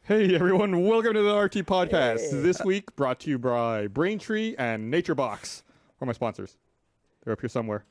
Hey everyone, welcome to the RT Podcast. This week brought to you by Braintree and NatureBox. Who are my sponsors? They're up here somewhere.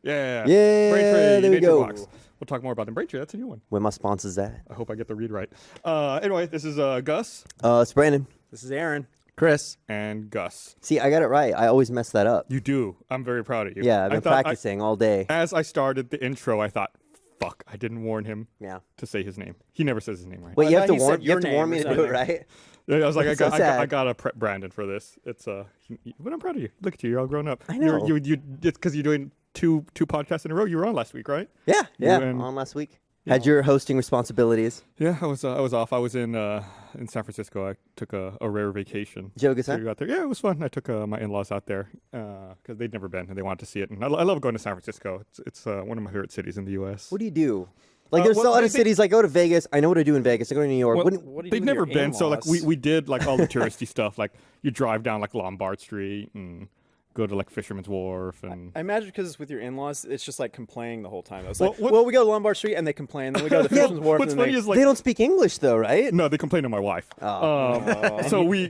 Yeah. Braintree, there we go. NatureBox. We'll talk more about them. Braintree, that's a new one. Where my sponsors at? I hope I get the read right. Anyway, this is Gus It's Brandon. This is Aaron. Chris. and Gus. See, I got it right. I always mess that up. You do. I'm very proud of you. Yeah, I've been I thought practicing all day. as I started the intro, I thought, fuck, I didn't warn him Yeah. to say his name. He never says his name right. Wait, I you have thought to he warn said you have your to warn name me to or do it, something. right? Yeah, I was like, That's so I sad. got to prep Brandon for this. It's but I'm proud of you. Look at you, you're all grown up. I know. You it's because you're doing two podcasts in a row. You were on last week, right? Yeah. and- On last week. Had your hosting responsibilities. Yeah, I was off. I was in San Francisco. I took a rare vacation. Did you have a good So time? we got there. Yeah, it was fun. I took my in-laws out there because they'd never been and they wanted to see it. And I love going to San Francisco. It's one of my favorite cities in the U.S. What do you do? Like, there's well, a lot of they- cities. Like, go to Vegas. I know what to do in Vegas. I go to New York. Well, Wouldn't- What do you They'd do with never your been, so like in-laws? we did like all the touristy stuff. Like you drive down like Lombard Street and go to like Fisherman's Wharf and I imagine because it's with your in-laws, it's just like complaining the whole time. It's Well, like, what- well, we go to Lombard Street and they complain. Then we go to Fisherman's Wharf. what's and then funny they, is like they don't speak English though, right? no, they complain to my wife. Oh. So we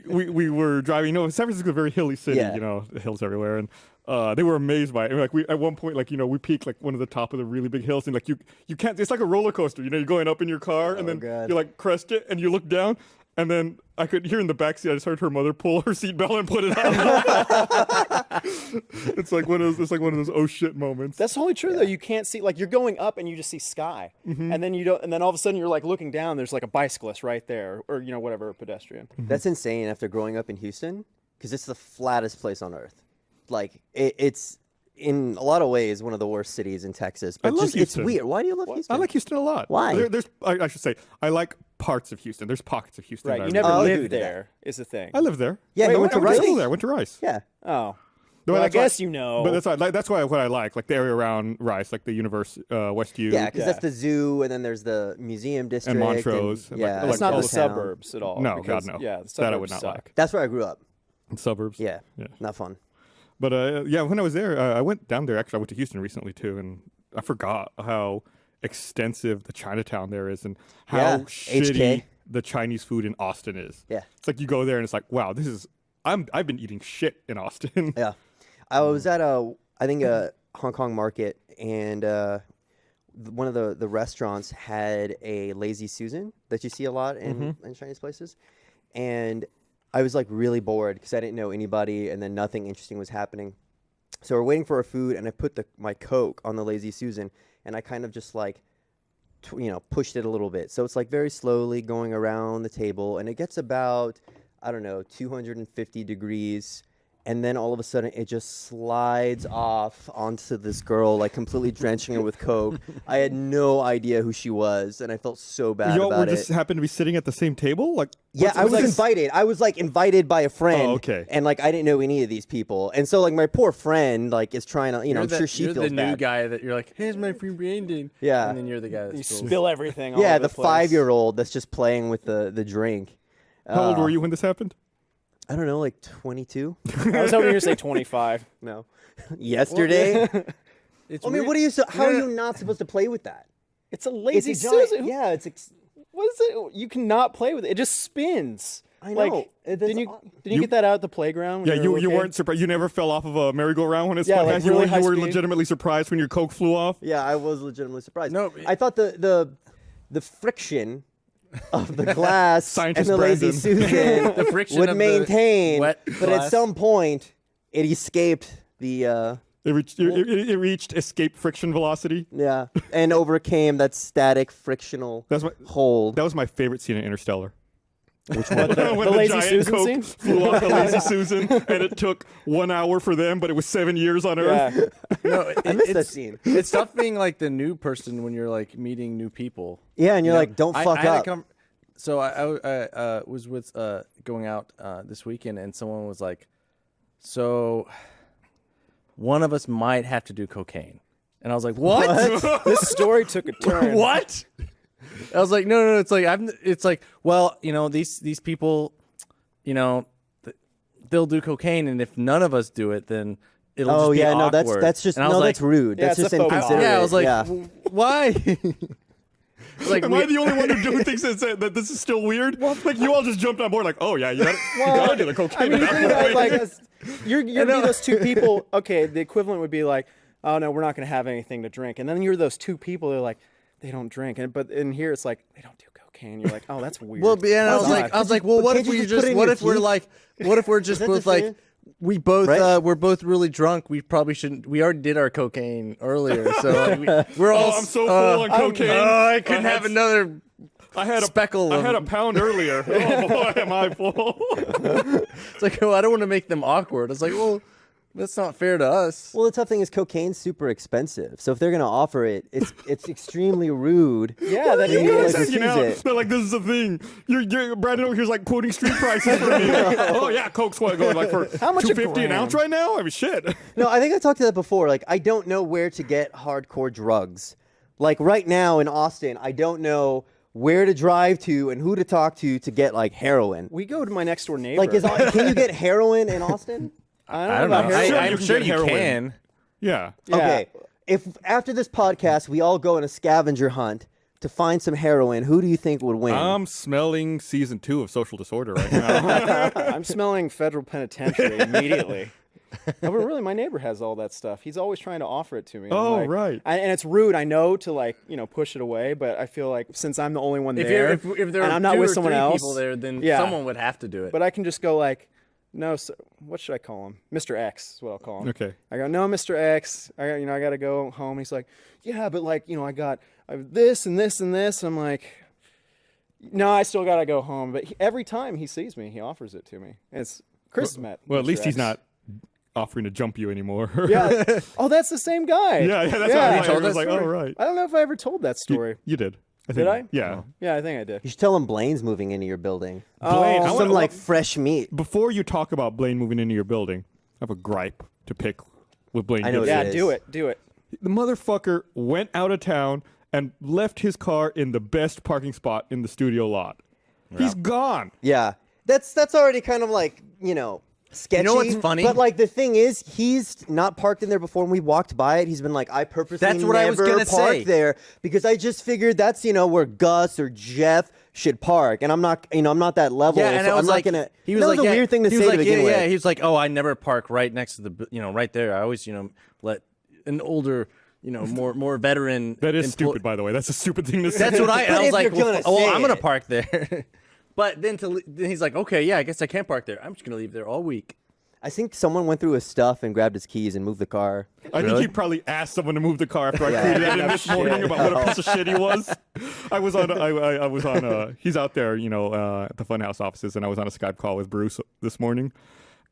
were driving. You know, San Francisco is a very hilly city. Yeah. You know, the hills everywhere, and they were amazed by it. And, like we at one point, like we peaked like one of the top of the really big hills, and like you can't. It's like a roller coaster. You know, you're going up in your car, and then God. you like crest it, and you look down. And then I could hear in the backseat, I just heard her mother pull her seatbelt and put it on. It's like one of those oh shit moments. That's totally true though. You can't see like you're going up and you just see sky, and then you don't, and then all of a sudden you're like looking down. There's like a bicyclist right there, or whatever, a pedestrian. That's insane after growing up in Houston, because it's the flattest place on earth. Like, it's in a lot of ways one of the worst cities in Texas. But love just it's Houston. weird. Why do you love Houston? I like Houston a lot. Why? I should say I like parts of Houston. There's pockets of Houston. Right. that You I never really I'll like. agree lived to that. there. Is the thing. I lived there. Yeah, no, I went to went to Rice. school there. I went to Rice. Yeah. Oh. No, Well, I that's why- guess you know. But that's what I like the area around Rice, like the West U. Yeah, because Yeah. that's the zoo, and then there's the museum district. Montrose, and, like- yeah, like it's not all the the town. suburbs at all. No, because, God no. Yeah, the That I would suburbs not suck. like. That's where I grew up. Suburbs. Yeah, Yeah. not fun. But yeah, when I was there, I went down there. Actually, I went to Houston recently too, and I forgot how extensive the Chinatown there is, and how Yeah, shitty HK. the Chinese food in Austin is. Yeah. It's like you go there and it's like, wow, this is. I've been eating shit in Austin. Yeah, I was at I think a Hong Kong market, and one of the restaurants had a Lazy Susan that you see a lot in Chinese places, and I was like really bored because I didn't know anybody, and then nothing interesting was happening. So we're waiting for our food, and I put my Coke on the Lazy Susan, and I kind of just like, pushed it a little bit. So it's like very slowly going around the table, and it gets about, I don't know, 250 degrees. And then all of a sudden, it just slides off onto this girl, like completely drenching her with Coke. I had no idea who she was, and I felt so bad Y'all were about just it. happened to be sitting at the same table, like. Yeah, I was invited. I was like invited by a friend. Oh, okay. And like I didn't know any of these people, and so like my poor friend like is trying to, I'm sure she you're feels the bad. new guy that you're like, here's my friend Brandon. Yeah. And then you're the guy You that's spill everything. All Yeah, over the the place. 5-year-old that's just playing with the drink. How old were you when this happened? I don't know, like 22. I was hoping you were gonna say 25. No, yesterday. It's I mean, weird. what are you? How are you not supposed to play with that? It's a lazy It's a giant- Susan. Yeah, it's. What is it? You cannot play with it. It just spins. I Like, know. That's didn't you odd. get that out at the playground? when Yeah, were a you little weren't kid? surprised. You never fell off of a merry-go-round when it Yeah, spun like past really you. high You were speed. legitimately surprised when your Coke flew off. Yeah, I was legitimately surprised. No, I thought the friction of the glass and Scientist the Lazy Brandon. Susan The friction would of the maintain, wet but at glass. some point it escaped the It reached escape friction velocity. yeah and overcame that static frictional That's my hold. that was my favorite scene in Interstellar. Which one? When the Lazy giant Susan Coke scene? flew off the Lazy Susan, and it took 1 hour for them, but it was 7 years on Earth. Yeah. No, I missed that it's- scene. It's tough being like the new person when you're like meeting new people. Yeah, and you're You know, like, don't fuck I had a up. so I was with going out this weekend, and someone was like, "So one of us might have to do cocaine," and I was like, "What? This story took a turn. What?" I was like, "No. It's like It's like, well, these people, they'll do cocaine, and if none of us do it, then it'll Oh just be yeah, no, awkward." that's just And I was like, that's rude. Yeah, That's it's just a faux pas. inconsiderate. yeah, I was like, yeah. Why? Like, Am I the only one who thinks that this is still weird? Like you all just jumped on board, like, oh yeah, you gotta do the cocaine. I mean, at you that think point. that, like, you're be those two people. Okay, the equivalent would be like, oh no, we're not going to have anything to drink, and then you're those two people that are like, they don't drink, but in here it's like they don't do cocaine. You're like, oh, that's weird. Well, yeah, and I was like, well, what if can't you we just put it just, in what your if we're teeth? like, what if we're just that the both like, same? we both, Right? we're both really drunk. We probably shouldn't. We already did our cocaine earlier, so like, we're all. Oh, I'm so full on cocaine. I couldn't I have had- another. I had a speckle I of- had a pound earlier. Oh boy, am I full? It's like, oh, I don't want to make them awkward. It's like, well, that's not fair to us. Well, the tough thing is cocaine's super expensive. So if they're gonna offer it, it's extremely rude. yeah, that You is. like, Checking refuse out. it. They're like, this is the thing. You're Brandon over here's like quoting street prices for me. Oh yeah, Coke's what going like for How much a $2.50 an ounce gram? right now? I mean, shit. No, I think I talked to that before. Like, I don't know where to get hardcore drugs. Like right now in Austin, I don't know where to drive to and who to talk to get like heroin. We go to my next door neighbor. Like, can you get heroin in Austin? I don't know. know. Heroin. you I'm can sure get you heroin. can. Yeah. Yeah. Okay. If after this podcast we all go on a scavenger hunt to find some heroin, who do you think would win? I'm smelling season 2 of Social Disorder right now. I'm smelling federal penitentiary immediately. No, but really, my neighbor has all that stuff. He's always trying to offer it to me. And I'm Oh, like- right. and it's rude, I know, to like push it away, but I feel like since I'm the only one If, there, if there and are I'm not two with or someone three else, people there, then yeah. someone would have to do it. But I can just go like, no, sir, what should I call him? Mr. X is what I'll call him. Okay. I go, no, Mr. X. I got to go home. He's like, yeah, but like, I have this and this and this. I'm like, no, I still got to go home. But every time he sees me, he offers it to me. It's Chris has met. Well, at Mr. least he's X. not offering to jump you anymore. Yeah. Oh, that's the same guy. yeah, that's Yeah. what I was like, oh, right. I don't know if I ever told that story. You did. Did I? Yeah. Yeah, I think I did. you should tell him Blaine's moving into your building. Blaine, I Some wanna- like fresh meat. Before you talk about Blaine moving into your building, I have a gripe to pick with Blaine. I know Gibson. what Yeah, it do is. it. Do it. The motherfucker went out of town and left his car in the best parking spot in the studio lot. He's gone. Yeah, that's already kind of like sketchy. what's funny? But like the thing is, he's not parked in there before. When we walked by it, he's been like, I purposely That's what I was never gonna parked say. there because I just figured that's where Gus or Jeff should park, and I'm not I'm not that level. Yeah, and so I was I'm like, not gonna. he was that like, was a yeah, weird thing to he say was to like, begin with. yeah, he was like, oh, I never park right next to the, right there. I always, let an older, more veteran. That is emplo- stupid, by the way. That's a stupid thing to say. That's what But I was if like. you're gonna say I'm gonna it. park there. But then then he's like, okay, yeah, I guess I can't park there. I'm just gonna leave there all week. I think someone went through his stuff and grabbed his keys and moved the car. I think he probably asked someone to move the car after I Yeah. tweeted at him this morning about what a piece of shit he was. I was on. He's out there, at the Funhouse offices, and I was on a Skype call with Bruce this morning,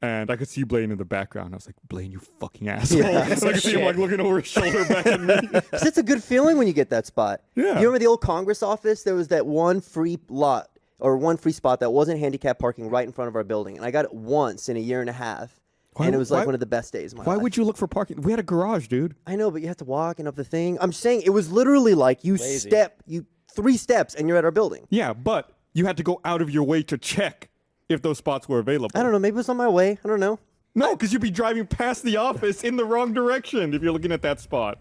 and I could see Blaine in the background. I was like, Blaine, you fucking asshole! Yeah. So I could see him like looking over his shoulder back at me. 'Cause it's a good feeling when you get that spot. Yeah. You remember the old Congress office? There was that one free lot or one free spot that wasn't handicap parking right in front of our building, and I got it once in a year and a half, and it was like why- one of the best days of my Why life. would you look for parking? We had a garage, dude. I know, but you have to walk and up the thing. I'm saying it was literally like you Lazy. you 3 steps and you're at our building. Yeah, but you had to go out of your way to check if those spots were available. I don't know. Maybe it was on my way. I don't know. No, because you'd be driving past the office in the wrong direction if you're looking at that spot.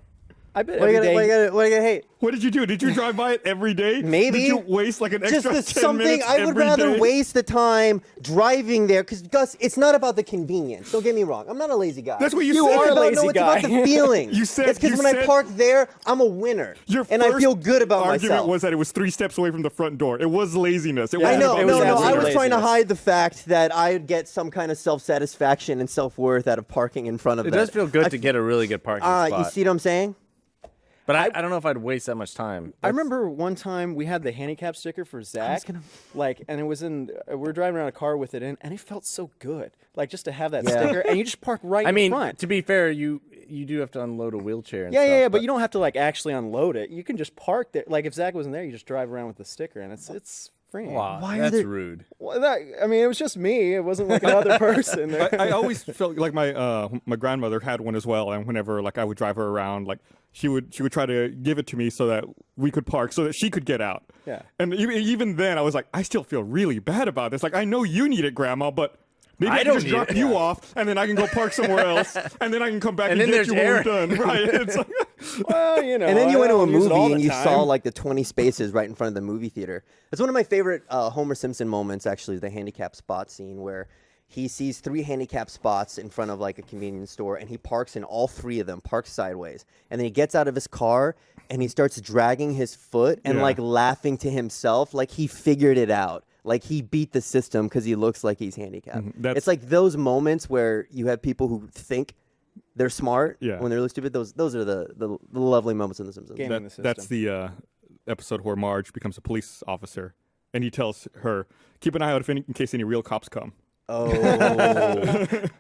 I bet What are you every gonna, day. what are you gonna hate? What did you do? Did you drive by it every day? Maybe. Did you waste like an Just extra 10 something minutes I would every rather day? waste the time driving there because Gus, it's not about the convenience. Don't get me wrong. I'm not a lazy guy. That's what you You said. are It's a about, lazy no, it's guy. about the feeling. You said- it's because you when I said- park there, I'm a winner, Your and I first feel good about argument myself. was that it was 3 steps away from the front door. It was laziness. It Yeah, I wasn't know, about it no, was no. I absolute was trying to laziness. hide the fact that I'd get some kind of self-satisfaction and self-worth out of parking in front of It that. does feel good to get a really good parking You spot. see what I'm saying? But I don't know if I'd waste that much time. I remember one time we had the handicap sticker for Zach, and it was in. We were driving around a car with it in, and it felt so good, like just to have that Yeah. sticker, and you just park right I mean, in front. to be fair, you do have to unload a wheelchair. And Yeah, stuff, yeah, yeah, but you don't have to like actually unload it. You can just park there. Like if Zach wasn't there, you just drive around with the sticker, and it's free. Wow, Why are that's there- rude. Well, I mean, it was just me. It wasn't like another person there. I always felt like my grandmother had one as well, and whenever like I would drive her around, like she would try to give it to me so that we could park, so that she could get out. Yeah. And even then, I was like, I still feel really bad about this. Like I know you need it, Grandma, but Maybe I, I can don't just need drop it. you off, and then I can go park somewhere else, and then I can come back and, And then get you there's when we're done. Right? It's like, Well, you know. And then you I went to a don't use it all movie the and you time. saw like the 20 spaces right in front of the movie theater. It's one of my favorite Homer Simpson moments, actually, the handicap spot scene where he sees 3 handicap spots in front of like a convenience store and he parks in all 3 of them, parks sideways. And then he gets out of his car and he starts dragging his foot and Yeah. like laughing to himself like he figured it out. Like he beat the system because he looks like he's handicapped. That's- It's like those moments where you have people who think they're smart Yeah. when they're really stupid. Those are the lovely moments in The Simpsons. Game. in the that's system. the episode where Marge becomes a police officer, and he tells her, "Keep an eye out in case any real cops come." Oh, that's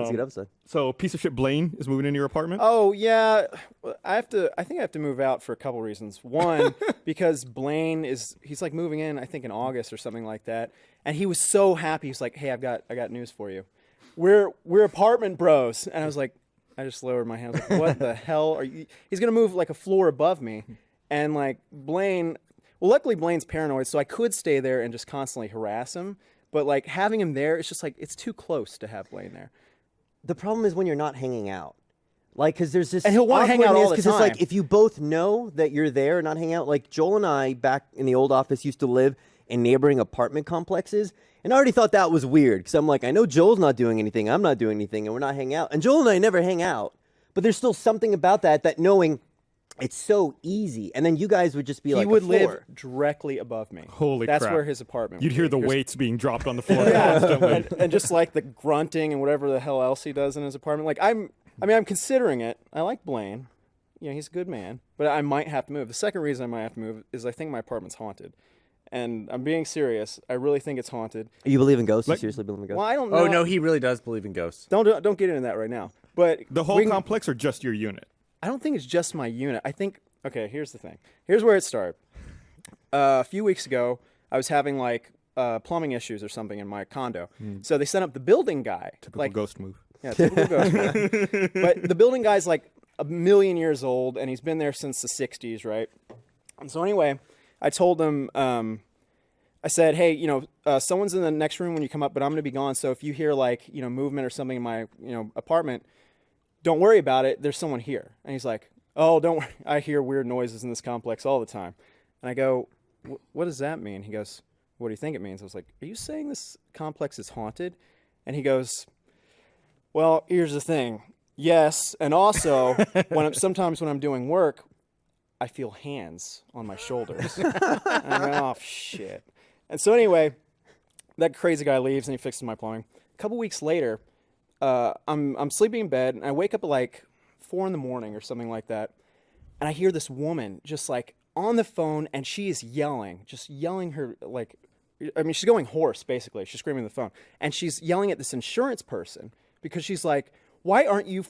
a good episode. So, piece of shit Blaine is moving into your apartment. Oh yeah, well, I think I have to move out for a couple reasons. One, because Blaine he's like moving in, I think in August or something like that, and he was so happy. He's like, "Hey, I got news for you. We're apartment bros." And I was like, I just lowered my hand. I was like, what the hell are you? He's gonna move like a floor above me, and like Blaine. Well, luckily Blaine's paranoid, so I could stay there and just constantly harass him. But like having him there, it's just like it's too close to have Blaine there. The problem is when you're not hanging out. Like, because there's this And he'll wanna hang out all the because it's like time. if you both know that you're there and not hanging out. Like Joel and I back in the old office used to live in neighboring apartment complexes, and I already thought that was weird because I'm like, I know Joel's not doing anything, I'm not doing anything, and we're not hanging out. And Joel and I never hang out, but there's still something about that knowing it's so easy. And then you guys would just be like, He would a live floor. directly above me. Holy That's crap. where his apartment. You'd would hear be. the Here's- weights being dropped on the floor Yeah, constantly. and just like the grunting and whatever the hell else he does in his apartment. Like I'm considering it. I like Blaine. You know, he's a good man, but I might have to move. The second reason I might have to move is I think my apartment's haunted, and I'm being serious. I really think it's haunted. You believe in ghosts? You Like- seriously believe in ghosts? Well, I don't know. Oh no, he really does believe in ghosts. Don't get into that right now. But The whole we can- complex or just your unit? I don't think it's just my unit. I think, okay, here's the thing. Here's where it started. A few weeks ago, I was having like plumbing issues or something in my condo. So they sent up the building guy. Typical like, ghost move. Yeah, typical ghost man. But the building guy's like a million years old, and he's been there since the 60s, right? And so anyway, I told him, I said, hey, someone's in the next room when you come up, but I'm going to be gone. So if you hear like, movement or something in my, apartment, don't worry about it. There's someone here. And he's like, oh, don't worry. I hear weird noises in this complex all the time. And I go, what does that mean? He goes, what do you think it means? I was like, are you saying this complex is haunted? And he goes, well, here's the thing. Yes. And also, sometimes when I'm doing work, I feel hands on my shoulders. And I go, oh, shit. And so anyway, that crazy guy leaves and he fixes my plumbing. A couple weeks later, I'm sleeping in bed and I wake up at like 4 a.m. or something like that. And I hear this woman just like on the phone and she is just yelling her like, I mean, she's going hoarse basically. She's screaming on the phone and she's yelling at this insurance person because she's like, why aren't you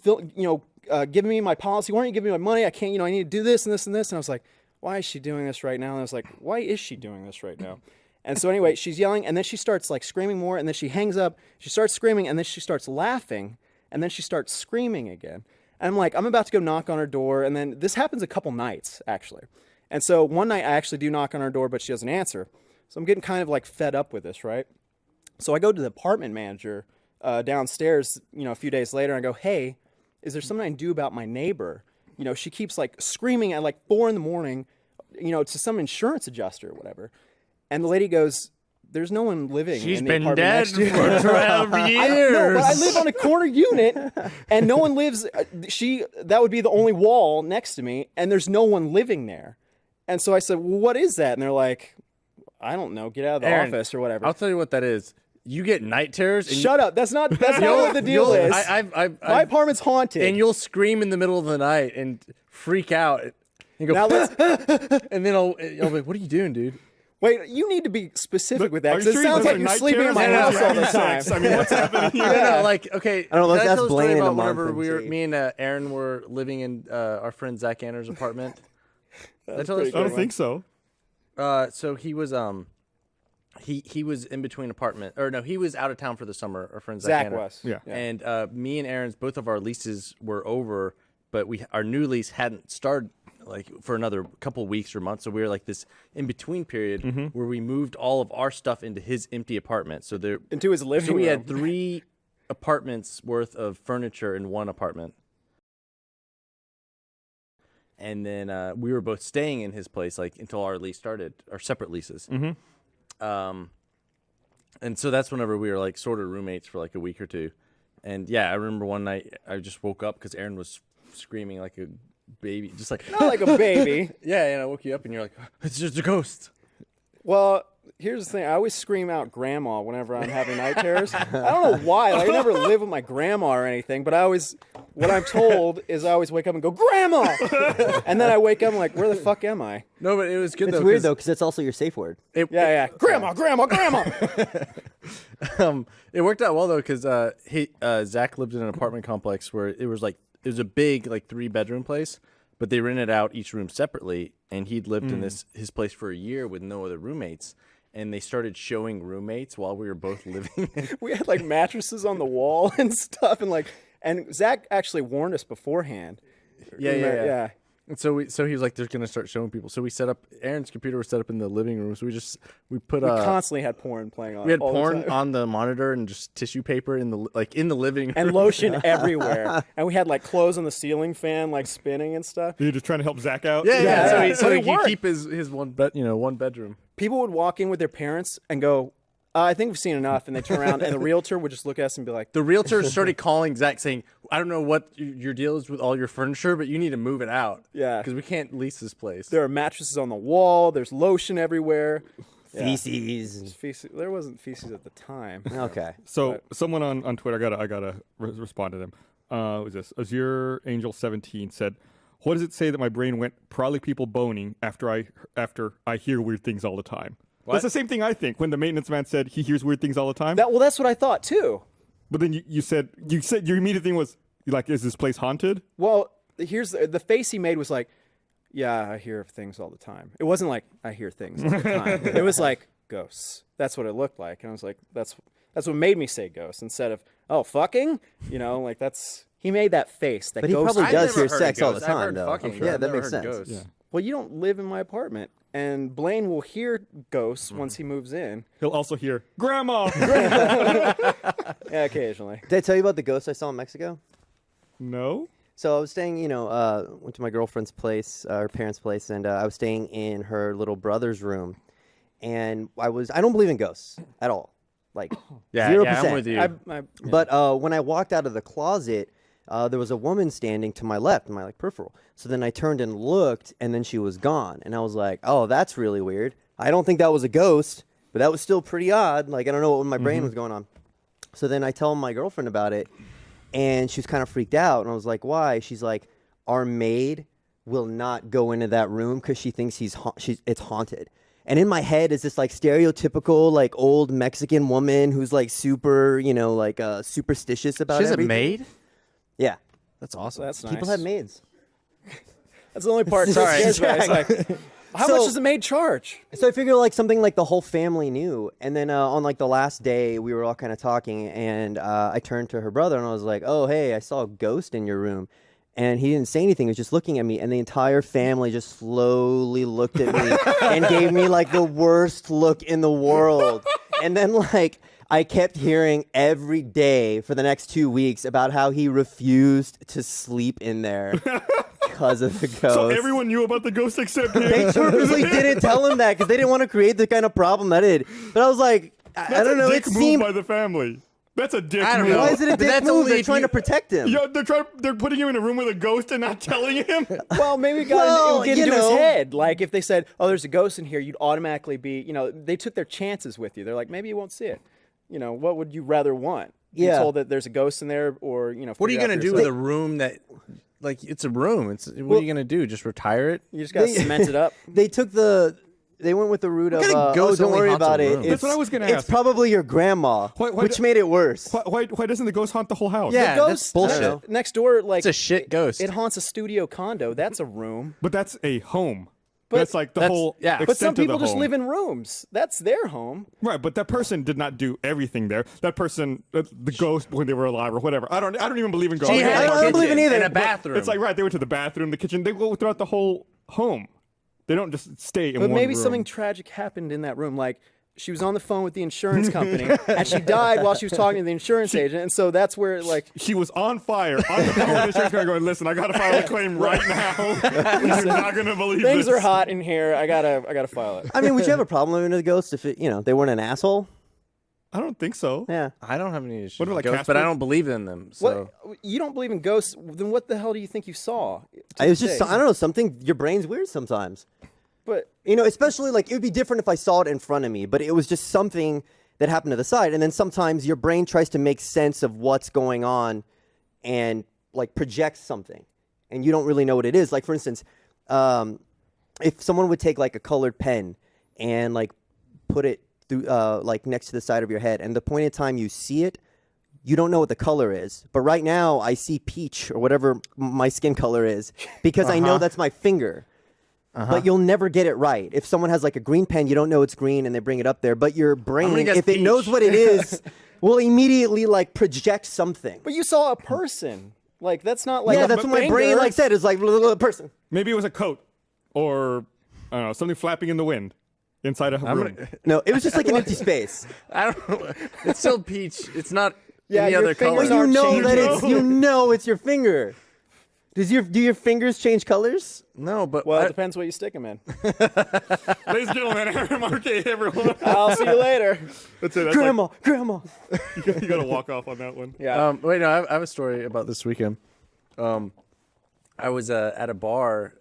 giving me my policy? Why aren't you giving me my money? I can't, I need to do this and this and this. And I was like, why is she doing this right now? And I was like, why is she doing this right now? And so anyway, she's yelling and then she starts like screaming more and then she hangs up. She starts screaming and then she starts laughing and then she starts screaming again. And I'm like, I'm about to go knock on her door. And then this happens a couple nights actually. And so one night I actually do knock on her door, but she doesn't answer. So I'm getting kind of like fed up with this, right? So I go to the apartment manager downstairs, a few days later and I go, hey, is there something I can do about my neighbor? She keeps like screaming at like 4 a.m, to some insurance adjuster or whatever. And the lady goes, there's no one living She's in the been apartment dead next to you. for 12 I years. know, but I live on a corner unit, and no one lives. That would be the only wall next to me, and there's no one living there. And so I said, "Well, what is that?" And they're like, "I don't know. Get out of the Aaron, office or whatever." I'll tell you what that is. You get night terrors. And Shut up. That's not what the deal is. My apartment's haunted. And you'll scream in the middle of the night and freak out. And go, now let's and then I'll be like, what are you doing, dude? wait. You need to be specific with that Are because you it sure sounds those like are you're night sleeping in terrors my or house all the having time. sex? I mean, what's happening here? No, like, okay. I don't know, let's did I ask tell the story Blaine in a about month whenever and see. me and Aaron were living in our friend Zach Ander's apartment? Did I tell that pretty I story? don't think so. So he was he was in between apartment, or no, he was out of town for the summer. Our friend Zach Zach Anner. was. Yeah. And me and Aaron's, both of our leases were over but our new lease hadn't started like for another couple weeks or months. So we were like this in between period where we moved all of our stuff into his empty apartment. So Into his living so we room. had 3 apartments worth of furniture in one apartment. And then we were both staying in his place like until our lease started, our separate leases. And so that's whenever we were like sort of roommates for like a week or two. And yeah, I remember one night I just woke up because Aaron was screaming like a baby, just like Not like a baby. yeah. And I woke you up and you're like, it's just a ghost. Well, here's the thing. I always scream out grandma whenever I'm having night terrors. I don't know why. Like, I never live with my grandma or anything, but what I'm told is I always wake up and go, grandma! And then I wake up and I'm like, where the fuck am I? No, but it was good It's though. weird 'cause though, because it's also your safe word. Yeah. Grandma. It worked out well though because Zach lived in an apartment complex where it was a big like 3-bedroom place, but they rented out each room separately, and he'd lived in his place for a year with no other roommates, and they started showing roommates while we were both living. We had like mattresses on the wall and stuff, and Zach actually warned us beforehand. Yeah. And so he was like, "They're gonna start showing people." So we set up Aaron's computer was set up in the living room. So we put We constantly had porn playing on. we had all the porn time. on the monitor and just tissue paper in the living room. And lotion everywhere, and we had like clothes on the ceiling fan, like spinning and stuff. You're just trying to help Zach out. yeah. Yeah. So But he it could worked. keep his one bedroom. People would walk in with their parents and go, I think we've seen enough. And they turn around and the realtor would just look at us and be like, The realtor started calling Zach saying, I don't know what your deal is with all your furniture, but you need to move it out. Yeah. Because we can't lease this place. there are mattresses on the wall. There's lotion everywhere. Yeah. Feces. Feces. There wasn't feces at the time. Okay. So someone on Twitter, I gotta respond to them. What was this? Azure Angel 17 said, "What does it say that my brain went? Probably people boning after I hear weird things all the time." That's the same thing I think when the maintenance man said he hears weird things all the time. That's what I thought too. But then you said your immediate thing was like, is this place haunted? Well, here's the face he made was like, yeah, I hear things all the time. It wasn't like I hear things all the time. It was like ghosts. That's what it looked like. And I was like, that's what made me say ghosts instead of, oh, fucking, like he made that face. That But he ghost. probably I've does never hear heard sex of all the ghosts. I've time, heard though. fucking, I'm but sure. I've that never makes heard sense. ghosts. Well, you don't live in my apartment. And Blaine will hear ghosts once he moves in. He'll also hear grandma. Yeah, occasionally. Did I tell you about the ghost I saw in Mexico? No. So I was staying, went to my girlfriend's place, her parents' place, and I was staying in her little brother's room. And I don't believe in ghosts at all. Like, Yeah, 0%. yeah, I'm with you. But when I walked out of the closet, there was a woman standing to my left, in my peripheral. So then I turned and looked, and then she was gone. And I was like, oh, that's really weird. I don't think that was a ghost, but that was still pretty odd. Like, I don't know what in my brain was going on. So then I tell my girlfriend about it, and she was kind of freaked out. And I was like, why? She's like, our maid will not go into that room because she thinks it's haunted. And in my head is this stereotypical old Mexican woman who's super, superstitious about She's a everything. maid? Yeah. That's awesome. That's nice. People have maids. That's the only part. Sorry. It's like, how So- much does a maid charge? So I figure something the whole family knew. And then on the last day, we were all kind of talking, and I turned to her brother and I was like, oh, hey, I saw a ghost in your room. And he didn't say anything. He was just looking at me, and the entire family just slowly looked at me and gave me the worst look in the world. And then I kept hearing every day for the next 2 weeks about how he refused to sleep in there because of the ghost. So everyone knew about the ghost except him. They purposely didn't tell him that because they didn't want to create the kind of problem that it. But I was like, I don't know. Dick It move seemed. by the family. That's a dick I don't move. know. Why is it a But dick that's move? only They're if trying you- to protect him. Yeah, they're putting him in a room with a ghost and not telling him. Well, maybe it Well, would get you into his know. head. Like if they said, "Oh, there's a ghost in here," you'd automatically be, they took their chances with you. They're like, maybe you won't see it. What would you rather want? Be Yeah. told that there's a ghost in there, or What are you figure it out going to for do yourself? with a room that, it's a room? What are you going to do? Just retire it? You just got to They- cement it up. They went with the route of, kind of oh, ghost don't only worry haunts a about it. room? That's what I was gonna It's ask. probably your grandma, Why which do- made it worse. Why doesn't the ghost haunt the whole house? Yeah, The that's ghost bullshit. next door, like It's a shit ghost. it haunts a studio condo. That's a room. But that's a home. That's like the That's- whole. yeah. But But some extent of the people just home. live in rooms. That's their home. Right, but that person did not do everything there. That person, the ghost when they were alive or whatever. I don't even believe in ghosts. She had I don't a believe in kitchen either. and a bathroom. It's like right, they went to the bathroom, the kitchen. They go throughout the whole home. They don't just stay in But one maybe room. something tragic happened in that room. Like she was on the phone with the insurance company and she died while she was talking to the insurance agent. And so that's where like She was on fire on the phone with the insurance company going, listen, I got to file a claim right now. You're not going to believe things this. are hot in here. I gotta file it. I mean, would you have a problem living with a ghost if they weren't an asshole? I don't think so. Yeah. I don't have any issues What about, with like, ghosts, but I Casper? don't believe in them. So What you don't believe in ghosts? Then what the hell do you think you saw? It was just, I don't know, something, your brain's weird sometimes. But Especially like it would be different if I saw it in front of me, but it was just something that happened to the side. And then sometimes your brain tries to make sense of what's going on and like projects something. And you don't really know what it is. Like, for instance, if someone would take like a colored pen and like put it through, like next to the side of your head, and the point in time you see it, you don't know what the color is. But right now I see peach or whatever my skin color is because I know that's my finger. But you'll never get it right. If someone has like a green pen, you don't know it's green and they bring it up there. But your brain, guess if it knows peach. what it is, will immediately like project something. you saw a person. Like that's not like Yeah, a that's what my finger. brain like said. It's like person. Maybe it was a coat or I don't know, something flapping in the wind inside a room. No, it was just like an empty space. I don't know. It's still peach. It's not Yeah, any your other color. fingers But you aren't know changing. that it's your finger. Do your fingers change colors? No, but Well, it depends what you stick them in. Ladies and gentlemen, Aaron Marquez, everyone. I'll see you later. That's it. That's Grandma. like, you got to walk off on that one. Yeah. wait, no, I have a story about this weekend. I was at a bar,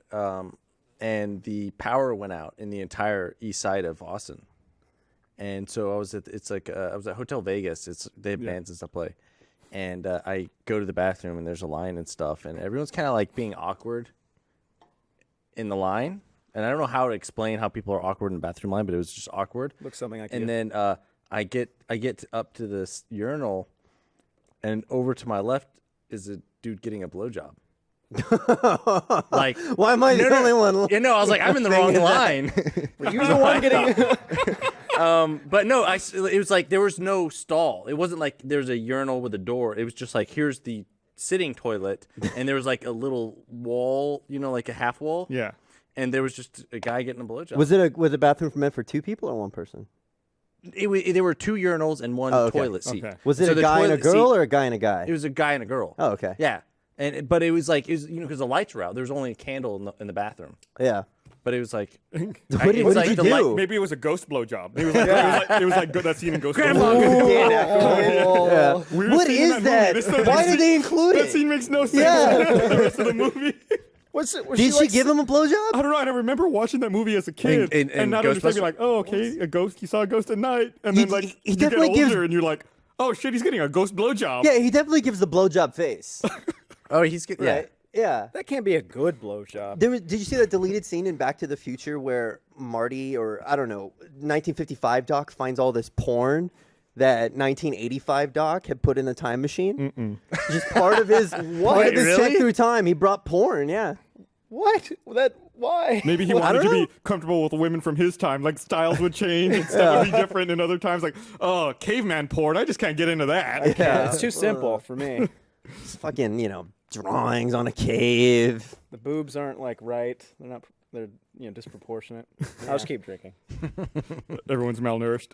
and the power went out in the entire east side of Austin, and so I was at I was at Hotel Vegas. They have bands and stuff play, and I go to the bathroom and there's a line and stuff, and everyone's kind of like being awkward in the line, and I don't know how to explain how people are awkward in the bathroom line, but it was just awkward. Looks something like And you. then I get up to this urinal, and over to my left is a dude getting a blowjob. Like, Why am I the only one? Yeah, no, I was like, I'm in the wrong line. You're the one getting. But no, it was like there was no stall. It wasn't like there's a urinal with a door. It was just like here's the sitting toilet, and there was like a little wall, like a half wall. Yeah. And there was just a guy getting a blowjob. Was a bathroom meant for two people or one person? There were two urinals and one okay. toilet seat. Okay. Was it So a the guy and a toilet girl seat- or a guy and a guy? It was a guy and a girl. Oh, okay. Yeah, but it was like because the lights were out. There was only a candle in the bathroom. Yeah. But it was like, What did you the do? light- Maybe it was a ghost blowjob. It was like, it was like that scene in Ghost. Grandma. Yeah. Weirdest What scene in is that? movie. This- Why did they include That it? scene makes no sense. Yeah. The rest of the movie. Was Did she give him a blowjob? I don't know. I remember watching that movie as a kid in and not understanding, Ghostbusters? like, oh, okay, a ghost. You saw a ghost at night, and then like he you get definitely older, gives- and you're like, oh shit, he's getting a ghost blowjob. Yeah, he definitely gives the blowjob face. oh, he's getting Right? Yeah. That can't be a good blowjob. Did you see that deleted scene in Back to the Future where Marty, or I don't know, 1955 Doc finds all this porn that 1985 Doc had put in the time machine? Just part of his part of his check Really? through time. He brought porn. Yeah. What? Why? Maybe he I wanted don't to know. be comfortable with women from his time. Like styles would change and stuff would be different in other times. Like, oh, caveman porn. I just can't get into that. Yeah. It's too simple for me. It's fucking, drawings on a cave. The boobs aren't like right. They're not. They're disproportionate. I'll just keep drinking. Everyone's malnourished.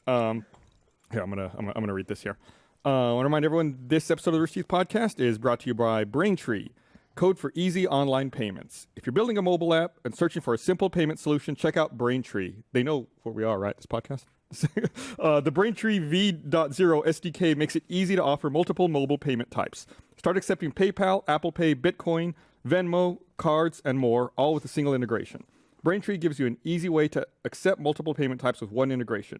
Here, I'm gonna read this here. I want to remind everyone this episode of the Rooster Teeth Podcast is brought to you by Braintree, code for easy online payments. If you're building a mobile app and searching for a simple payment solution, check out Braintree. They know where we are, right? This podcast. The Braintree V.0 SDK makes it easy to offer multiple mobile payment types. Start accepting PayPal, Apple Pay, Bitcoin, Venmo, cards, and more, all with a single integration. Braintree gives you an easy way to accept multiple payment types with one integration.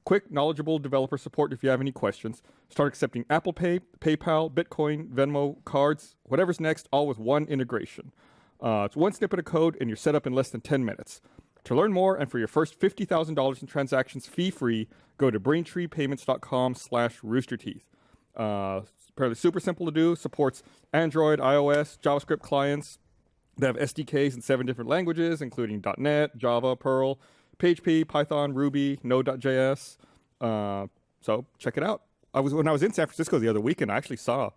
Quick, knowledgeable developer support if you have any questions. Start accepting Apple Pay, PayPal, Bitcoin, Venmo, cards, whatever's next, all with one integration. It's one snippet of code, and you're set up in less than 10 minutes. To learn more and for your first $50,000 in transactions fee-free, go to braintreepayments.com/roosterteeth. Apparently super simple to do. Supports Android, iOS, JavaScript clients. They have SDKs in 7 different languages, including .NET, Java, Perl, PHP, Python, Ruby, Node.js. So check it out. When I was in San Francisco the other weekend, I actually saw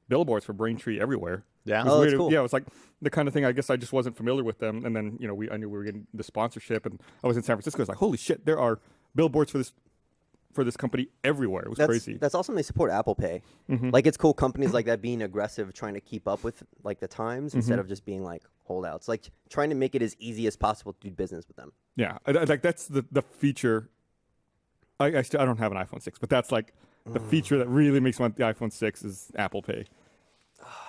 billboards for Braintree everywhere. Yeah. It was Oh, that's weird. cool. Yeah, it was like the kind of thing. I guess I just wasn't familiar with them, and then I knew we were getting the sponsorship, and I was in San Francisco. I was like, holy shit, there are billboards for this company everywhere. It was crazy. That's awesome. They support Apple Pay. Mm-hmm. Like it's cool. Companies like that being aggressive, trying to keep up with like the times instead Mm-hmm. of just being like holdouts. Like trying to make it as easy as possible to do business with them. Yeah, like that's the feature. I don't have an iPhone 6, but that's like the feature that really makes me want the iPhone 6 is Apple Pay.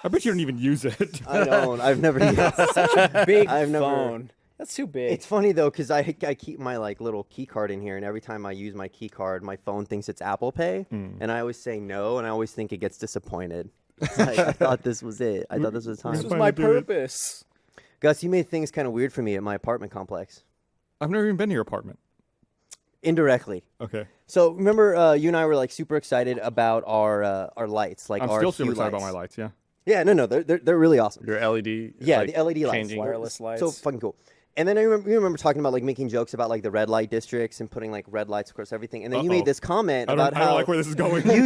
I bet you don't even use it. I don't. I've never used it. Big I've never- phone. That's too big. It's funny though because I keep my like little key card in here, and every time I use my key card, my phone thinks it's Apple Pay, and I always say no, and I always think it gets disappointed. It's like, I thought this was it. I thought this was the this time. was Finally my did it. purpose. Gus, you made things kind of weird for me at my apartment complex. I've never even been to your apartment. Indirectly. Okay, So remember, you and I were like super excited about our lights, like I'm our still super hue excited lights. about my lights. Yeah. Yeah, no, they're really awesome. Your LED. Yeah, like, the LED lights, changing. Wireless lights. so fucking cool. And then you remember talking about like making jokes about like the red light districts and putting like red lights across everything. And then you Uh-oh. made this comment I about don't how like where this is going. you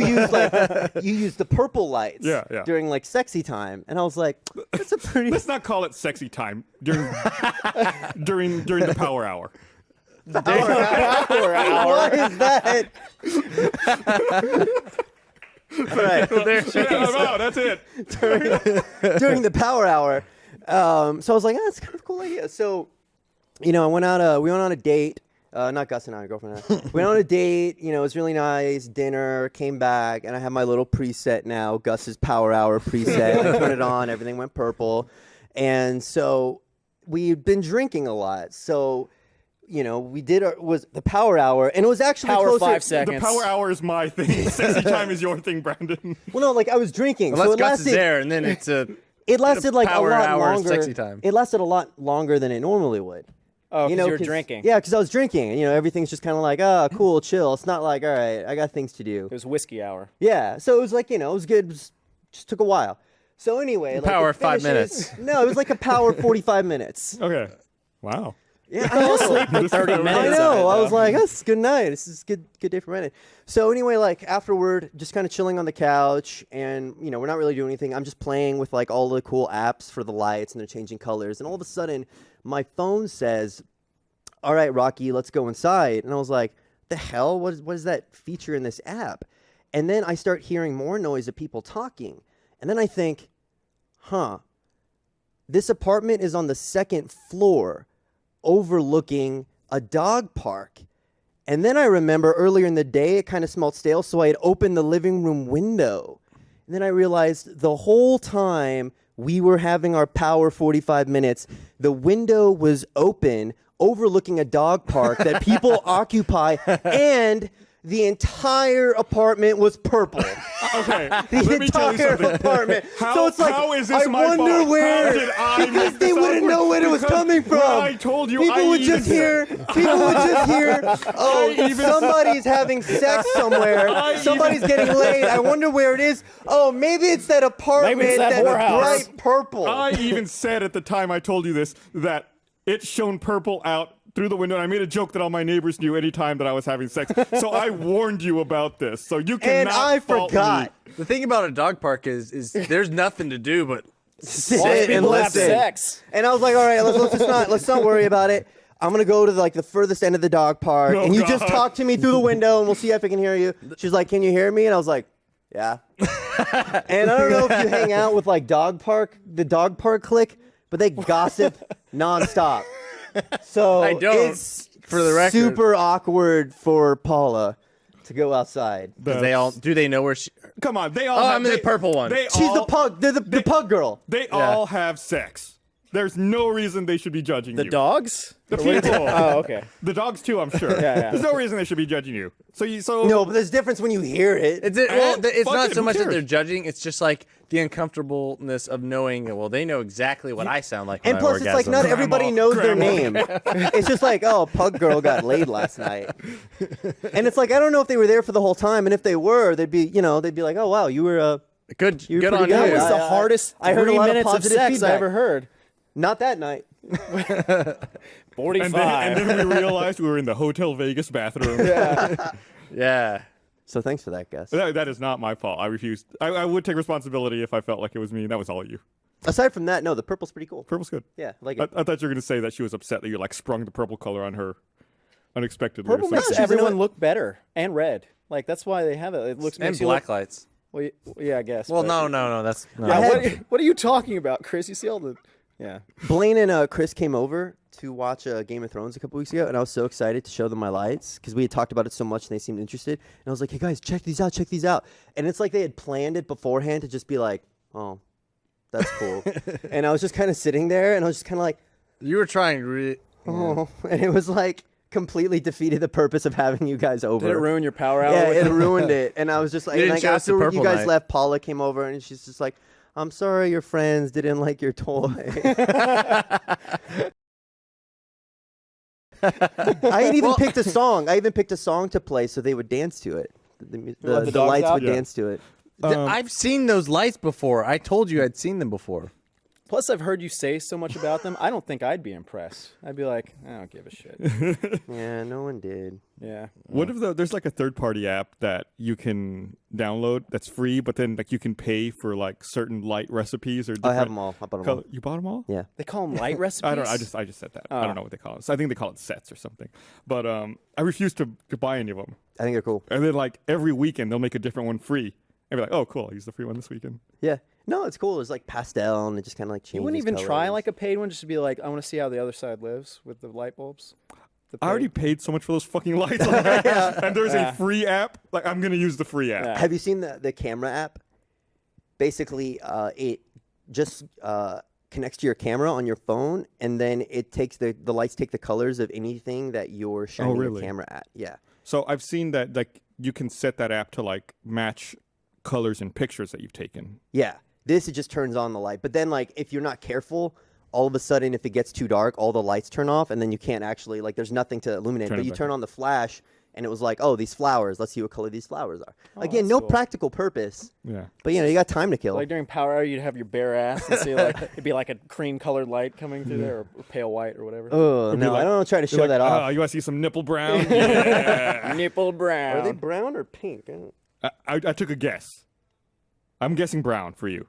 use the purple lights Yeah. during like sexy time, and I was like, that's a pretty. Let's not call it sexy time during during the power hour. What is that? All right. Wow, that's it. During the power hour. So I was like, that's kind of a cool idea. So, I went out. We went on a date. Not Gus and I, our girlfriend and I. Went on a date. It was really nice. Dinner. Came back, and I have my little preset now. Gus's power hour preset. I turn it on. Everything went purple, and so we'd been drinking a lot. So, we did was the power hour, and it was actually Power closer. 5 seconds. The power hour is my thing. Sexy time is your thing, Brandon. Well, no, like I was drinking, Unless so it Gus is lasted. there, and then it's a. It lasted like a power lot hour longer. sexy time. It lasted a lot longer than it normally would. Oh, because you were 'cause- drinking. Yeah, because I was drinking. And, everything's just kind of like, cool, chill. It's not like, all right, I got things to do. It was whiskey hour. Yeah, so it was like, it was good. It just took a while. So anyway, like Power it 5 finishes- minutes. No, it was like a power 45 minutes. Okay. Wow. Yeah, I know. For 30 I minutes. of know. it, I was though. like, that's a good night. This is good day for Brandon. So anyway, like afterward, just kind of chilling on the couch, and we're not really doing anything. I'm just playing with like all the cool apps for the lights, and they're changing colors. And all of a sudden, my phone says, "All right, Rocky, let's go inside." And I was like, "The hell? What is that feature in this app?" And then I start hearing more noise of people talking, and then I think, "Huh, this apartment is on the second floor, overlooking a dog park." And then I remember earlier in the day, it kind of smelled stale, so I had opened the living room window. And then I realized the whole time we were having our power 45 minutes, the window was open, overlooking a dog park that people occupy, and the entire apartment was purple. Okay. The Let me tell you entire something. apartment. How, So it's like, how is this I my wonder fault? where- How did I because make they this wouldn't awkward? know where it was Because coming from. when I told you. People I would even just hear. People would just hear. Oh, somebody's having sex somewhere. Somebody's getting laid. I wonder where it is. Oh, maybe it's that apartment Maybe it's that that's whorehouse. bright purple. I even said at the time I told you this that it shone purple out through the window. And I made a joke that all my neighbors knew anytime that I was having sex. So I warned you about this. So you cannot And I fault forgot. me. The thing about a dog park is there's nothing to do but Sit Watch and people have listen. sex. And I was like, all right, let's not worry about it. I'm gonna go to the furthest end of the dog park, Oh, and you just God. talk to me through the window, and we'll see if I can hear you. She's like, "Can you hear me?" And I was like, "Yeah." And I don't know if you hang out with like the dog park clique, but they gossip nonstop. So I don't, it's for the record. super awkward for Paula to go outside. because they all do they know where she. Come on, they all. Oh, have, I'm in the they- purple one. They She's all, the pug. They're the pug girl. They all have sex. There's no reason they should be judging The you. dogs? The Or what- people. Oh, okay. The dogs too, I'm sure. Yeah. There's no reason they should be judging you. So No, but there's a difference when you hear it. It's fuck not it, so who much that cares? they're judging. It's just like the uncomfortableness of knowing. Well, they know exactly what I sound like. When And I plus, it's like orgasm. not everybody Grandma, knows their grandma. name. It's just like, oh, pug girl got laid last night. And it's like, I don't know if they were there for the whole time. And if they were, they'd be like, oh, wow, you were Good You're good pretty on good. That you. was the I hardest heard a 3 lot of minutes of positive sex I feedback. ever heard. Not that night. 45. And then we realized we were in the Hotel Vegas bathroom. Yeah. So thanks for that, Gus. That is not my fault. I refused. I would take responsibility if I felt like it was me. That was all you. Aside from that, no, the purple's pretty cool. Purple's good. Yeah, I like I it. thought you were going to say that she was upset that you like sprung the purple color on her unexpectedly. or Purple something. makes she's in everyone it. look better, and red. Like that's why they have it. It looks And makes you black look, lights. well, yeah, I guess. Well, but- no. That's no. Yeah, I what are you talking about, Chris? You see all the. Yeah. Blaine and Chris came over to watch Game of Thrones a couple weeks ago, and I was so excited to show them my lights because we had talked about it so much and they seemed interested. And I was like, hey, guys, check these out. And it's like they had planned it beforehand to just be like, oh, that's cool. And I was just kind of sitting there, and I was just kind of like, You were trying really. oh. And it was like completely defeated the purpose of having you guys over. Did it ruin your power hour? Yeah, with it them? ruined it. And I was just like, You and didn't like show us the after you purple guys night. left, Paula came over, and she's just like, I'm sorry your friends didn't like your toy. I even picked a song. I even picked a song to play so they would dance to it. let The the dogs lights out? would Yeah. dance to it. I've seen those lights before. I told you I'd seen them before. Plus, I've heard you say so much about them. I don't think I'd be impressed. I'd be like, I don't give a shit. Yeah, no one did. Yeah. What if there's like a third-party app that you can download that's free, but then like you can pay for like certain light recipes or I different have them all. I bought them all. color- You bought them all? Yeah. They call them light recipes. I don't. I just said that. I don't know what they call it. So I think they call it sets or something. But I refuse to buy any of them. I think they're cool. And then like every weekend they'll make a different one free. And be like, oh cool, I'll use the free one this weekend. Yeah. No, it's cool. It's like pastel, and it just kind of like changes. You wouldn't even try colors. like a paid one just to be like, I want to see how the other side lives with the light bulbs. The I already paid- paid so much for those fucking lights. And there's a free app. Like I'm gonna use the free app. Yeah. Have you seen the camera app? Basically, it just connects to your camera on your phone, and then it takes the lights take the colors of anything that you're shining really? your camera at. Yeah. So I've seen that like you can set that app to like match colors and pictures that you've taken. Yeah. This, it just turns on the light. But then, like, if you're not careful, all of a sudden, if it gets too dark, all the lights turn off, and then you can't actually, like, there's nothing to illuminate. Turn But it you back turn on the flash, and it was like, oh, these flowers. Let's see what color these flowers are. Again, that's no cool. practical purpose. Yeah. But, you know, you got time to kill. Like during power hour, you'd have your bare ass and see like it'd be like a cream colored light coming through there, or pale white or whatever. Oh, no, like- I don't try to show You're that like, off. you want to see some nipple brown? Yeah. Nipple brown. Are they brown or pink? I took a guess. I'm guessing brown for you.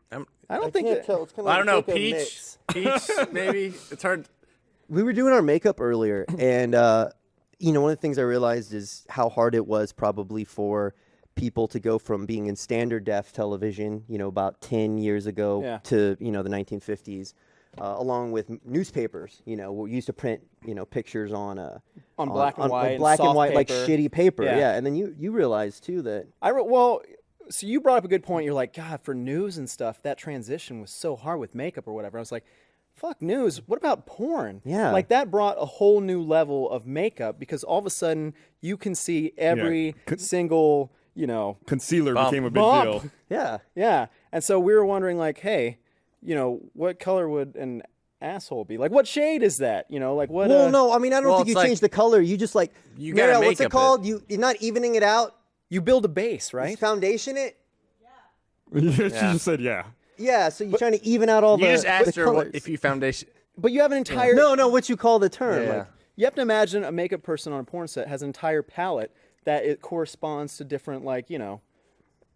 I don't think that. tell. It's kind I don't know. Peach, maybe. It's hard. We were doing our makeup earlier, and you know, one of the things I realized is how hard it was probably for people to go from being in standard def television, you know, about 10 years ago Yeah. to, you know, the 1950s, along with newspapers. You know, we used to print, you know, pictures on black and white and black and soft white, like paper. shitty paper. Yeah. Yeah, and then you realize too that Well, so you brought up a good point. You're like, God, for news and stuff, that transition was so hard with makeup or whatever. I was like, fuck news. What about porn? Yeah. Like that brought a whole new level of makeup because all of a sudden you can see every single, you know, Concealer Bump. became a big Bump. deal. yeah. yeah. And so we were wondering, like, hey, you know, what color would an asshole be? Like, what shade is that? You know, like what? Well, no, I mean, I don't well, think you it's like- change the color. You just like You gotta what's makeup it it. called? You're not evening it out. You build a base, You right? foundation it. She just said yeah. Yeah, so you're trying to even out all You the just asked the her what colors. if you foundation. But you have an entire. No, what you call the term. Yeah. Like, You have to imagine a makeup person on a porn set has an entire palette that it corresponds to different, like, you know,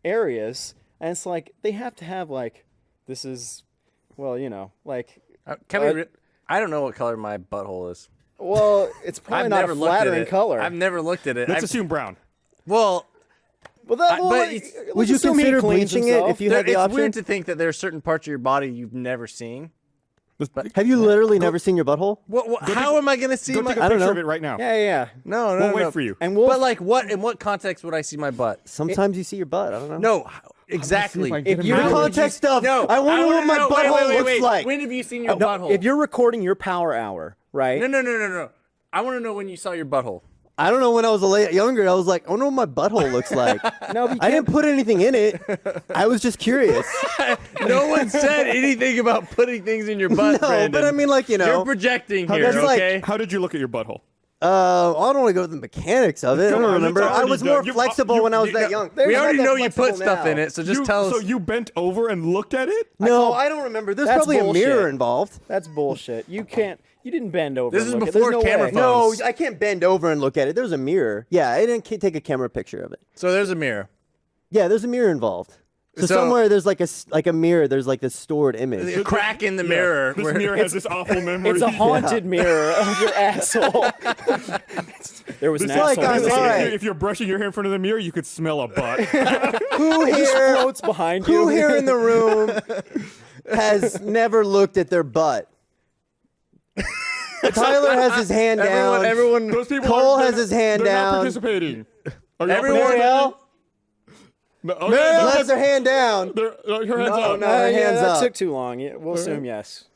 areas. And it's like, they have to have, like, this is, well, you know, like, Can we? I don't know what color my butthole is. well, it's probably I've not never a looked at flattering it. color. I've never looked at it. Let's I've- assume brown. well, well, that, I- well, but like, it's- let's would you assume he consider cleans bleaching it himself. if you had the it's option? weird to think that there are certain parts of your body you've never seen. Have you literally never seen your butthole? How am I going to see Go my? take a I don't picture know. of it right now. Yeah. No, We'll no, wait no. for you. And we'll. But like, what? In what context would I see my butt? Sometimes you see your butt. I don't know. No, exactly. if I can If get you're him The out. How context of No, I wonder wanna what my know- butthole wait, looks like. When have you seen your no, butthole? if you're recording your power hour, right? no. I want to know when you saw your butthole. I don't know. When I was younger, I was like, I wonder what my butthole looks like. No, but you I didn't put anything in it. I was just curious. No one said anything about putting things in your butt. No, Brandon. but I mean, like, you know, You're projecting How here, does, like- okay? How did you look at your butthole? I don't want to go to the mechanics of it. I Come don't on, remember. it's I already was done. more You- flexible you- when I was you- that young. We It's not already that know you put flexible stuff now. in it, so just tell us. So you bent over and looked at it? No, I don't remember. There's That's probably a mirror bullshit. involved. That's bullshit. You didn't bend over. This and is look at- before there's no camera way. phones. No, I can't bend over and look at it. There's a mirror. Yeah, I didn't take a camera picture of it. So there's a mirror. Yeah, there's a mirror involved. So, So- somewhere there's like a mirror. There's like this stored image. A crack in the Yeah, mirror. This where- mirror has this awful memory. It's a haunted mirror of your asshole. There was an This like asshole. I'm is- missing. alright. If you're brushing your hair in front of the mirror, you could smell a butt. Who It just here? floats behind you. Who here in the room has never looked at their butt? Tyler has his hand down. everyone. Those people Cole they're has his hand they're not down. participating. Are you Everyone- participating? No, okay, Has her hand down. her hands No, up. no. Her yeah, hands that up. took too long. Yeah, we'll assume yes.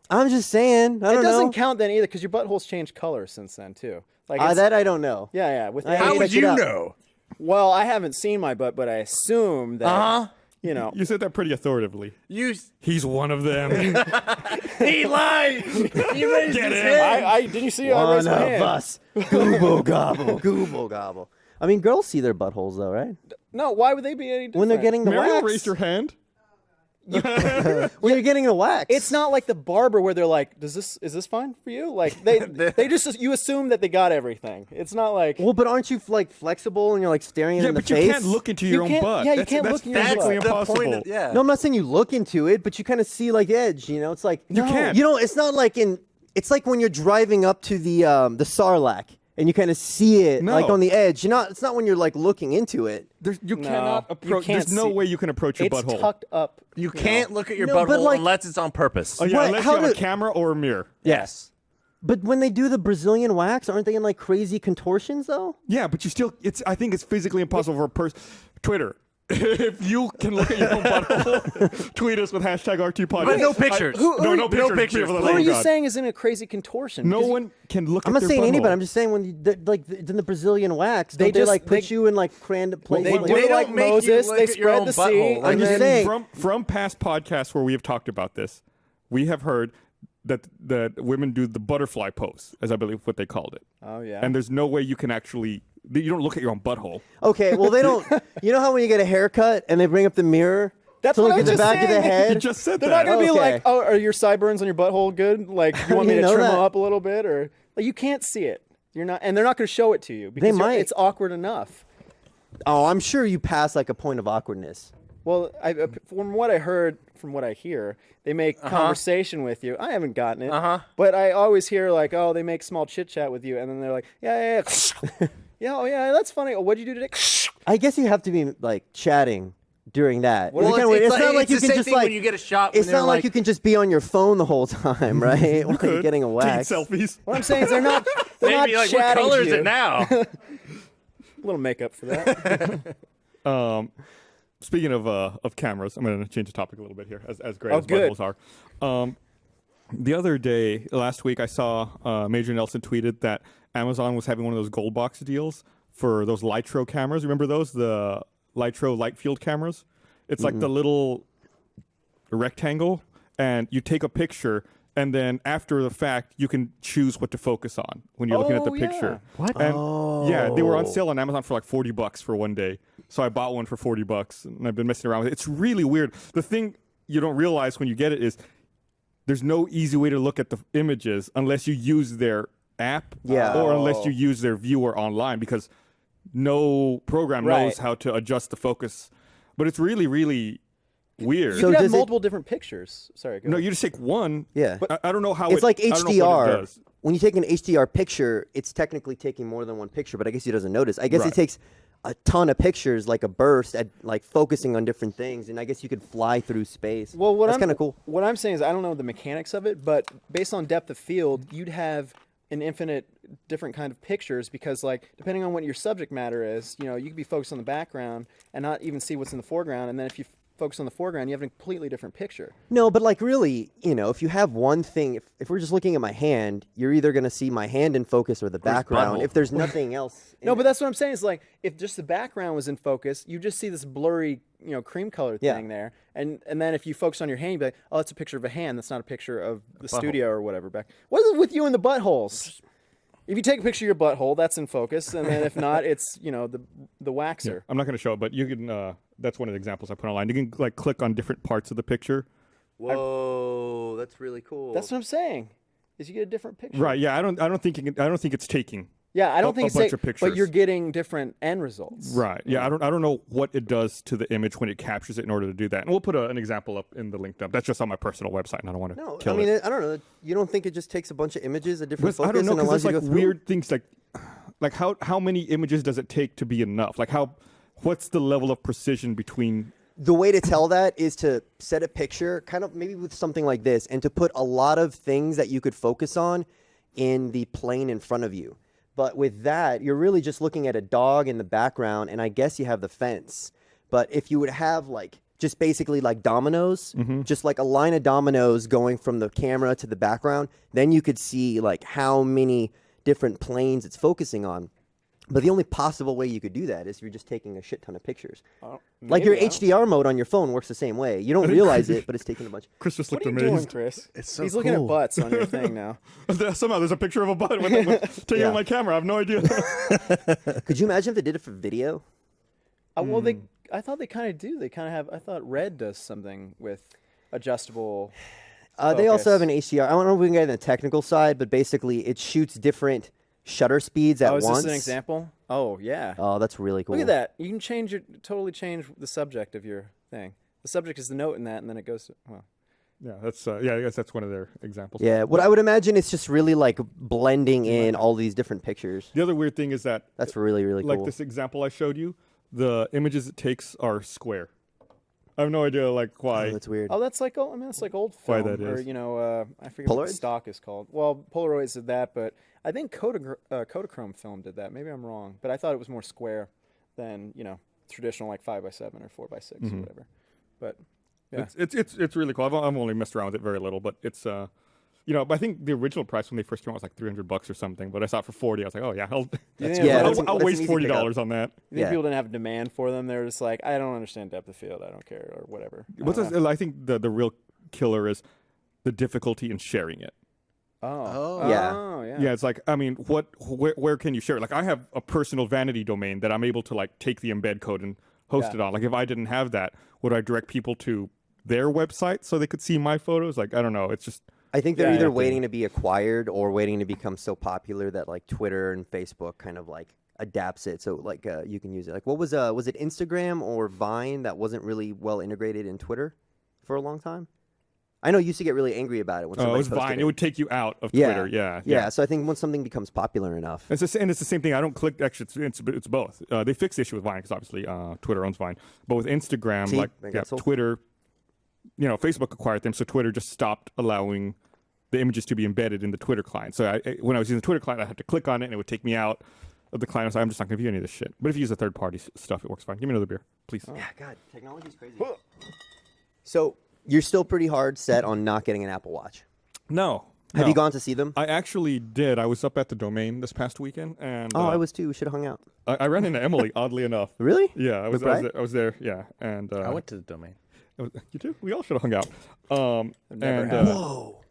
I'm just saying. I It don't doesn't know. count then either because your butthole's changed color since then too. Like That I don't know. yeah. With I How ain't would checked it you out. know? well, I haven't seen my butt, but I assume that you know. You said that pretty authoritatively. You. He's one of them. He lied. He raised Get his him. hand. I didn't you see I One raised my of hand? us. Google gobble. Google gobble. I mean, girls see their buttholes though, right? No, why would they be any different? When they're getting the Mario wax. raised your hand. When you're getting the wax. It's not like the barber where they're like, is this fine for you? Like they just you assume that they got everything. It's not like Well, but aren't you like flexible and you're like staring it Yeah, in the but you face? can't look into You your own can't- butt. yeah, you That's- can't that's look in your physically butt. The impossible. point of, yeah. No, I'm not saying you look into it, but you kind of see like edge. You know, it's like You can't. You know, it's not like in. It's like when you're driving up to the Sarlacc and you kind of see it like No. on the edge. You're not. It's not when you're like looking into it. You No, cannot you approach. can't There's no see- way you can approach your it's butthole. tucked up. You can't look at your No, but butthole like- unless it's on purpose. Oh, yeah, What? unless How you have a do- camera or a mirror. Yes. But when they do the Brazilian wax, aren't they in like crazy contortions though? Yeah, but you still. I think it's physically impossible for a person. Twitter. If you can look at your own butthole, tweet us with hashtag RT podcast. But no pictures. No pictures. No pictures. For the Who love are of you God. saying is in a crazy contortion? No 'Cause one can look I'm at not their saying butthole. anybody. I'm just saying when in the Brazilian wax, They don't they just- like put they- you in like random places. They like, do They it don't like make you Moses. look They at your spread own the butthole. sea. I'm and just then- saying. From past podcasts where we have talked about this, we have heard that women do the butterfly pose, as I believe what they called it. Oh yeah. And there's no way you can actually. You don't look at your own butthole. Okay, well they don't. You know how when you get a haircut and they bring up the mirror That's to what look I at was the just back of the saying. head? You just said They're that. not gonna be Okay. like, oh, are your sideburns on your butthole good? Like, you want me You to know trim that. them up a little bit, or like you can't see it. You're not, and they're not gonna show it to you because you're- might. it's awkward enough. Oh, I'm sure you pass like a point of awkwardness. Well, from what I heard, from what I hear, they make conversation with you. I haven't gotten it, but I always hear like, oh, they make small chit chat with you, and then they're like, yeah, yeah, oh yeah, that's funny. Oh, what'd you do today? I guess you have to be like chatting during that. Well, It's kinda weird. it's not like you the can same just thing like when you get a shot. it's when they're not like you can just be on your phone the whole time, right? While you're getting a Take wax. selfies. What I'm saying is they're not maybe like what chatting color to is you. it now? A little makeup for that. Speaking of cameras, I'm going to change the topic a little bit here, as great Oh, as good. buttholes are. The other day, last week, I saw Major Nelson tweeted that Amazon was having one of those gold box deals for those Lytro cameras. Remember those? The Lytro light field cameras? It's like the little rectangle, and you take a picture, and then after the fact, you can choose what to focus on when you're looking at the Oh, yeah. picture. What? And yeah, they were on sale on Amazon for like $40 for one day. So I bought one for $40, and I've been messing around with it. It's really weird. The thing you don't realize when you get it is there's no easy way to look at the images unless you use their app Yeah. or unless you use their viewer online, because no program Right. knows how to adjust the focus. But it's really, really weird. You So can have does it- multiple different pictures. Sorry. Go no, ahead. you just take one. Yeah. I don't know how It's like I don't know what it HDR. does. When you take an HDR picture, it's technically taking more than one picture, but I guess he doesn't notice. I guess Right. it takes a ton of pictures, like a burst, at like focusing on different things, and I guess you could fly through space. Well, what That's I'm kind of cool. What I'm saying is I don't know the mechanics of it, but based on depth of field, you'd have an infinite different kind of pictures because, like, depending on what your subject matter is, you know, you could be focused on the background and not even see what's in the foreground, and then if you focus on the foreground, you have a completely different picture. No, but like really, you know, if you have one thing, if we're just looking at my hand, you're either going to see my hand in focus or the background. butthole. If there's nothing else. in No, it. but that's what I'm saying. Is like if just the background was in focus, you just see this blurry, you know, cream colored Yeah. thing there, and then if you focus on your hand, you'd be like, oh, that's a picture of a hand. That's not a picture of the studio or whatever. Back. What is it with you and the buttholes? If you take a picture of your butthole, that's in focus, and then if not, it's the waxer. I'm not going to show it, but you can. That's one of the examples I put online. You can like click on different parts of the picture. Whoa, that's really cool. That's what I'm saying. Is you get a different picture. Right? Yeah. I don't think it's taking. Yeah, I don't a think it's bunch of pictures. but you're getting different end results. Right. Yeah. I don't know what it does to the image when it captures it in order to do that. And we'll put an example up in the link dump. That's just on my personal website, and I don't want to No, kill I mean, it. I don't know. You don't think it just takes a bunch of images, a different But focus, I don't know and because allows there's you like to go through? weird things like how many images does it take to be enough? Like what's the level of precision between? The way to tell that is to set a picture, kind of maybe with something like this, and to put a lot of things that you could focus on in the plane in front of you. But with that, you're really just looking at a dog in the background, and I guess you have the fence. But if you would have like just basically like dominoes, just like a line of dominoes going from the camera to the background, then you could see like how many different planes it's focusing on. But the only possible way you could do that is if you're just taking a shit ton of pictures. Like your maybe. HDR mode on your phone works the same way. You don't realize it, but it's taking a bunch. Chris just What looked are you doing, amazed. Chris? It's so He's looking cool. at butts on your thing now. Somehow there's a picture of a butt taken Yeah. on my camera. I have no idea. Could you imagine if they did it for video? Well, I thought they kind of do. They kind of have. I thought Red does something with adjustable. They also have an Focus. HDR. I don't know if we can get in the technical side, but basically it shoots different shutter speeds at Oh, is once. this an example? Oh, yeah. Oh, that's really cool. Look at that. You can totally change the subject of your thing. The subject is the note in that, and then it goes to, well. Yeah, that's I guess that's one of their examples. Yeah, what I would imagine it's just really like blending in all these different pictures. The other weird thing is that That's really, really like cool. this example I showed you, the images it takes are square. I have no idea like why. Oh, that's weird. Oh, that's like that's like old Why film, that or is. I forget what the Polaroids? stock is called. Well, Polaroids did that, but I think Kodachrome film did that. Maybe I'm wrong, but I thought it was more square than traditional like 5x7 or 4x6 Mm-hmm. or whatever. But yeah, It's really cool. I've only messed around with it very little, but it's but I think the original price when they first came out was like $300 or something. But I saw it for $40. I was like, oh yeah, I'll Yeah, that's I'll an waste easy $40 pickup. on that. you think yeah. people didn't have demand for them? They're just like, I don't understand depth of field. I don't care or whatever. I think the real killer is the difficulty in sharing it. Oh, Yeah. Oh, yeah. Yeah, it's like I mean, where can you share it? Like I have a personal vanity domain that I'm able to like take the embed code and host Yeah. it on. Like if I didn't have that, would I direct people to their website so they could see my photos? Like I don't know. It's just I think they're Yeah, either yeah. waiting to be acquired or waiting to become so popular that like Twitter and Facebook kind of like adapts it so like you can use it. Like what was it Instagram or Vine that wasn't really well integrated in Twitter for a long time? I know you used to get really angry about it when it somebody was posted Vine. it. It would take you out of Yeah. Twitter. Yeah. Yeah, so I think once something becomes popular enough. And it's the same thing. I don't click. Actually, it's both. They fixed the issue with Vine because obviously Twitter owns Vine. But with Instagram, See, like they got sold. Twitter, Facebook acquired them, so Twitter just stopped allowing the images to be embedded in the Twitter client. So when I was using the Twitter client, I had to click on it, and it would take me out of the client. I was like, I'm just not going to view any of this shit. But if you use the third-party stuff, it works fine. Give me another beer, please. Yeah, God, technology's crazy. So you're still pretty hard set on not getting an Apple Watch. No. Have you gone to see them? I actually did. I was up at the Domain this past weekend, and Oh, I was too. We should have hung out. I ran into Emily. Oddly enough. Really? Yeah, I was Brad? there. Yeah, and I went to the Domain. You too? We all should have hung out. never and had. Whoa.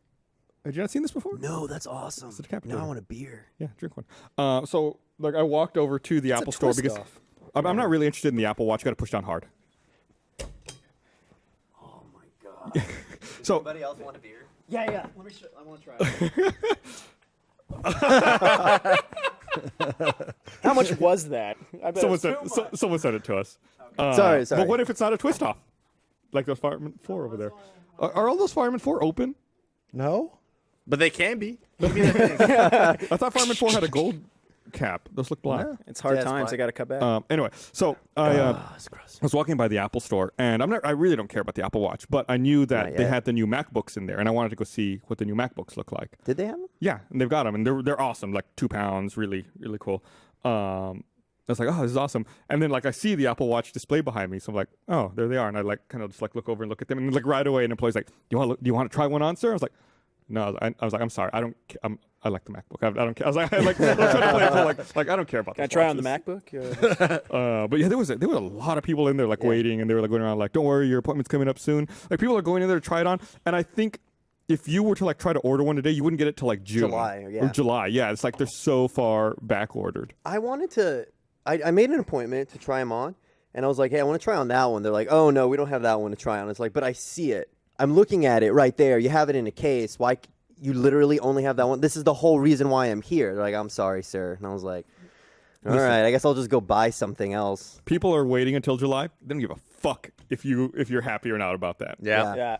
had you not seen this before? No, that's awesome. It's a decapitator. Now I want a beer. Yeah, drink one. So like I walked over to the Apple Store twist because off. I'm not really interested in the Apple Watch. Got to push down hard. Oh my God. So Anybody else want a beer? Yeah. Let me. I want to try. How much was that? I bet someone said it to us. Sorry. But what if it's not a twist off? Like those Fireman 4 over there. Are all those Fireman 4 open? No, but they can be. I thought Fireman 4 had a gold cap. Those look black. It's hard Yeah, it's times. black. I got to cut back. Anyway, so I That's gross. was walking by the Apple Store, and I really don't care about the Apple Watch, but I knew that Not they yet. had the new MacBooks in there, and I wanted to go see what the new MacBooks look like. Did they have them? Yeah, and they've got them, and they're awesome, like £2, really, really cool. I was like, oh, this is awesome. And then like I see the Apple Watch display behind me, so I'm like, oh, there they are. And I like kind of just like look over and look at them, and like right away, an employee's like, do you want to try one on, sir? I was like, no. I was like, I'm sorry, I don't. I like the MacBook. I don't care. I was like, I'm trying to play it cool, like I don't care about. Can I those try on the watches. MacBook? But yeah, there was a lot of people in there like waiting, and they were like going around like, don't worry, your appointment's coming up soon. Like people are going in there to try it on, and I think if you were to like try to order one today, you wouldn't get it till like June July, yeah. or July. Yeah, it's like they're so far back ordered. I wanted to. I made an appointment to try them on, and I was like, "Hey, I want to try on that one." They're like, "Oh no, we don't have that one to try on." It's like, but I see it. I'm looking at it right there. You have it in a case. Why you literally only have that one? This is the whole reason why I'm here. They're like, "I'm sorry, sir," and I was like, "All right, I guess I'll just go buy something else." People are waiting until July. They don't give a fuck if you're happy or not about that. Yeah. Yeah.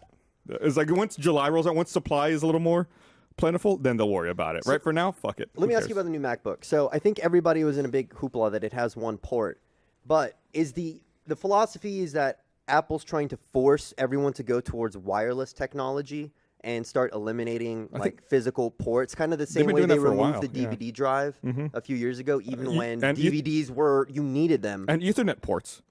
It's like once July rolls out, once supply is a little more plentiful, then they'll worry about it. Right for now, fuck it. Let me ask you about the new MacBook. So I think everybody was in a big hoopla that it has one port, but is the philosophy is that Apple's trying to force everyone to go towards wireless technology and start eliminating like physical ports, kind of the same been way doing they that for a removed while, the yeah. DVD drive a few years ago, even when and DVDs were you needed them And Ethernet ports.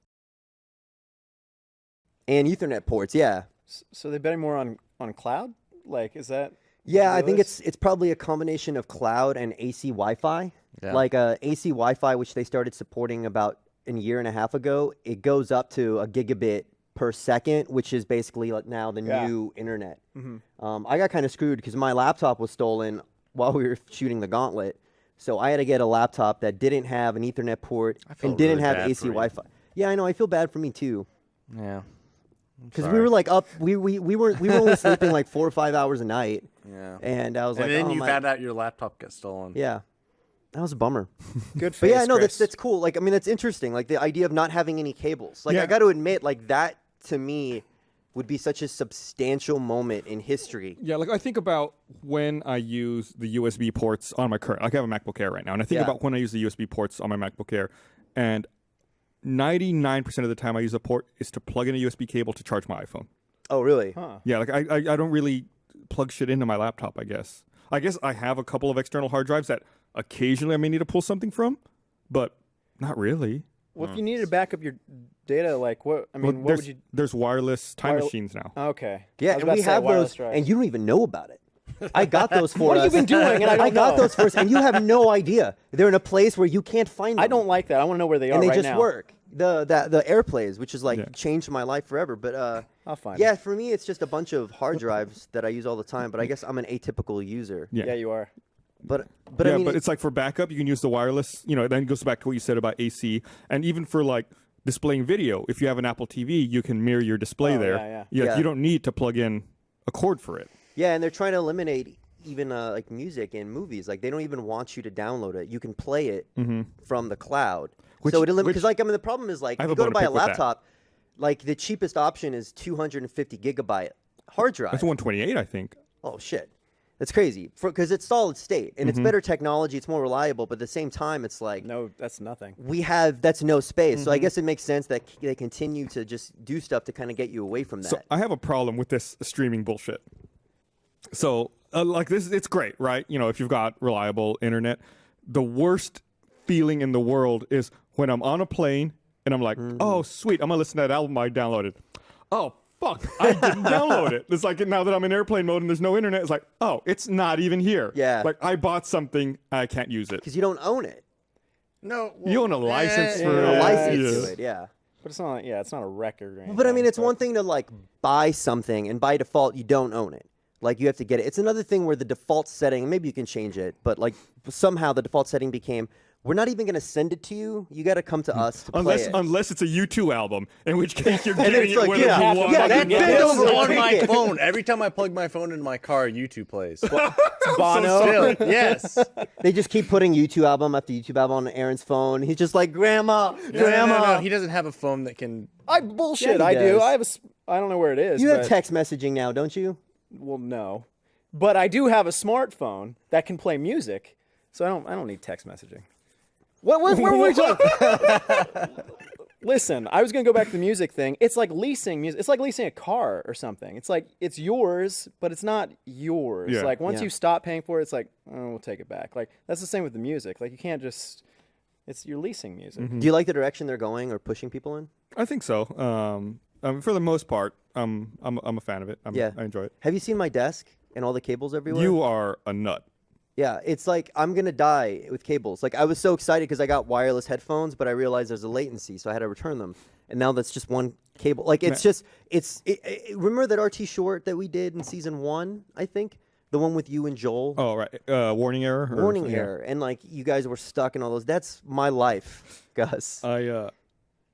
and Ethernet ports. Yeah, So they're betting more on cloud? Like, is that? yeah. I think realistic? it's probably a combination of cloud and AC Wi-Fi. Yeah. Like AC Wi-Fi, which they started supporting about a year and a half ago, it goes up to a gigabit per second, which is basically like now the Yeah. new internet. I got kind of screwed because my laptop was stolen while we were shooting the Gauntlet, so I had to get a laptop that didn't have an Ethernet port feel and didn't really have bad AC for you. Wi-Fi. Yeah, I know. I feel bad for me too Yeah. because we were like up. We were only sleeping like 4 or 5 hours a night, Yeah. and I was like, And then oh, you my. found out your laptop got stolen. Yeah, that was a bummer. Good But face, yeah, no, Chris. that's cool. Like, I mean, that's interesting. Like the idea of not having any cables. Like, Yeah. I got to admit, like that to me would be such a substantial moment in history. Yeah, like I think about when I use the USB ports on my current. Like I have a MacBook Air right now, and I think Yeah. about when I use the USB ports on my MacBook Air, and 99% of the time I use a port is to plug in a USB cable to charge my iPhone. Oh, really? Huh. Yeah, like I don't really plug shit into my laptop. I guess I have a couple of external hard drives that occasionally I may need to pull something from, but not really. Well, if you needed to back up your data, like what? I Well, mean, what there's, would you? there's wireless time Wirel- machines now. Okay. Yeah, I was and about we to say have wireless those, drive. and you don't even know about it. I got those for What have us. you been doing? And I don't got know. those first, and you have no idea. They're in a place where you can't find them. I don't like that. I want to know where they are and they right just now. work. The AirPlays, which is like Yeah. changed my life forever. But I'll find yeah, it. for me, it's just a bunch of hard drives that I use all the time. But I guess I'm an atypical user. Yeah, you are. But Yeah, I mean, but it's like for backup, you can use the wireless. You know, then it goes back to what you said about AC, and even for like displaying video. If you have an Apple TV, you can mirror your display Oh, there. yeah. Yeah. You don't need to plug in a cord for it. yeah, and they're trying to eliminate even like music and movies. Like they don't even want you to download it. You can play it from the cloud. Which- So it eliminates which- because like I mean the problem is like I if have you a go to bone buy to a pick with that. laptop, like the cheapest option is 250 gigabyte hard drive. That's 128, I think. Oh shit, that's crazy because it's solid state and it's Mm-hmm. better technology. It's more reliable, but at the same time, it's like No, that's nothing. that's no space. Mm-hmm. So I guess it makes sense that they continue to just do stuff to kind of get you away from that. So I have a problem with this streaming bullshit. So like this, it's great, right? You know, if you've got reliable internet. The worst feeling in the world is when I'm on a plane and I'm like, oh sweet, I'm gonna listen to that album I downloaded. Oh fuck, I didn't download it. It's like now that I'm in airplane mode and there's no internet, it's like, oh, it's not even here. Yeah. Like I bought something, I can't use it. Because you don't own it, No. You own a license for a Yeah, license yeah. to it. Yeah. But it's not. Yeah, it's not a record. Or But I mean, anything, it's one thing to like buy something and by default you don't own it. Like you have to get it. It's another thing where the default setting, maybe you can change it, but like somehow the default setting became, we're not even going to send it to you. You got to come to us to play it. Unless it's a U2 album, in which case you're then getting it's it like, whether yeah, you want. yeah, it or that not. thing This over is a on my ticket. phone. Every time I plug my phone into my car, YouTube plays. Bono. Still, yes. They just keep putting YouTube album after YouTube album on Aaron's phone. He's just like, Grandma, Grandma. No, he doesn't have a phone that can. I bullshit. Yeah, he I do. does. I have a. I don't know where it is. You have but- text messaging now, don't you? Well, no, but I do have a smartphone that can play music, so I don't need text messaging. Where were we talking? Listen, I was gonna go back to the music thing. It's like leasing music. It's like leasing a car or something. It's like it's yours, but it's not yours. Yeah. Like once Yeah. you stop paying for it, it's like, oh, we'll take it back. Like that's the same with the music. Like you can't just. You're leasing music. Do you like the direction they're going or pushing people in? I think so. For the most part, I'm a fan of it. Yeah. I enjoy it. Have you seen my desk and all the cables everywhere? You are a nut. Yeah, it's like I'm gonna die with cables. Like I was so excited because I got wireless headphones, but I realized there's a latency, so I had to return them. And now that's just one cable. Like it's just remember that RT short that we did in season 1, I think? The one with you and Joel? Oh, right. Warning error? or Warning something? Yeah. error. And like you guys were stuck in all those. That's my life, Gus. That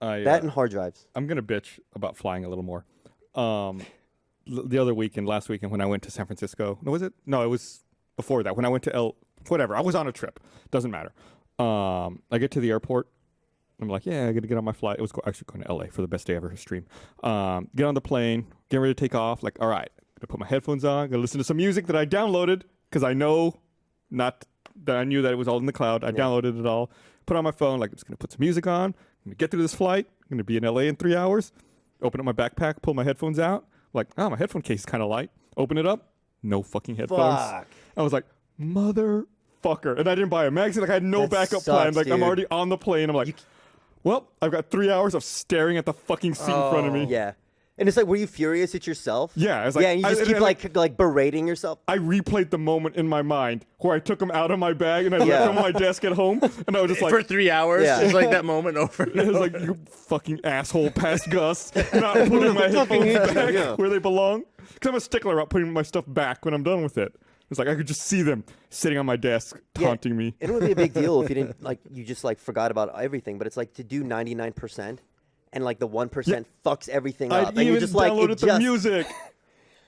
And hard drives. I'm gonna bitch about flying a little more. The other weekend, last weekend, when I went to San Francisco, no, was it? No, it was before that. When I went to whatever, I was on a trip. Doesn't matter. I get to the airport. I'm like, yeah, I got to get on my flight. It was actually going to LA for the best day ever stream. Get on the plane, get ready to take off. Like, all right, gonna put my headphones on, gonna listen to some music that I downloaded because I know not that I knew that it was all in the cloud. I downloaded it all. Put it on my phone. Like, I'm just gonna put some music on. I'm gonna get through this flight. I'm gonna be in LA in 3 hours. Open up my backpack, pull my headphones out. Like, oh, my headphone case is kind of light. Open it up. No fucking headphones. Fuck. I was like, motherfucker. And I didn't buy a magazine. Like, I had no That backup sucks, plan. Like, I'm dude. already on the plane. I'm like, well, I've got 3 hours of staring at the fucking seat in front of me. Yeah. And it's like, were you furious at yourself? Yeah, it's like- yeah, and you just keep like berating yourself. I replayed the moment in my mind where I took them out of my bag and I left Yeah. them on my desk at home. And I was just like, For 3 hours, Yeah. it's like that moment over. And it was over. like, you fucking asshole past Gus. Not putting my headphones back Yeah. where they belong. Because I'm a stickler about putting my stuff back when I'm done with it. It's like I could just see them sitting on my desk taunting me. It would be a big deal if you didn't like you just like forgot about everything. But it's like to do 99% and like the 1% fucks everything up. I And even you're just like downloaded it the just, music.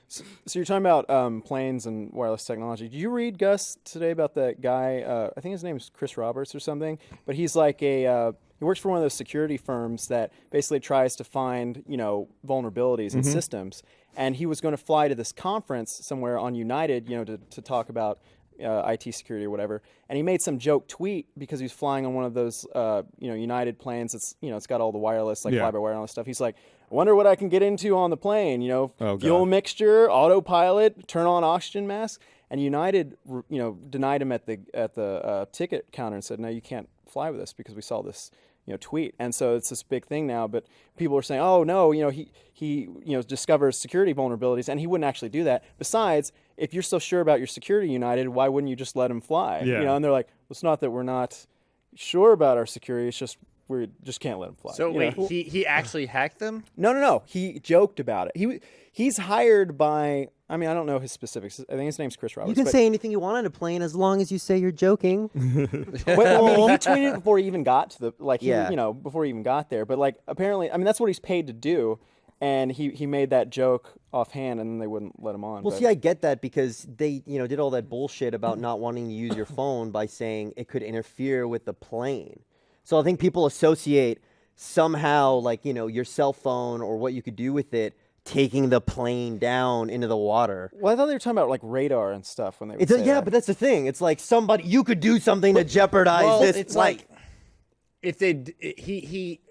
So you're talking about planes and wireless technology. Did you read, Gus, today about that guy? I think his name is Chris Roberts or something. But he's like he works for one of those security firms that basically tries to find, vulnerabilities in systems. And he was going to fly to this conference somewhere on United, to talk about IT security or whatever. And he made some joke tweet because he was flying on one of those, United planes. It's got all the wireless, like fly-by-wire and all this stuff. He's like, I wonder what I can get into on the plane. God. Fuel mixture, autopilot, turn on oxygen mask. And United, denied him at the ticket counter and said, no, you can't fly with us because we saw this, tweet. And so it's this big thing now. But people are saying, oh no, he discovers security vulnerabilities, and he wouldn't actually do that. Besides, if you're so sure about your security, United, why wouldn't you just let him fly? Yeah. And they're like, well, it's not that we're not sure about our security. It's just we just can't let him fly. So you wait, know? he actually hacked them? No. He joked about it. He's hired by. I mean, I don't know his specifics. I think his name's Chris Roberts. You can but- say anything you want on a plane as long as you say you're joking. Well, I mean, he tweeted before he even got to Yeah. before he even got there. But like, apparently, I mean, that's what he's paid to do. And he made that joke offhand, and then they wouldn't let him on. Well, but- see, I get that because they, did all that bullshit about not wanting to use your phone by saying it could interfere with the plane. So I think people associate somehow, like, your cell phone or what you could do with it taking the plane down into the water. Well, I thought they were talking about like radar and stuff when they would say Yeah, that. but that's the thing. It's like you could do something to jeopardize Well, this it's flight. like if he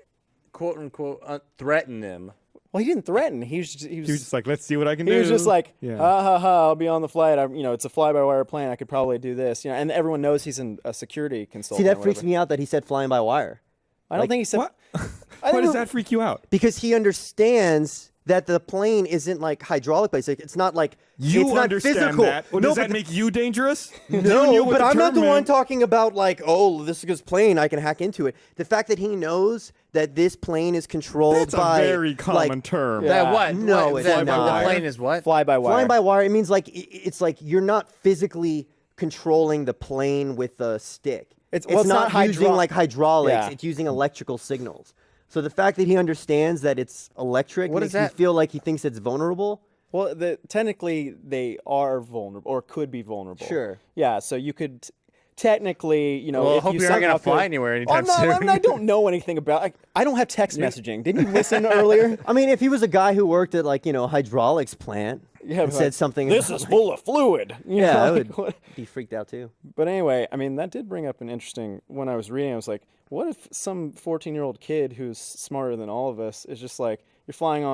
quote unquote threatened them. Well, he didn't threaten. He was He was just like, let's see what I can do. He was just like, Yeah. ha ha ha! I'll be on the flight. It's a fly-by-wire plane. I could probably do this. And everyone knows he's a security consultant. See, that freaks me out that he said flying by wire. I don't think he said. What? I Why think does it- that freak you out? Because he understands that the plane isn't like hydraulic based. It's not like You it's not understand physical. that. Well, no, does but that make you dangerous? no, but I'm not the one talking. talking about like, oh, this is plane. I can hack into it. The fact that he knows that this plane is controlled That's by a very common like, term. Yeah. That what? No, what, it's that, not. The plane is what? fly-by-wire. flying by wire. It means like it's like you're not physically controlling the plane with a stick. It's not not using like hydraulics. Yeah. It's using electrical signals. So the fact that he understands that it's electric What makes is me that? feel like he thinks it's vulnerable. Well, technically they are vulnerable or could be vulnerable. Sure. Yeah. So you could technically, Well, I if hope you you're not somehow gonna fly could- anywhere Oh, anytime no, I soon. mean, I don't know anything about. I don't have text messaging. Didn't you listen earlier? I mean, if he was a guy who worked at like a hydraulics plant Yeah, and but said something, This about, is full of fluid. You yeah, know, I like, would be freaked out too. But anyway, I mean, that did bring up an interesting. When I was reading, I was like, what if some 14-year-old kid who's smarter than all of us is just like, you're flying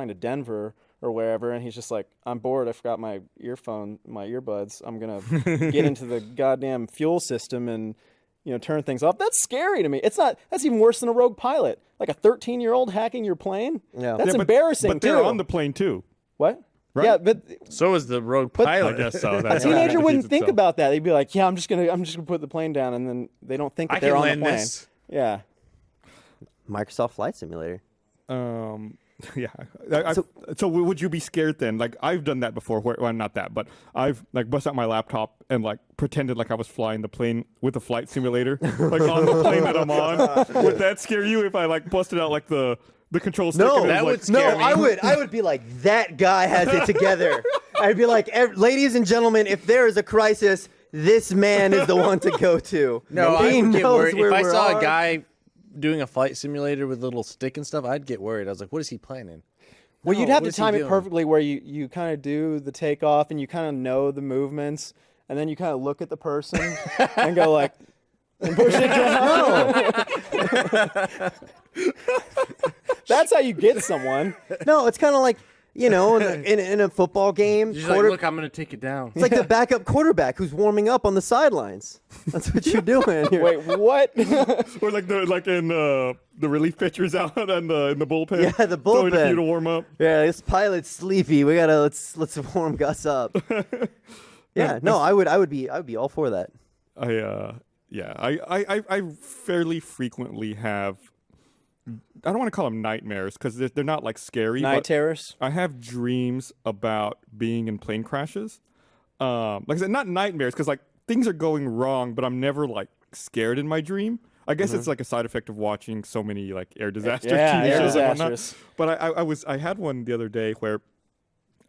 to Denver or wherever, and he's just like, I'm bored. I forgot my earbuds. I'm gonna get into the goddamn fuel system and turn things off. That's scary to me. It's not. That's even worse than a rogue pilot. Like a 13-year-old hacking your plane. Yeah. That's Yeah, but- embarrassing But they're too. on the plane too. What? Right? Yeah, but So is the rogue I pilot. guess so. a That's how it teenager wouldn't defeats think itself. about that. They'd be like, "Yeah, I'm just gonna put the plane down," and then they don't think that I they're can on the land plane. this. Yeah. Microsoft Flight Simulator. Yeah. So would you be scared then? Like I've done that before. Well, not that, but I've like bust out my laptop and like pretended like I was flying the plane with a flight simulator, like on the plane that I'm on. Would that scare you if I like busted out like the control stick? No, and it that was, would like, scare No, me. I would be like, that guy has it together. I'd be like, ladies and gentlemen, if there is a crisis, this man is the one to go to. No, I He would get knows worried. where If I we saw are. a guy doing a flight simulator with a little stick and stuff, I'd get worried. I was like, what is he planning? Well, No, you'd have what to is he time it doing? perfectly where you kind of do the takeoff and you kind of know the movements, and then you kind of look at the person and go like, and push it down. That's how you get someone. No, it's kind of like, you know, in a football game, You're like, look, I'm going to take it down. it's like the backup quarterback who's warming up on the sidelines. That's what you're doing. Wait, what? or like in the relief pitchers out in the bullpen. Yeah, the Throwing a bullpen. few to warm up. Yeah, this pilot's sleepy. We gotta let's warm Gus up. Yeah, no, I would be all for that. I fairly frequently have. I don't want to call them nightmares because they're not like scary. Night but terrors. I have dreams about being in plane crashes. Like I said, not nightmares because like things are going wrong, but I'm never like scared in my dream. I guess it's like a side effect of watching so many like air disaster Yeah, TV air shows and whatnot. disasters. But I had one the other day where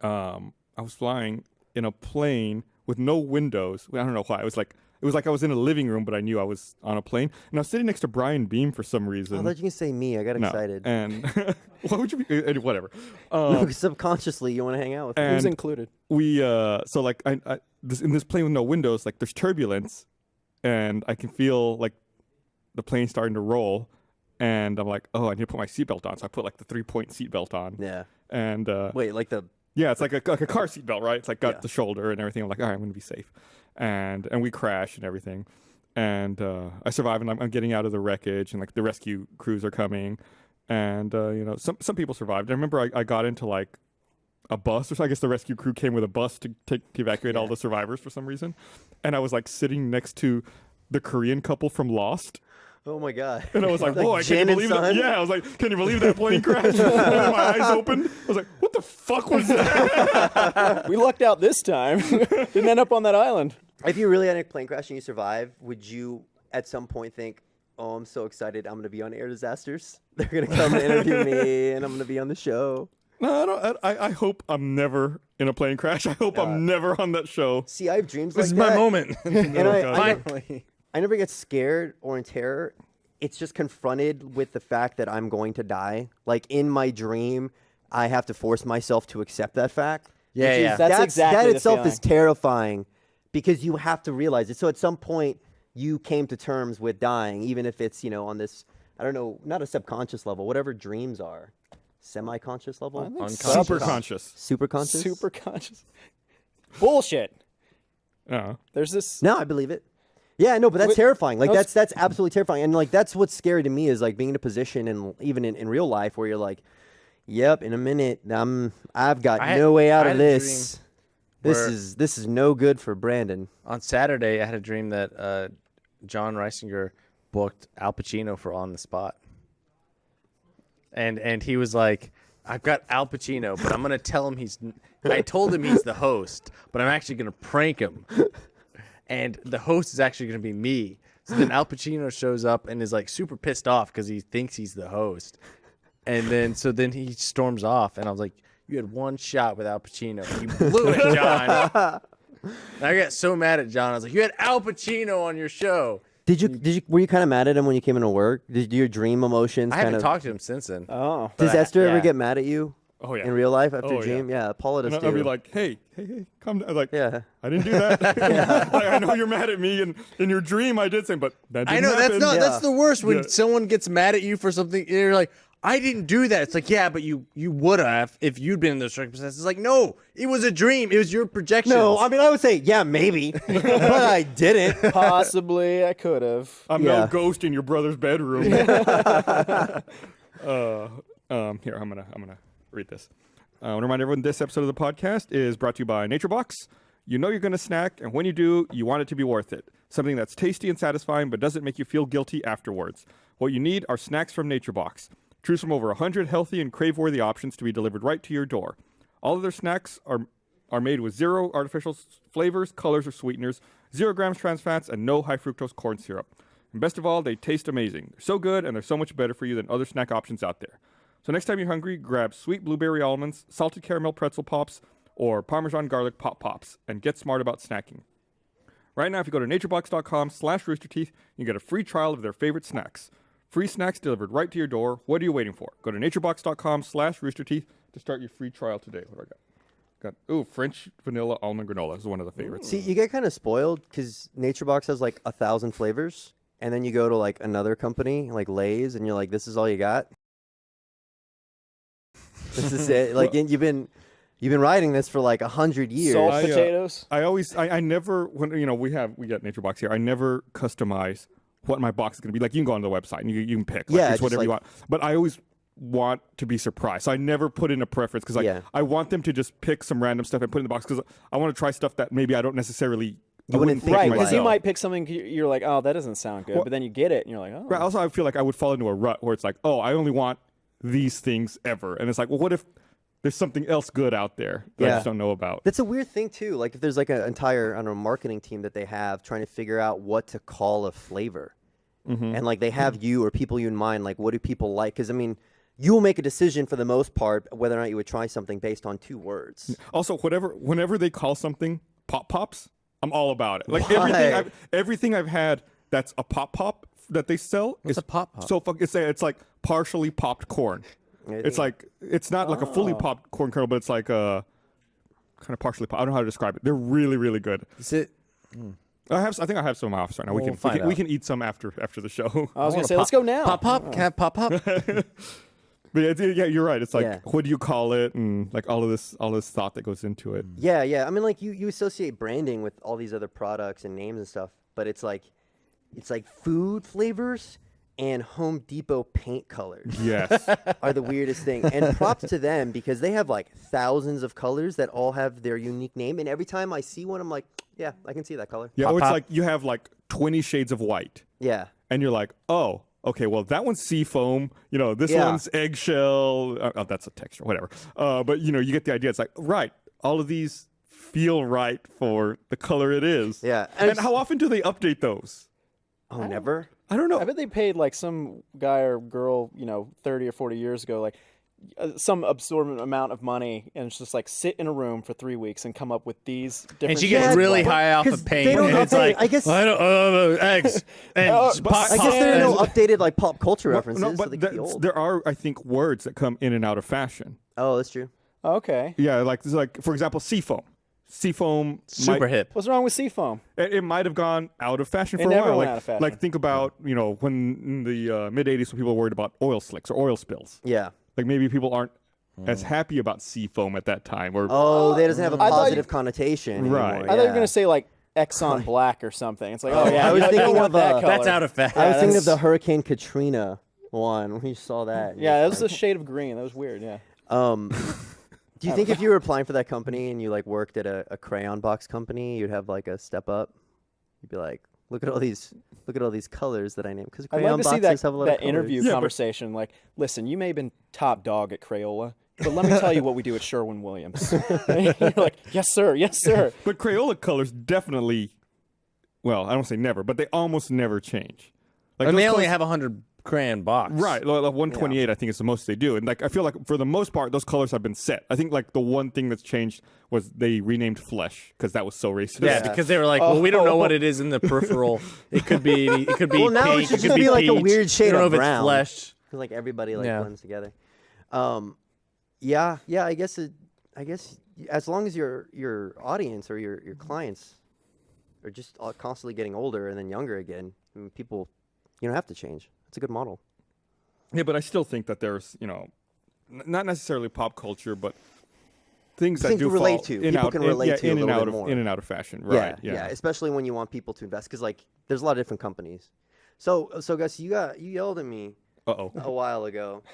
I was flying in a plane with no windows. I don't know why. It was like I was in a living room, but I knew I was on a plane, and I was sitting next to Brian Beam for some reason. I thought you can say me. I got No, excited. and what would you be? Whatever. Subconsciously, you want to hang out with me. Who's And included? we so like in this plane with no windows, like there's turbulence, and I can feel like the plane starting to roll, and I'm like, oh, I need to put my seatbelt on. So I put like the 3-point seatbelt on, Yeah. and Wait, like the yeah, it's like a car seatbelt, right? It's like got Yeah. the shoulder and everything. I'm like, all right, I'm gonna be safe, and we crash and everything, and I survive, and I'm getting out of the wreckage, and like the rescue crews are coming, and you know, some people survived. I remember I got into like a bus, or so I guess the rescue crew came with a bus to evacuate all the survivors for some reason, and I was like sitting next to the Korean couple from Lost. oh my god. And I was like, Like whoa, I Jin can't and believe that. Son? Yeah, I was like, can you believe that plane crashed? And then my eyes opened. I was like, what the fuck was that? We lucked out this time. Didn't end up on that island. If you really had a plane crash and you survive, would you at some point think, "Oh, I'm so excited! I'm gonna be on Air Disasters. They're gonna come and interview me, and I'm gonna be on the show." No, I don't. I hope I'm never in a plane crash. I hope I'm never on that show. See, I have dreams This like is that. my moment. And Finally. I never get scared or in terror. It's just confronted with the fact that I'm going to die. Like in my dream, I have to force myself to accept that fact. Yeah, which is- yeah. That's exactly that the itself is feeling. terrifying because you have to realize it. So at some point, you came to terms with dying, even if it's on this. I don't know, not a subconscious level, whatever dreams are, semi-conscious level, Unconscious. Super conscious. super conscious. Super conscious. Bullshit. Yeah. There's this. No, I believe it. Yeah, no, but that's Wait, terrifying. Like I was- that's absolutely terrifying. And like that's what's scary to me is like being in a position and even in real life where you're like, yep, in a minute I've got I had- no way out I of had a this. dream This is no good for Brandon. On Saturday, I had a dream that John Reisinger booked Al Pacino for On the Spot. And he was like, I've got Al Pacino, but I'm going to tell him I told him he's the host, but I'm actually going to prank him. And the host is actually going to be me. So then Al Pacino shows up and is like super pissed off because he thinks he's the host. And then he storms off, and I was like, you had one shot with Al Pacino. You blew it, John. And I got so mad at John. I was like, you had Al Pacino on your show. Were you kind of mad at him when you came into work? Did your dream emotions I kind haven't of talked to him since then. Oh. Does but I- Esther ever yeah. get mad at you Oh yeah. in real life after Oh, a dream? Yeah, Paula does And too. I'll be like, hey, come down. Like, yeah. I didn't do that. Like, I know you're mad at me, and in your dream I did something, but that didn't I know happen. that's the worst when Yeah. someone gets mad at you for something. You're like, I didn't do that. It's like, yeah, but you would have if you'd been in those circumstances. It's like, no, it was a dream. It was your projection. No, I mean I would say yeah, maybe, but I didn't. Possibly I could have. I'm Yeah. no ghost in your brother's bedroom. Here, I'm gonna read this. I want to remind everyone this episode of the podcast is brought to you by NatureBox. You know you're going to snack, and when you do, you want it to be worth it. Something that's tasty and satisfying, but doesn't make you feel guilty afterwards. What you need are snacks from NatureBox. Choose from over 100 healthy and crave-worthy options to be delivered right to your door. All of their snacks are made with zero artificial flavors, colors, or sweeteners, 0 grams trans fats, and no high fructose corn syrup. And best of all, they taste amazing. They're so good, and they're so much better for you than other snack options out there. So next time you're hungry, grab sweet blueberry almonds, salted caramel pretzel pops, or Parmesan garlic pop pops, and get smart about snacking. Right now, if you go to naturebox.com/roosterteeth, you get a free trial of their favorite snacks. Free snacks delivered right to your door. What are you waiting for? Go to naturebox.com/roosterteeth to start your free trial today. What do I got? French vanilla almond granola is one of the favorites. See, you get kind of spoiled because NatureBox has like 1,000 flavors, and then you go to like another company like Lay's, and you're like, "This is all you got? This is it?" Like you've been riding this for like 100 years. Salt I, potatoes. I never, when we get NatureBox here, I never customize what my box is going to be. Like, you can go on the website and you can pick. Like, Yeah, it's whatever just you like- want. But I always want to be surprised. So I never put in a preference because Yeah. I want them to just pick some random stuff and put in the box because I want to try stuff that maybe I don't necessarily. I wouldn't think Right, to because you myself. might pick something you're like, oh, that doesn't sound good, but then you get it and you're like, oh. Right, also, I feel like I would fall into a rut where it's like, oh, I only want these things ever. And it's like, well, what if there's something else good out there that I Yeah. just don't know about? That's a weird thing too. Like if there's like an entire, I don't know, marketing team that they have trying to figure out what to call a flavor, and like they have you or people you in mind. Like, what do people like? Because I mean, you will make a decision for the most part whether or not you would try something based on 2 words. Also, whenever they call something pop pops, I'm all about it. Like Why? everything I've had that's a pop that they sell is a pop pop? So it's like partially popped corn. It's like it's not like a fully popped corn kernel, but it's like a kind of partially popped. I don't know how to describe it. They're really, really good. Is it? I think I have some in my office right now. We'll find We out. can eat some after the show. I was going wanna to say, let's go now. Pop pop? Can I have pop pop? But yeah, you're right. It's like, Yeah. what do you call it, and like all this thought that goes into it. Yeah, yeah. I mean, like you associate branding with all these other products and names and stuff, but it's like food flavors and Home Depot paint colors Yes. are the weirdest thing. And props to them because they have like thousands of colors that all have their unique name. And every time I see one, I'm like, yeah, I can see that color. Yeah, Pop, or it's pop. like you have like 20 shades of white. Yeah. And you're like, oh, okay, well, that one's seafoam. You know, this Yeah. one's eggshell. Oh, that's a texture, whatever. But, you know, you get the idea. It's like, right, all of these feel right for the color it is. Yeah. And how often do they update those? Oh, never? I don't know. I bet they paid like some guy or girl, 30 or 40 years ago, like some absorbent amount of money, and it's just like sit in a room for 3 weeks and come up with these different. And she Yeah, gets really but- high off 'cause of they paint. don't And it's update- like, I guess- I don't eggs and but pot I guess pop there are no and- updated like pop culture Well, references. no, so but they could be old. there are, I think, words that come in and out of fashion. Oh, that's true. Okay. Yeah, like for example, seafoam. Seafoam super hip. What's wrong with seafoam? It might have gone out of fashion It for a never while. went Like, out of fashion. like think about, when in the mid 80s when people were worried about oil slicks or oil spills. Yeah. Like maybe people aren't as happy about seafoam at that time. Or Oh, that doesn't have a I thought positive connotation. Right. Anymore. I thought you were yeah. gonna say like Exxon Black or something. It's like, oh yeah, I was you don't thinking want of, that uh, color. That's out of fashion. I was thinking of that's- the Hurricane Katrina one when you saw that. Yeah, that was a shade of green. That was weird. Yeah. Do you think if you were applying for that company and you like worked at a crayon box company, you'd have like a step up? You'd be like, look at all these colors that I named because I'd crayon love to see boxes that, have a lot that of colors. interview Yeah, but- conversation. Like, listen, you may have been top dog at Crayola, but let me tell you what we do at Sherwin-Williams. And you're like, yes, sir. Yes, sir. But Crayola colors definitely, well, I don't say never, but they almost never change. Like And those they only colors- have 100 crayon box. Right, like 128 I think is the most they do. And like I feel like for the most part those colors have been set. I think like the one thing that's changed was they renamed flesh because that was so racist. Yeah, because they were like, well, we don't know what it is in the peripheral. It could be Well, now it pink, should it just could be like a peach. weird shade We don't know of if brown. it's flesh. Because like everybody like Yeah. blends together. Yeah. I guess as long as your audience or your clients are just constantly getting older and then younger again, I mean, people, you don't have to change. It's a good model. Yeah, but I still think that there's, not necessarily pop culture, but things that Things do to relate fall to. in, People out, can in- relate yeah, to a in and little out bit of more. in and out of fashion. Right. Yeah. Especially when you want people to invest, because like there's a lot of different companies. So Gus, you yelled at me Uh-oh. a while ago,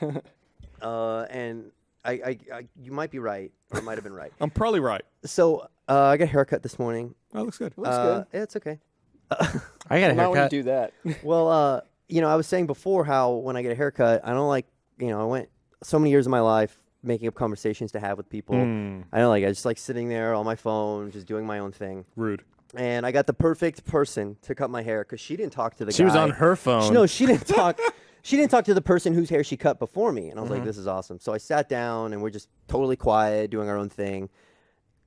and you might be right, or I might have been right. I'm probably right. So I got a haircut this morning. Oh, looks good. Looks good. Yeah, it's okay. I got a Not when you haircut. do that. Well, I was saying before how when I get a haircut, I don't like, I went so many years of my life making up conversations to have with people. I don't like. I just like sitting there on my phone, just doing my own thing. Rude. And I got the perfect person to cut my hair because she didn't talk to the guy. She was on her phone. No, she didn't talk. She didn't talk to the person whose hair she cut before me. And I was like, this is awesome. So I sat down and we're just totally quiet, doing our own thing.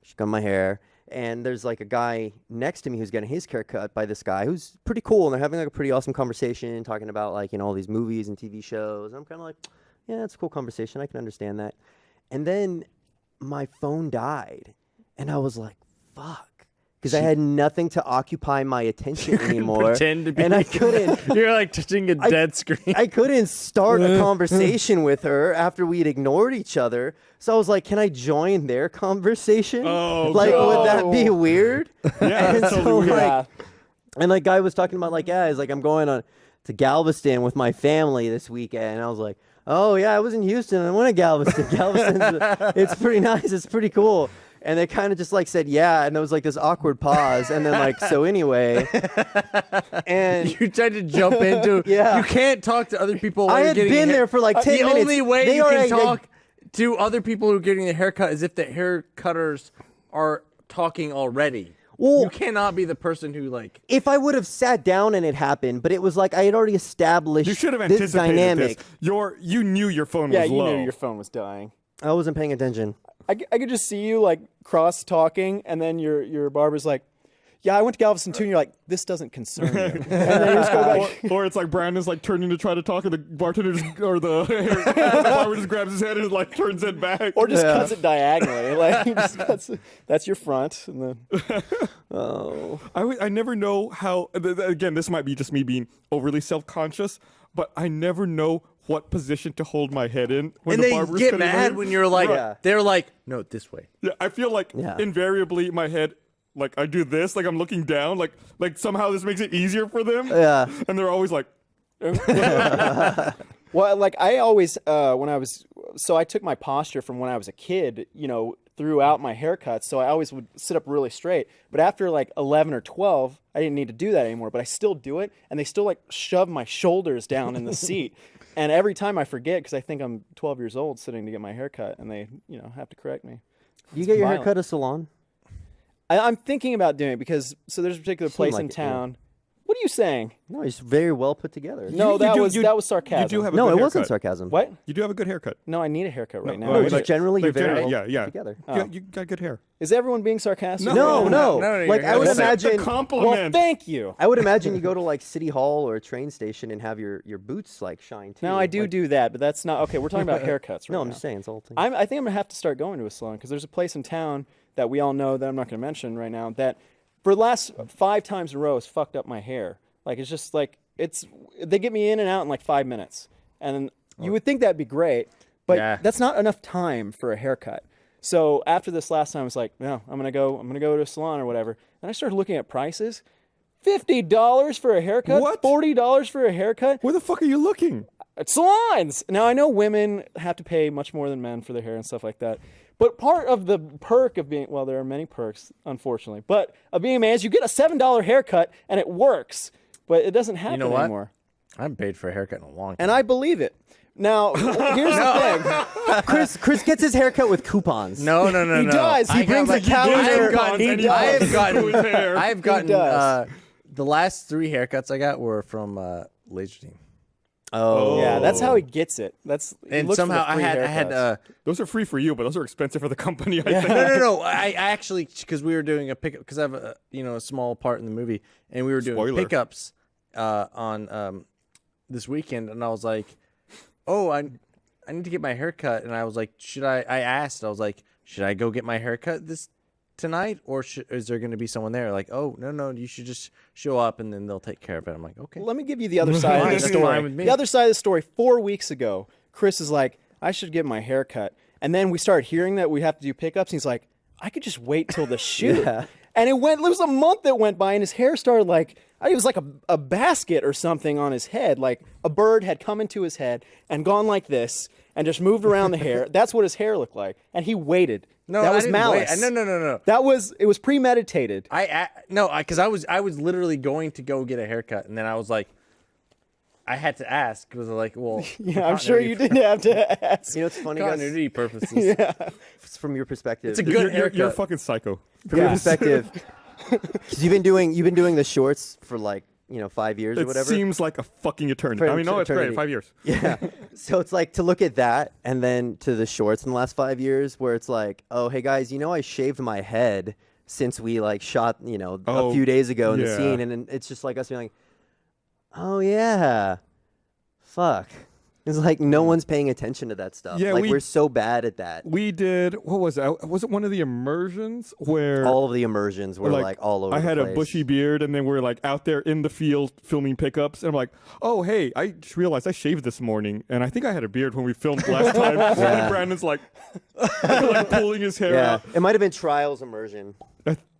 She cut my hair. And there's like a guy next to me who's getting his hair cut by this guy who's pretty cool. And they're having like a pretty awesome conversation, talking about like, all these movies and TV shows. And I'm kind of like, yeah, that's a cool conversation. I can understand that. And then my phone died. And I was like, fuck. Because I had nothing to occupy my attention anymore. Pretend to be. And I couldn't. You're like touching a dead screen. I couldn't start a conversation with her after we'd ignored each other. So I was like, can I join their conversation? Oh, like, would that be no. weird? Yeah, And that's so, totally weird. Yeah. And like, guy was talking about like, yeah, he's like, I'm going to Galveston with my family this weekend. And I was like, oh yeah, I was in Houston. I went to Galveston. Galveston's, it's pretty nice. It's pretty cool. And they kind of just like said, yeah. And there was like this awkward pause. And then like, so anyway. And You tried to jump into. Yeah. You can't talk to other people. While I you're had getting been a hair- there for like 10 the minutes. only way They you are, can like, talk to other people who are getting their haircut is if the hair cutters are talking already. Well- you cannot be the person who like. if I would have sat down and it happened, but it was like I had already established You should have this anticipated dynamic. this. You knew your phone Yeah, was you low. knew your phone was dying. I wasn't paying attention. I could just see you like cross talking, and then your barber's like, "Yeah, I went to Galveston too," and you're like, "This doesn't concern you." And then you just go back. or it's like Brandon's like turning to try to talk, and the bartender just, or the barber just grabs his head and like turns it back. Or just cuts it diagonally, like just cuts it. That's your front, and then Oh, I never know how. Again, this might be just me being overly self-conscious, but I never know what position to hold my head in when And the they barber's get cutting my mad hair. when you're like, Right. they're like, no, this way. Yeah, I feel like Yeah. invariably my head, like I do this, like I'm looking down, like somehow this makes it easier for them. yeah. And they're always like, well, like I always when I was so I took my posture from when I was a kid, throughout my haircuts. So I always would sit up really straight. But after like 11 or 12, I didn't need to do that anymore. But I still do it, and they still like shove my shoulders down in the seat. And every time I forget because I think I'm 12 years old sitting to get my haircut, and they have to correct me. You get your violent. hair cut at a salon? I'm thinking about doing it because there's a particular Seemed place like in it, yeah. town. What are you saying? No, it's very well put together. No, you that do- was you- that was sarcasm. You do have a No, good it wasn't haircut. sarcasm. What? You do have a good haircut. No, I need a haircut right now. No, like- just generally you're like very generally, well yeah. put together. Yeah, you got good hair. Is everyone being sarcastic? No, no. no, Like you're I would good. Accept the imagine. Well, compliment. thank you. I would imagine you go to like City Hall or a train station and have your boots like shine too. No, I do Like- do that, but that's not okay. We're talking about haircuts right No, I'm now. just saying it's the whole thing. I think I'm gonna have to start going to a salon because there's a place in town that we all know that I'm not gonna mention right now that for the last 5 times in a row has fucked up my hair. Like it's just like they get me in and out in like 5 minutes, and you would think that'd be great, but Yeah. that's not enough time for a haircut. So after this last time, I was like, no, I'm gonna go to a salon or whatever, and I started looking at prices. $50 for a haircut? What? $40 for a haircut? Where the fuck are you looking? At salons. Now I know women have to pay much more than men for their hair and stuff like that. But part of the perk of being there are many perks, unfortunately. But of being a man is you get a $7 haircut and it works. But it doesn't happen know what? anymore. I haven't paid for a haircut in a long time. And I believe it. Now, here's the thing. Chris gets his haircut with coupons. No. He does. He I got brings my- a calendar. I have gotten. His hair. I have gotten. does. The last 3 haircuts I got were from Laser Team, Oh. Yeah, that's how he gets it. He and looks for the somehow I free had. haircuts. Those are free for you, but those are expensive for the company. I think. No. I actually, because we were doing a pickup, because I have a small part in the movie, and we were doing Spoiler. pickups on this weekend, and I was like, oh, I need to get my hair cut, and I was like, I asked, I was like, should I go get my hair cut tonight, or is there going to be someone there? Like, oh, no, you should just show up, and then they'll take care of it. I'm like, okay. Let me give you the other side of Fine, the that's story. fine with me. The other side of the story, 4 weeks ago, Chris is like, I should get my hair cut. And then we started hearing that we have to do pickups. And he's like, I could just wait till the shoot. Yeah. And it was a month that went by, and his hair started like, it was like a basket or something on his head. Like a bird had come into his head and gone like this and just moved around the hair. That's what his hair looked like. And he waited. No, that I was didn't malice. wait. No. It was premeditated. Because I was literally going to go get a haircut, and then I was like, I had to ask because like, well, Yeah, I'm sure you didn't have to ask. You know, it's funny, guys. continuity purposes. From your perspective. It's a You're, good haircut. you're a fucking psycho. From your Yeah. perspective, because you've been doing the shorts for like 5 years or It whatever. seems like a fucking eternity. For I mean, no, it's great. eternity. 5 years. Yeah. So it's like to look at that and then to the shorts in the last 5 years where it's like, oh, hey guys, I shaved my head since we like shot, a Oh, few days ago in the yeah. scene. And then it's just like us being like, oh yeah, fuck. It's like no one's paying attention to that stuff. Yeah, like we- we're so bad at that. We did, what was that? Was it one of the immersions where All of the immersions were like all over I the had place. a bushy beard, and then we're like out there in the field filming pickups, and I'm like, oh hey, I just realized I shaved this morning, and I think I had a beard when we filmed last time. And Brandon's like, like pulling his hair Yeah. out. It might have been Trials immersion.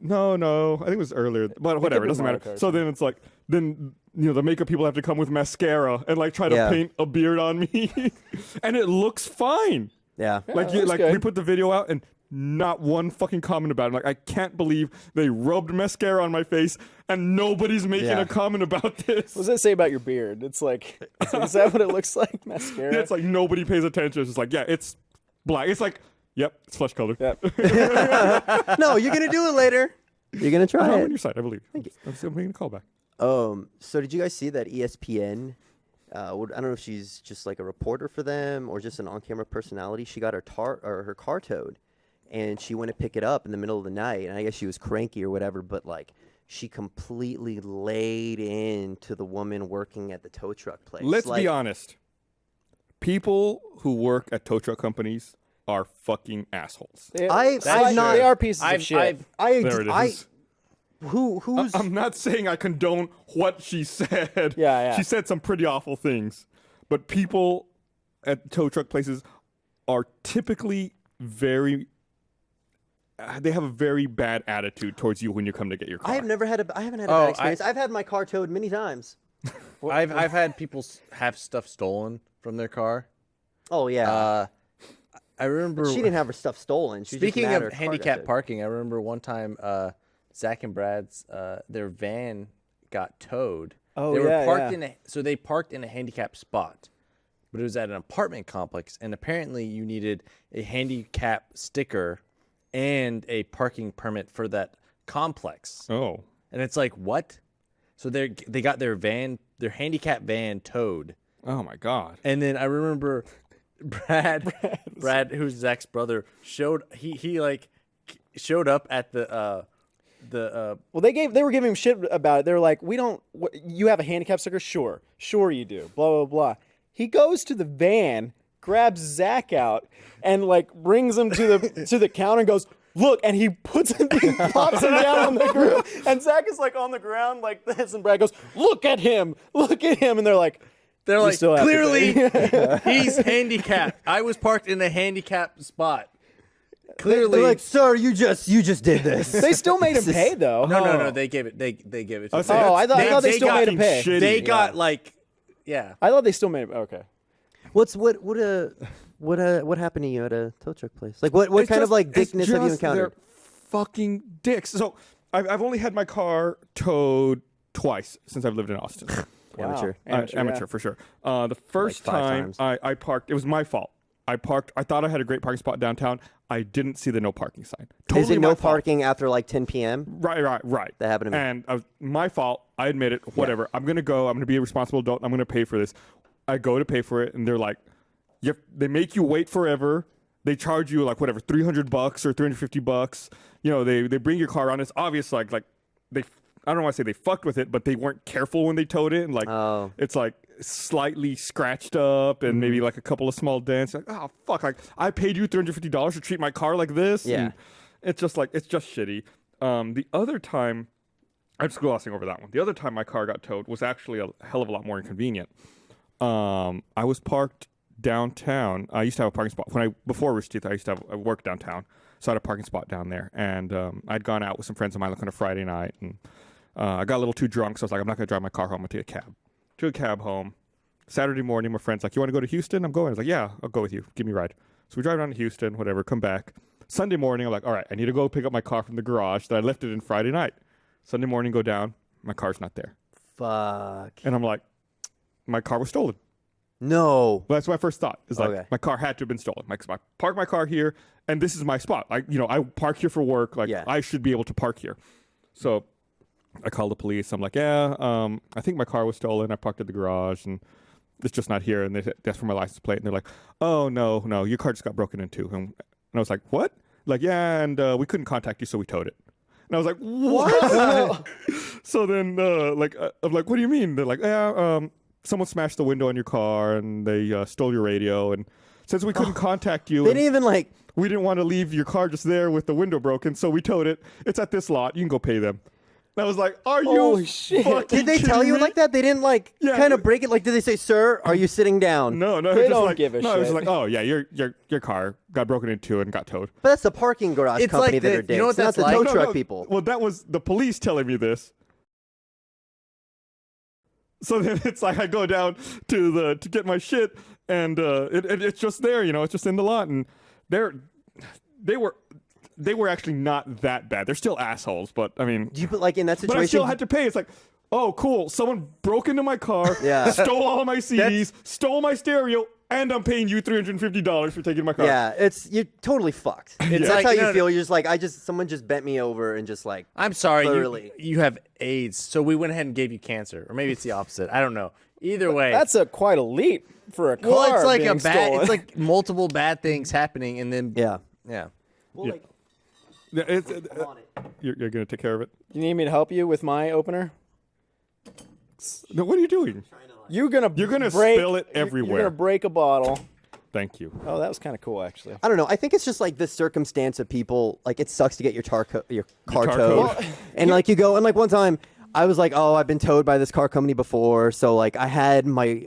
No, I think it was earlier, but whatever, it been doesn't matter. Mario Kart. So then it's like, the makeup people have to come with mascara and like try to Yeah. paint a beard on me, and it looks fine. Yeah. Like looks we good. put the video out and not one fucking comment about it. I'm like, I can't believe they rubbed mascara on my face and nobody's making Yeah. a comment about this. What does that say about your beard? It's like, is that what it looks like? Mascara? Yeah, it's like nobody pays attention. It's just like, yeah, it's black. It's like, yep, it's flesh color. Yep. No, you're gonna do it later. You're gonna try I'm it. on your side, I believe. I'm still making a call back. So did you guys see that ESPN? I don't know if she's just like a reporter for them or just an on-camera personality. She got her her car towed, and she went to pick it up in the middle of the night. And I guess she was cranky or whatever, but like she completely laid into the woman working at the tow truck place. Let's like, be honest. People who work at tow truck companies are fucking assholes. They, I've they not- are pieces of shit. There it is. Who's I'm not saying I condone what she said. Yeah. She said some pretty awful things. But people at tow truck places are typically very they have a very bad attitude towards you when you come to get your car. I haven't had a bad Oh, experience. I've had my car towed many times. I've had people have stuff stolen from their car. Oh yeah. I remember she didn't have her stuff stolen. She was just speaking mad of her car got handicap towed. parking. I remember one time Zach and Brad's their van got towed. Oh, they were yeah, parked yeah. so they parked in a handicap spot, but it was at an apartment complex, and apparently you needed a handicap sticker and a parking permit for that complex. Oh. And it's like, what? So they got their handicap van towed. Oh my god. And then I remember Brad, who's Zach's brother, showed up at the Well, they were giving him shit about it. They were like, you have a handicap sticker? Sure you do. Blah, blah, blah. He goes to the van, grabs Zach out, and like brings him to the counter and goes, look, and he pops him down on the ground. And Zach is like on the ground like this, and Brad goes, look at him. And they're like, still have to clearly he's handicapped. I was parked in a handicapped spot. Clearly, They're like, sir, you just did this. they still made him pay though. no, they gave it. They gave it to was him. saying, Oh, I thought they still got made him pay. shitty. They got yeah. I thought they still made him. Okay. What happened to you at a tow truck place? Like what It's kind of just- like it's dickness have you just encountered? they're fucking dicks. So I've only had my car towed twice since I've lived in Austin. Amateur. Amateur yeah. for sure. The first Like 5 time times. I parked, it was my fault. I thought I had a great parking spot downtown. I didn't see the no parking sign. Totally Is it my no fault. parking after like 10 p.m.? Right. That happened to me. And my fault. I admit it. Whatever. I'm gonna go. I'm gonna be a responsible adult. I'm gonna pay for this. I go to pay for it, and they're like, they make you wait forever. They charge you like whatever, $300 or $350. You know, they bring your car around. It's obvious like they. I don't want to say they fucked with it, but they weren't careful when they towed it, and like Oh. it's like slightly scratched up and maybe like a couple of small dents. Like, oh fuck! Like I paid you $350 to treat my car like this. Yeah. And it's just shitty. The other time, I'm just glossing over that one. The other time my car got towed was actually a hell of a lot more inconvenient. I was parked downtown. I used to have a parking spot before Rooster Teeth. I worked downtown, so I had a parking spot down there. And I'd gone out with some friends of mine like on a Friday night, and I got a little too drunk, so I was like, I'm not gonna drive my car home. I'm gonna take a cab. Took a cab home. Saturday morning, my friend's like, you want to go to Houston? I'm going. I was like, yeah, I'll go with you. Give me a ride. So we drive down to Houston, whatever. Come back. Sunday morning, I'm like, all right, I need to go pick up my car from the garage that I left it in Friday night. Sunday morning, go down. My car's not there. Fuck. And I'm like, my car was stolen. No. Well, that's my first thought. Is like, Okay. my car had to have been stolen. I park my car here, and this is my spot. I park here for work. Like, Yeah. I should be able to park here. So I call the police. I'm like, yeah, I think my car was stolen. I parked at the garage, and it's just not here. And they asked for my license plate, and they're like, oh, no, your car just got broken into. And I was like, what? Like, yeah, and we couldn't contact you, so we towed it. And I was like, what? So then, I'm like, what do you mean? They're like, yeah, someone smashed the window on your car, and they stole your radio. And since we couldn't contact you, They didn't even like. we didn't want to leave your car just there with the window broken, so we towed it. It's at this lot. You can go pay them. And I was like, are you Holy shit. fucking Did they tell kidding you me? like that? They didn't like Yeah. kind of break it. Like, did they say, "Sir, are you sitting down?" No, They it was just don't like, give a no, it was shit. like, oh yeah, your car got broken into and got towed. But that's the parking garage It's company like that the- are dicks. you know what not that's the like? tow No, truck no. people. Well, that was the police telling me this. So then it's like I go down to get my shit, and it's just there, it's just in the lot, and they were actually not that bad. They're still assholes, but I mean, Do you put like in that but situation? I still had to pay. It's like, oh, cool, someone broke into my car, Yeah. stole all of my CDs, stole my stereo, and I'm paying you $350 for taking my car. Yeah, you're totally fucked. That's like, how you you know- feel. You're just like, someone just bent me over and just like. I'm sorry, Thoroughly. you have AIDS, so we went ahead and gave you cancer, or maybe it's the opposite. I don't know. Either way, That's quite a leap for a car. well, it's like being a bad. stolen. It's like multiple bad things happening, and then Yeah. yeah. Well, Yeah. like, Yeah, I'm on it. you're gonna take care of it. You need me to help you with my opener? No, what are you doing? You're gonna gonna break, spill it You're everywhere. gonna break a bottle. Thank you. Oh, that was kind of cool, actually. I don't know. I think it's just like the circumstance of people. Like, it sucks to get your car car towed, towed. and like you go and like one time I was like, oh, I've been towed by this car company before, so like I had my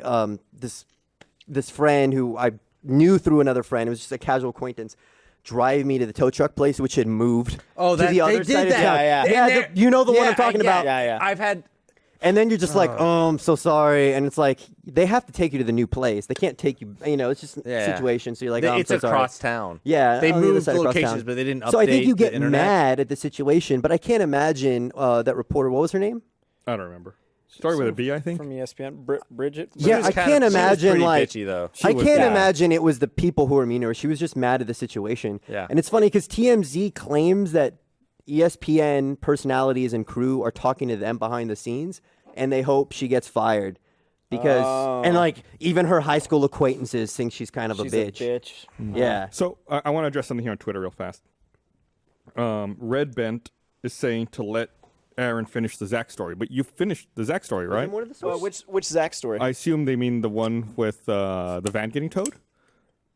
this friend who I knew through another friend. It was just a casual acquaintance. Drive me to the tow truck place, which had moved. Oh, to that the they other did side of that. town. Yeah, Yeah, And you know the one yeah, I'm talking about. Yeah. I've had. And then you're just like, oh, I'm so sorry. And it's like, they have to take you to the new place. They can't take you, it's just a Yeah. situation. So you're like, oh, I'm It's so sorry. across town. Yeah, they on the other moved side across locations, town. but they didn't update So I think you the get internet. mad at the situation, but I can't imagine that reporter. What was her name? I don't remember. Story with a B, I think. From ESPN, Bridget. She Yeah, was I kind can't of- she was imagine, pretty like- bitchy, though. I was can't bad. imagine it was the people who were mean to her. She was just mad at the situation. Yeah. And it's funny because TMZ claims that ESPN personalities and crew are talking to them behind the scenes, and they hope she gets fired. Because and like even her high school acquaintances think she's kind of She's a bitch. Mm-hmm. Yeah. So I want to address something here on Twitter real fast. Red Bent is saying to let Aaron finish the Zach story, but you finished the Zach story, right? More to the story? Which Zach story? I assume they mean the one with the van getting towed.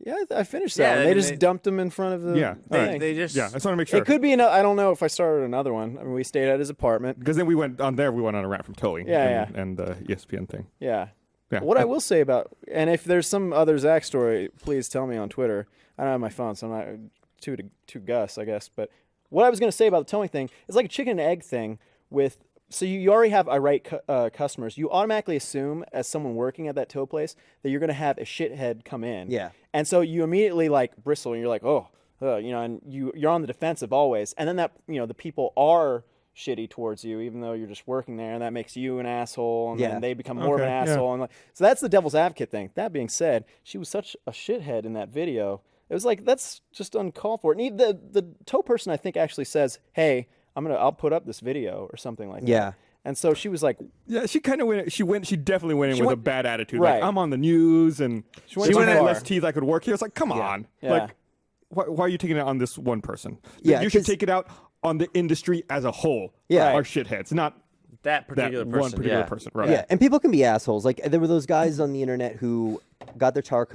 Yeah, I finished Yeah, that one. They they- just dumped him in front of the Yeah, thing. They just Yeah, I just want to make sure. It could be another. I don't know if I started another one. I mean, we stayed at his apartment. Because then we went on a rant from towing. Yeah, and the ESPN thing. Yeah. Yeah. What I will say about, and if there's some other Zach story, please tell me on Twitter. I don't have my phone, so I'm not too Gus, I guess. But what I was going to say about the towing thing is like a chicken and egg thing with. So you already have irate customers. You automatically assume, as someone working at that tow place, that you're going to have a shithead come in. Yeah. And so you immediately like bristle, and you're like, and you're on the defensive always. And then that the people are shitty towards you, even though you're just working there, and that makes you an asshole, and Yeah. then they become more of an Okay, yeah. asshole. And like, so that's the devil's advocate thing. That being said, she was such a shithead in that video. It was like that's just uncalled for. And the tow person I think actually says, "Hey, I'll put up this video or something like Yeah. that." And so she was like, Yeah, she kind of went. She definitely went in She with went- a bad attitude. Right. Like, I'm on the news, and She went if I too had far. less teeth, I could work here. It's like, come on, Yeah. like, why are you taking it on this one person? Yeah, you should 'cause- take it out on the industry as a whole. Yeah. are shitheads, not that that particular person. one particular yeah. person. Right. Yeah, and people can be assholes. Like there were those guys on the internet who got their car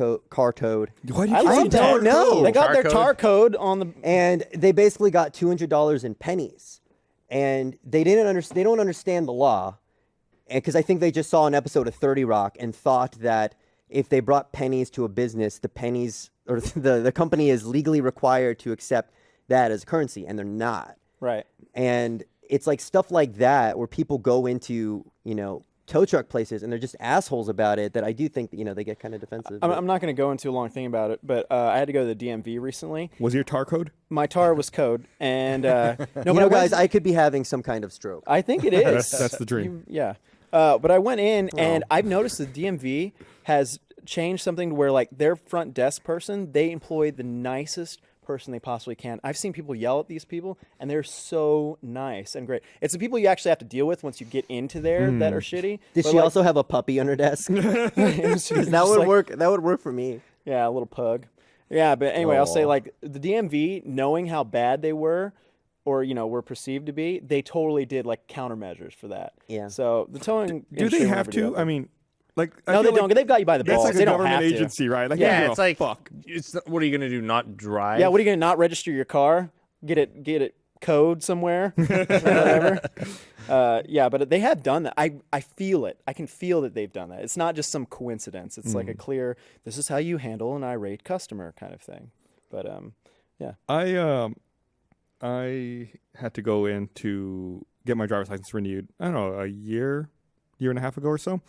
towed, Why do you I keep love saying that. don't know. they got Tar their code? tar code on the. and they basically got $200 in pennies, and they didn't understand. They don't understand the law, and because I think they just saw an episode of 30 Rock and thought that if they brought pennies to a business, the pennies or the company is legally required to accept that as currency, and they're not. Right. And it's like stuff like that where people go into, tow truck places and they're just assholes about it that I do think that, they get kind of defensive. I'm not going to go into a long thing about it, but I had to go to the DMV recently. Was your tar code? My tar was code, and no, guys, I could be having some kind of stroke. I think it is. That's the dream. Yeah. But I went in, and I've noticed the DMV has changed something to where, like, their front desk person, they employ the nicest person they possibly can. I've seen people yell at these people, and they're so nice and great. It's the people you actually have to deal with once you get into there that are shitty. Did But, she like, also have a puppy on her desk? it was just That would like- work. That would work for me. Yeah, a little pug. Yeah, but anyway, I'll say, Aw. like, the DMV, knowing how bad they were, or were perceived to be, they totally did like countermeasures for that. Yeah. So the towing. Do industry they will have never do to? that. I mean, like I No, they feel don't. They've got you by the That's balls. like a They don't government have to. agency, right? Like, they don't Yeah, give it's a like fuck. what are you gonna do? Not drive? Yeah, what are you gonna not register your car? Get it code somewhere, or whatever. Yeah, but they have done that. I feel it. I can feel that they've done that. It's not just some coincidence. It's like a clear. This is how you handle an irate customer kind of thing. But yeah. I had to go in to get my driver's license renewed. I don't know, a year and a half ago or so,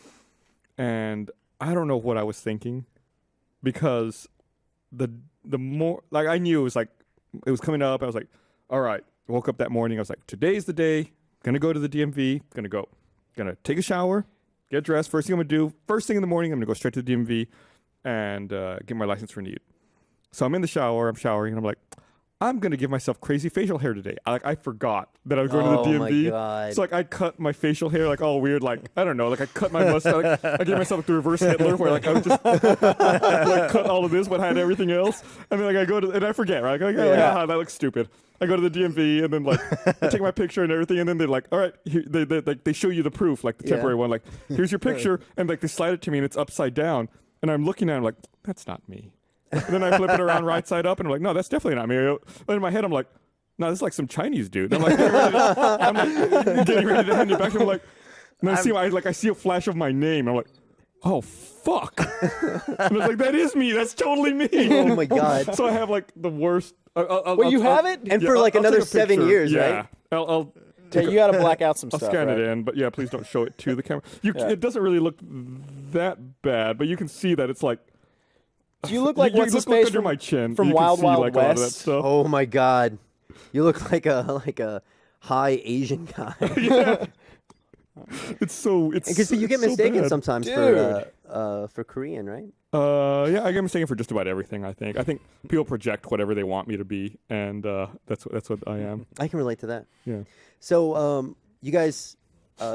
and I don't know what I was thinking, because the more, like, I knew it was coming up. I was like, all right. I woke up that morning. I was like, today's the day. Gonna go to the DMV. Gonna take a shower, get dressed. First thing I'm gonna do. First thing in the morning, I'm gonna go straight to the DMV and get my license renewed. So I'm in the shower. I'm showering, and I'm like, I'm gonna give myself crazy facial hair today. I forgot that I was going to the Oh my DMV. God. So I cut my facial hair all weird, I don't know, I cut my mustache. I gave myself the reverse Hitler, where I would just cut all of this but had everything else. And then I go to, and I forget, right? That looks stupid. I go to the DMV and then I take my picture and everything, and then they're like, all right, here, they show you the proof, the temporary one, here's your picture, and they slide it to me and it's upside down, and I'm looking at it, I'm like, that's not me. And then I flip it around right side up, and I'm like, no, that's definitely not me. And in my head, I'm like, no, this is like some Chinese dude. I'm like, getting ready to hand it back to him. And I see a flash of my name. I'm like, oh fuck! And I was like, that is me. That's totally me. Oh my God. So I have the worst. Well, you have it? And for I'll another take a 7 picture. years, yeah. right? I'll Yeah, you got to black out some I'll stuff. scan right? it in, but yeah, please don't show it to the camera. Yeah. It doesn't really look that bad, but you can see that it's like. Do you look like you what's look his face under from, my chin. from You can Wild see, Wild a lot of that West? stuff. Oh my God. You look like a high Asian guy. It's Because you get so mistaken bad. sometimes Dude. for Korean, right? Yeah, I get mistaken for just about everything. I think people project whatever they want me to be, and that's what I am. I can relate to that. Yeah. So you guys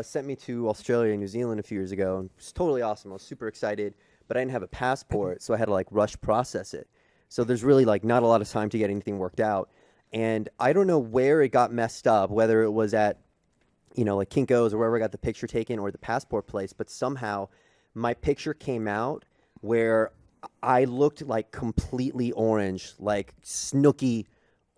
sent me to Australia and New Zealand a few years ago, and it's totally awesome. I was super excited, but I didn't have a passport, so I had to rush process it. So there's really not a lot of time to get anything worked out, and I don't know where it got messed up, whether it was at Kinko's or wherever I got the picture taken or the passport place, but somehow my picture came out where I looked completely orange, snooky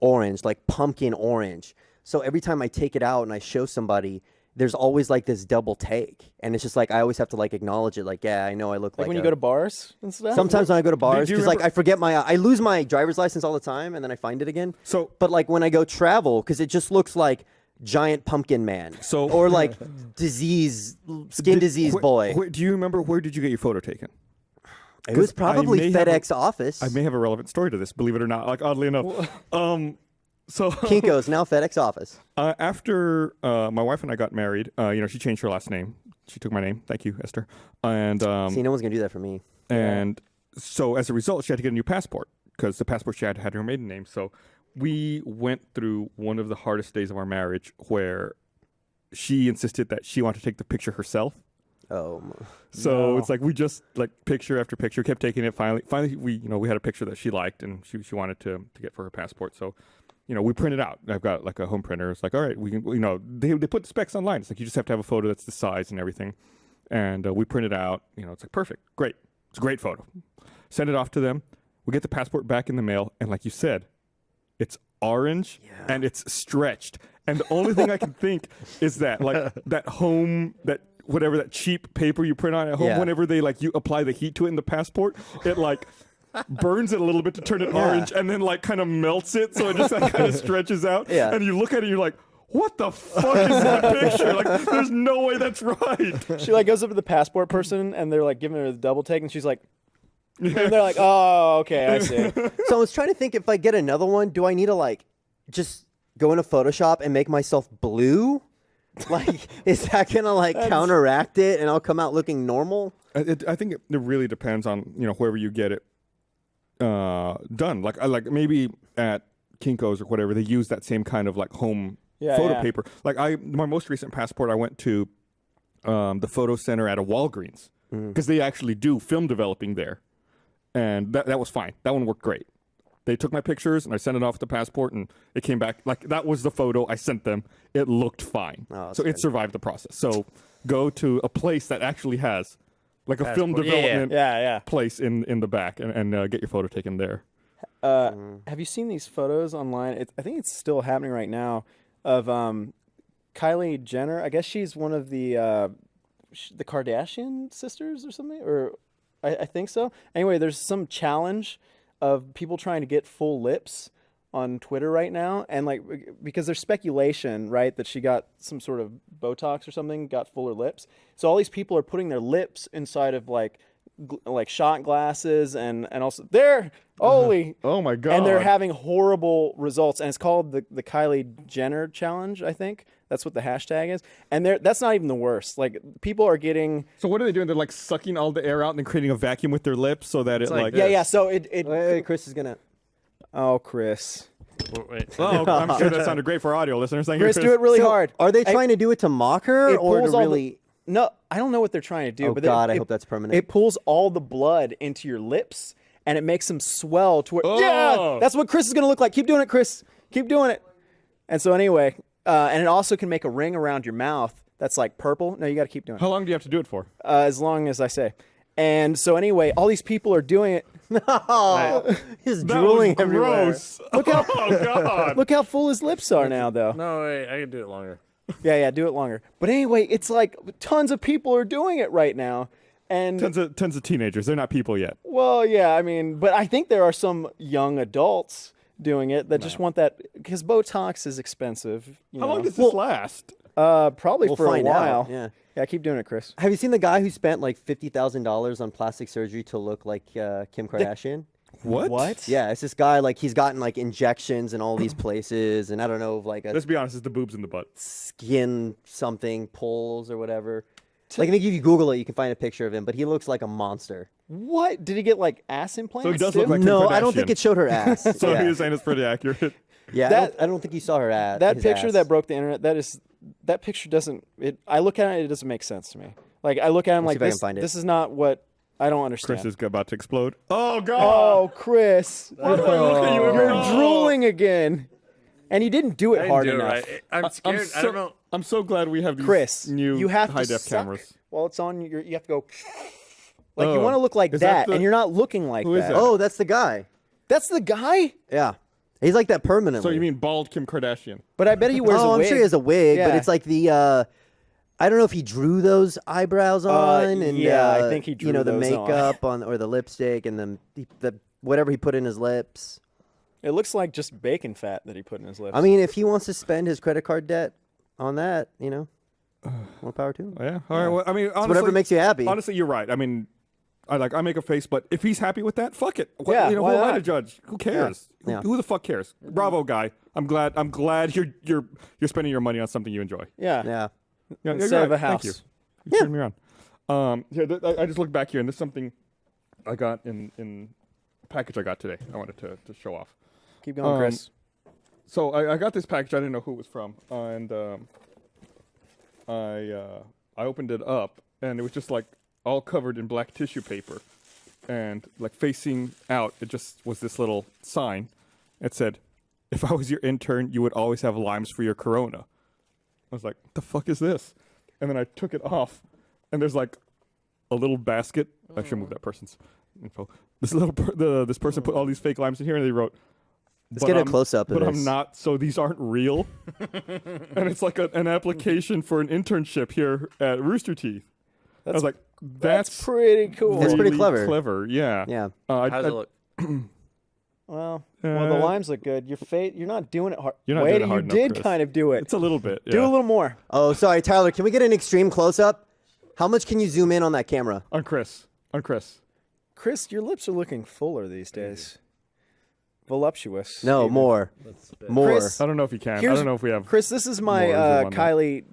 orange, pumpkin orange. So every time I take it out and I show somebody, there's always this double take, and it's just I always have to acknowledge it. Yeah, I know I look like when you go to bars and stuff? Sometimes when I go to bars, you because remember- I forget I lose my driver's license all the time, and then I find it again. So But when I go travel, because it just looks like giant pumpkin man, So- or skin disease boy. Do you remember where did you get your photo taken? It was 'cause I probably may have FedEx office. I may have a relevant story to this, believe it or not. Oddly enough, so Kinko's now FedEx office. after my wife and I got married, she changed her last name. She took my name. Thank you, Esther. And See, no one's gonna do that for me. And so as a result, she had to get a new passport because the passport she had her maiden name. So we went through one of the hardest days of our marriage where she insisted that she wanted to take the picture herself. Oh, So No. it's we just picture after picture kept taking it. Finally, we had a picture that she liked and she wanted to get for her passport. So, we print it out. I've got a home printer. It's all right, we can, they put the specs online. It's you just have to have a photo that's the size and everything. And we print it out. It's perfect. Great. It's a great photo. Send it off to them. We get the passport back in the mail. And like you said, it's orange and it's stretched. And the only thing I can think is that that home, that whatever that cheap paper you print on at home. Yeah. Whenever they like you apply the heat to it in the passport, it like burns it a little bit to turn it orange, and then like kind of melts it, so it just like kind of stretches out. Yeah. And you look at it, and you're like, what the fuck is that picture? Like, there's no way that's right. She like goes up to the passport person and they're like giving her the double take, and she's like, and they're like, oh, okay, I see. So I was trying to think, if I get another one, do I need to like just go into Photoshop and make myself blue? Like, is that gonna like counteract it, and I'll come out looking normal? I think it really depends on wherever you get it done. Like maybe at Kinko's or whatever, they use that same kind of like home photo paper. Like my most recent passport, I went to the photo center at a Walgreens because they actually do film developing there, and that was fine. That one worked great. They took my pictures and I sent it off with the passport, and it came back like that was the photo I sent them. It looked fine, that's so it good. survived the process. So go to a place that actually has like a film Passport. development Yeah. place in the back, and get your photo taken there. Have you seen these photos online? I think it's still happening right now of Kylie Jenner. I guess she's one of the Kardashian sisters or something, or I think so. Anyway, there's some challenge of people trying to get full lips on Twitter right now, and like because there's speculation, right, that she got some sort of Botox or something, got fuller lips. So all these people are putting their lips inside of like shot glasses and also there. Holy. Oh my god! And they're having horrible results, and it's called the Kylie Jenner challenge. I think that's what the hashtag is, and that's not even the worst. Like people are getting So what are they doing? They're like sucking all the air out and then creating a vacuum with their lips so that it like like this. yeah. So it Wait, Chris is gonna. oh Chris, Wait. Oh, I'm sure that sounded great for audio listeners. Thank you, Chris, do it really So, hard. Are they trying to do it to mock her, it or to pulls all the- really? No, I don't know what they're trying to do. Oh but God, I it- hope that's permanent. It pulls all the blood into your lips, and it makes them swell to where. Oh. Yeah, that's what Chris is gonna look like. Keep doing it, Chris. Keep doing it. And so anyway, and it also can make a ring around your mouth that's like purple. No, you got to keep doing it. How long do you have to do it for? As long as I say. And so anyway, all these people are doing it. Oh, he's That drooling was everywhere. gross. Look how oh god. Look how full his lips are now, though. No, wait, I can do it longer. Yeah, do it longer. But anyway, it's like tons of people are doing it right now. And Tons of teenagers. They're not people yet. well, yeah, I mean, but I think there are some young adults doing it that just want that because Botox is expensive. You How know. long does this last? Probably We'll for a find out, while. yeah. Keep doing it, Chris. Have you seen the guy who spent like $50,000 on plastic surgery to look like Kim Kardashian? What? Yeah, it's this guy, like he's gotten like injections in all these places, and I don't know, like a Let's be honest. It's the boobs in the butt. skin something pulls or whatever. Like I think if you Google it, you can find a picture of him, but he looks like a monster. What? Did he get like ass implants? So he does too? look like Kim No, I don't think Kardashian. it showed her ass. So yeah, you're saying it's pretty accurate. yeah That- I don't think you saw her ass. that his picture ass. that broke the internet. That picture doesn't. I look at it. It doesn't make sense to me. Like I look at him Let's see like if I can this. find it. This is not what I don't understand. Chris is about to explode. Oh god. Oh, Chris, Why do I look at you every you're time? drooling again, and you didn't do it I didn't hard do it enough. right. I'm scared. I don't know. I'm so glad we have these Chris, new you have high to def suck cameras. while it's on. You have to go. Like you Oh. want to look like Is that that, the- and you're not looking like Who is that. that? Oh, that's the guy. That's the guy. Yeah, he's like that permanently. So you mean bald Kim Kardashian? But I bet he wears oh, a I'm wig. sure he has a wig, but Yeah. it's like the. I don't know if he drew those eyebrows on, and yeah, I think he drew you know the those on. makeup on or the lipstick and the whatever he put in his lips. It looks like just bacon fat that he put in his lips. I mean, if he wants to spend his credit card debt on that, you know, more power to him. Oh, yeah. All right. Well, I mean, honestly, Whatever makes you happy. Honestly, you're right. I mean, I make a face, but if he's happy with that, fuck it. Yeah, You know, why who am I not? to judge? Who cares? Yeah. Who the fuck cares? Bravo, guy. I'm glad you're spending your money on something you enjoy. yeah. Yeah. Yeah, Instead you're of a right. Thank house. you. You turned me on. Here, I just looked back here, and there's something I got in a package I got today. I wanted to show off. Keep going, Chris. So I got this package. I didn't know who it was from, and I opened it up, and it was just like all covered in black tissue paper, and like facing out, it just was this little sign. It said, "If I was your intern, you would always have limes for your Corona." I was like, "What the fuck is this?" And then I took it off, and there's like a little basket. I should move that person's info. This little this person put all these fake limes in here, and they wrote, Let's get a close-up of But this. I'm not, so these aren't real. And it's like an application for an internship here at Rooster Teeth. I was like, that's pretty cool. It's pretty really clever. Yeah. Yeah. How's it look? Well, the limes look good. You're not doing it hard. You're not Wait, doing it hard you enough, did Chris. kind of do it. It's a little bit. Do yeah. a little more. Oh, sorry, Tyler. Can we get an extreme close-up? How much can you zoom in on that camera? On Chris. Chris, your lips are looking fuller these days. Voluptuous. No, more. More. Chris, I don't know if you can. I Here's- don't know if we have. Chris, this is my more zoom on that. Kylie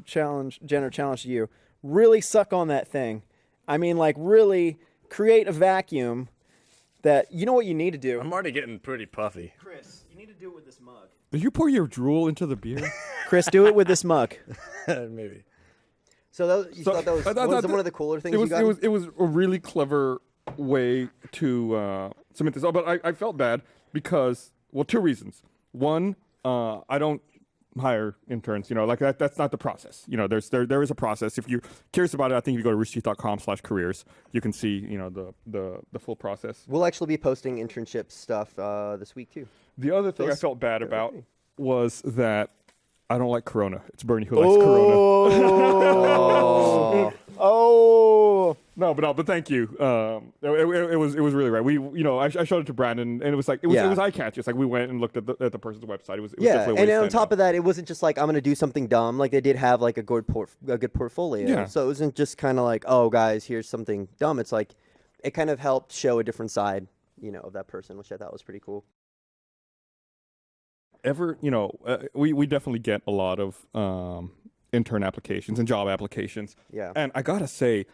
Jenner challenge to you. Really suck on that thing. I mean, like, really create a vacuum that, you know what you need to do? I'm already getting pretty puffy. Chris, you need to do it with this mug. Did you pour your drool into the beer? Chris, do it with this mug. Maybe. So you thought that was, I thought was that- one of the cooler things it was you got? it was a really clever way to submit this. Oh, but I felt bad because, well, two reasons. One, I don't hire interns. You know, like that's not the process. You know, there is a process. If you're curious about it, I think if you go to roosterteeth.com/careers, you can see, you know, the full process. We'll actually be posting internship stuff this week, too. The other thing I Those- felt bad they're about okay. was that I don't like Corona. It's Bernie who likes Corona. Oh. No, but thank you. It was really right. We, you know, I showed it to Brandon, and it was like it was eye catchy. It's like we went and looked at the person's website. It was Yeah, definitely a and way to on stand top out. of that, it wasn't just like I'm gonna do something dumb. Like they did have like a good portfolio. Yeah. So it wasn't just kind of like, oh guys, here's something dumb. It's like it kind of helped show a different side, you know, of that person, which I thought was pretty cool. We definitely get a lot of intern applications and job applications. Yeah. And I gotta say,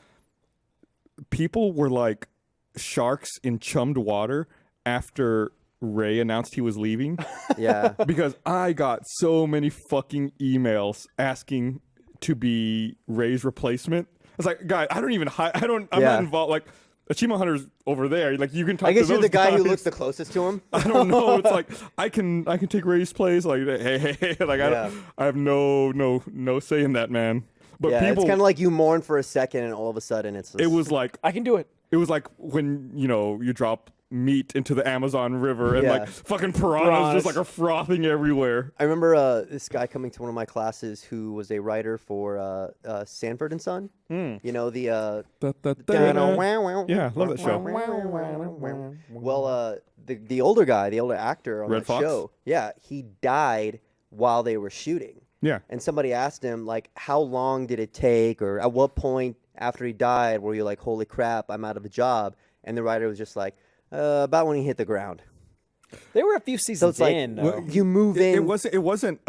people were like sharks in chummed water after Ray announced he was leaving. Yeah. Because I got so many fucking emails asking to be Ray's replacement. I was like, guys, I'm Yeah. not involved. Like, Achievement Hunter's over there. Like, you can talk I guess to you're the those guy who guys. looks the closest to him. I don't know. It's like I can take Ray's place. Like, hey. Like, Yeah. I have no say in that, man. But Yeah, people, it's kind of like you mourn for a second, and all of a sudden it's. it was like I can do it. when you drop meat into the Amazon River and Yeah. like fucking piranhas just like are frothing everywhere. I remember this guy coming to one of my classes who was a writer for Sanford and Son. You know the. Yeah, love that show. Well, the older guy, the older actor on Red that Fox? show, yeah, he died while they were shooting. Yeah. And somebody asked him, like, how long did it take, or at what point after he died were you like, holy crap, I'm out of a job? And the writer was just like, about when he hit the ground. They were a few So seasons it's like in. though. you move in. It wasn't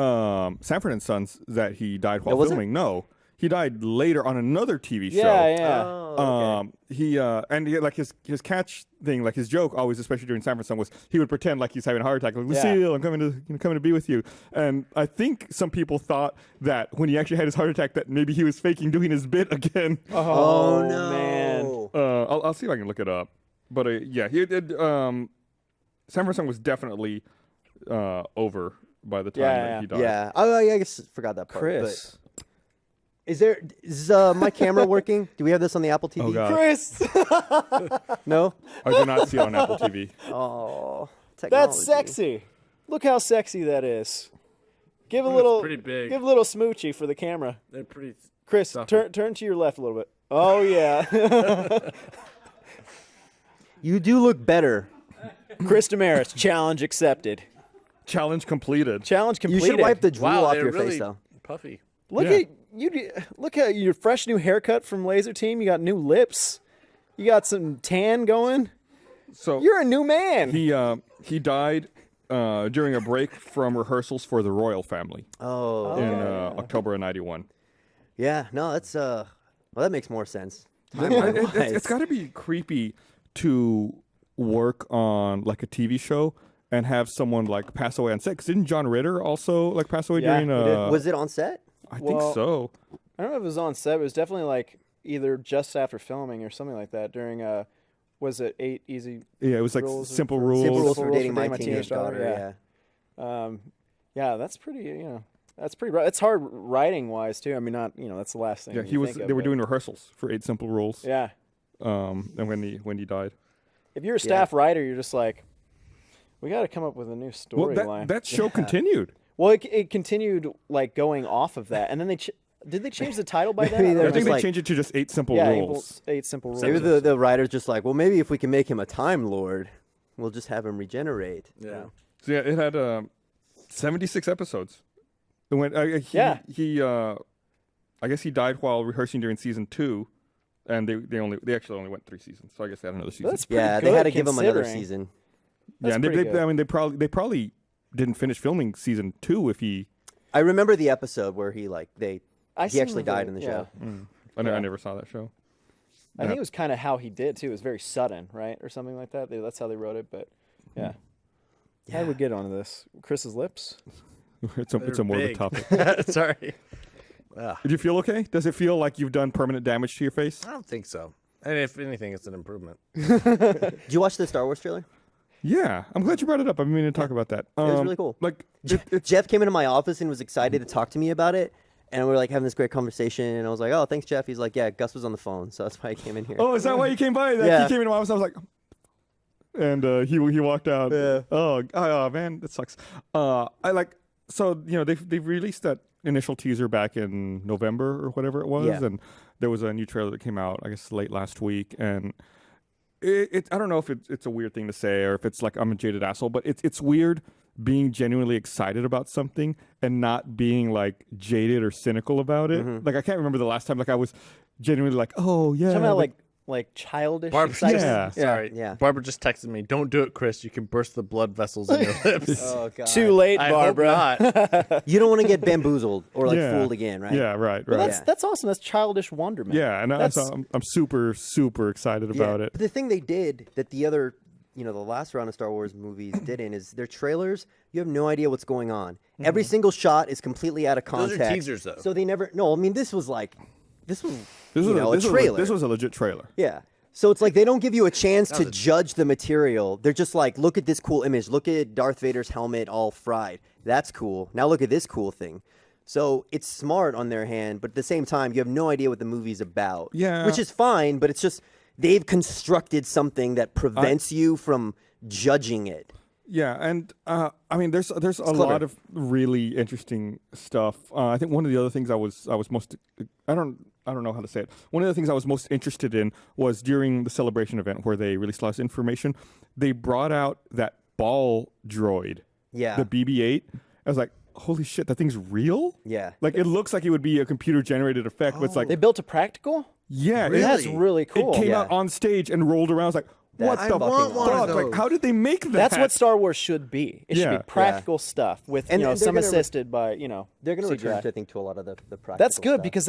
Sanford and Sons that he died while It wasn't? filming. No, he died later on another TV show. yeah. Oh, okay. He like his catch thing, like his joke always, especially during Sanford and Son, was he would pretend like he's having a heart attack, like Lucille, I'm coming to be with you. And I think some people thought that when he actually had his heart attack, that maybe he was faking doing his bit again. Oh, no. man. I'll see if I can look it up. But yeah, he did. Sanford and Son was definitely over by the time that he died. Yeah. Oh, I guess forgot that part. Chris. But is my camera working? Do we have this on the Apple TV? Oh god, Chris, No? I do not see it on Apple TV. Oh, technology. that's sexy. Look how sexy that is. Give a little, pretty big. Give a little smoochy for the camera. They're pretty. Chris, Stuffy. turn to your left a little bit. Oh yeah. You do look better. Chris Damaris, challenge accepted. Challenge completed. Challenge You completed. should wipe the drool Wow, off they're your really face, though. puffy. Look Yeah. at you. Look at your fresh new haircut from Laser Team. You got new lips. You got some tan going. So You're a new man. he died during a break from rehearsals for the royal family Oh, in October of '91. yeah. No, that's well, that makes more sense. It's got to be creepy to work on like a TV show and have someone like pass away on set. 'Cause didn't John Ritter also like pass away Yeah, during? he did. Was it on set? I think Well, so. I don't know if it was on set. But it was definitely like either just after filming or something like that during was it 8 Easy? Yeah, it was like Rules Simple for- Rules. Simple Rules Simple for Rules dating my teenage daughter. yeah. Yeah. Yeah, that's pretty. That's pretty. It's hard writing wise too. I mean, not that's the last thing. Yeah, you he was. think of, They were but- doing rehearsals for 8 Simple Rules. Yeah. And when he died. If you're a staff writer, you're just like, We got to come up with a new Well, storyline. that show continued. Well, it continued like going off of that, and then did they change the title by then? Maybe I they're I don't think just they know. like- changed it to just 8 simple Yeah, rules. eight simple rules. Maybe the writer's just like, well, maybe if we can make him a Time Lord, we'll just have him regenerate. Yeah. So yeah, it had 76 episodes. It went. Yeah. He. I guess he died while rehearsing during season 2, and they actually only went 3 seasons. So I guess they had another season. That's pretty Yeah, good they had to give him another considering. season. yeah, and pretty they good. I mean, they probably didn't finish filming season 2 if he. I remember the episode where he Seen actually died in the show. I never saw that show. I think it was kind of how he did too. It was very sudden, right, or something like that. That's how they wrote it. But yeah, how did we get onto this? Chris's lips. It's a morbid topic. Sorry. Do you feel okay? Does it feel like you've done permanent damage to your face? I don't think so. And if anything, it's an improvement. Did you watch the Star Wars trailer? Yeah, I'm glad you brought it up. I've been meaning to talk about that. It was really cool. Like Jeff came into my office and was excited to talk to me about it. And we were like having this great conversation. And I was like, oh, thanks, Jeff. He's like, yeah, Gus was on the phone. So that's why I came in here. oh, is that why you came by? Yeah. He came into my office. I was like, and he walked out. Yeah. Oh man, that sucks. They've released that initial teaser back in November or whatever it was, Yeah. and there was a new trailer that came out, I guess, late last week, and I don't know if it's a weird thing to say or if it's like I'm a jaded asshole, but it's weird being genuinely excited about something and not being like jaded or cynical about it. Mm-hmm. Like I can't remember the last time like I was genuinely like, oh yeah, Talking about like childish. Barbara, excitement? Yeah. Sorry. Yeah. Barbara just texted me. Don't do it, Chris. You can burst the blood vessels in your lips. Oh, God. Too late, I Barbara. hope not. You don't want to get bamboozled or like Yeah. fooled again, right? Yeah, right. Well, Yeah. that's awesome. That's childish wonderment. Yeah, and That's- I'm super excited about it. But the thing they did that the other, the last round of Star Wars movies didn't is their trailers. You have no idea what's going on. Every single shot is completely out of Those are context. teasers, though. So they never. No, I mean this was a This trailer. was a legit trailer. Yeah. So it's like they don't give you a chance to judge the material. They're just like, look at this cool image. Look at Darth Vader's helmet all fried. That's cool. Now look at this cool thing. So it's smart on their hand, but at the same time, you have no idea what the movie's about. Yeah. Which is fine, but it's just they've constructed something that prevents you from judging it. Yeah, and I mean, there's a clever. lot of really interesting stuff. I think one of the other things I was most I don't know how to say it. One of the things I was most interested in was during the Celebration event where they released lots of information. They brought out that ball droid, Yeah. the BB-8. I was like, holy shit, that thing's real. Yeah. Like it looks like it would be a computer generated effect, but it's like They built a practical. yeah, That's really cool. It came Yeah. out on stage and rolled around. I was like, what That's the fucking fuck? awesome. Like, how did they make that? That's what Star Wars should be. It should Yeah. be practical stuff with And they're some gonna assisted by They're going to CGI. return, I think, to a lot of the practical That's good stuff. because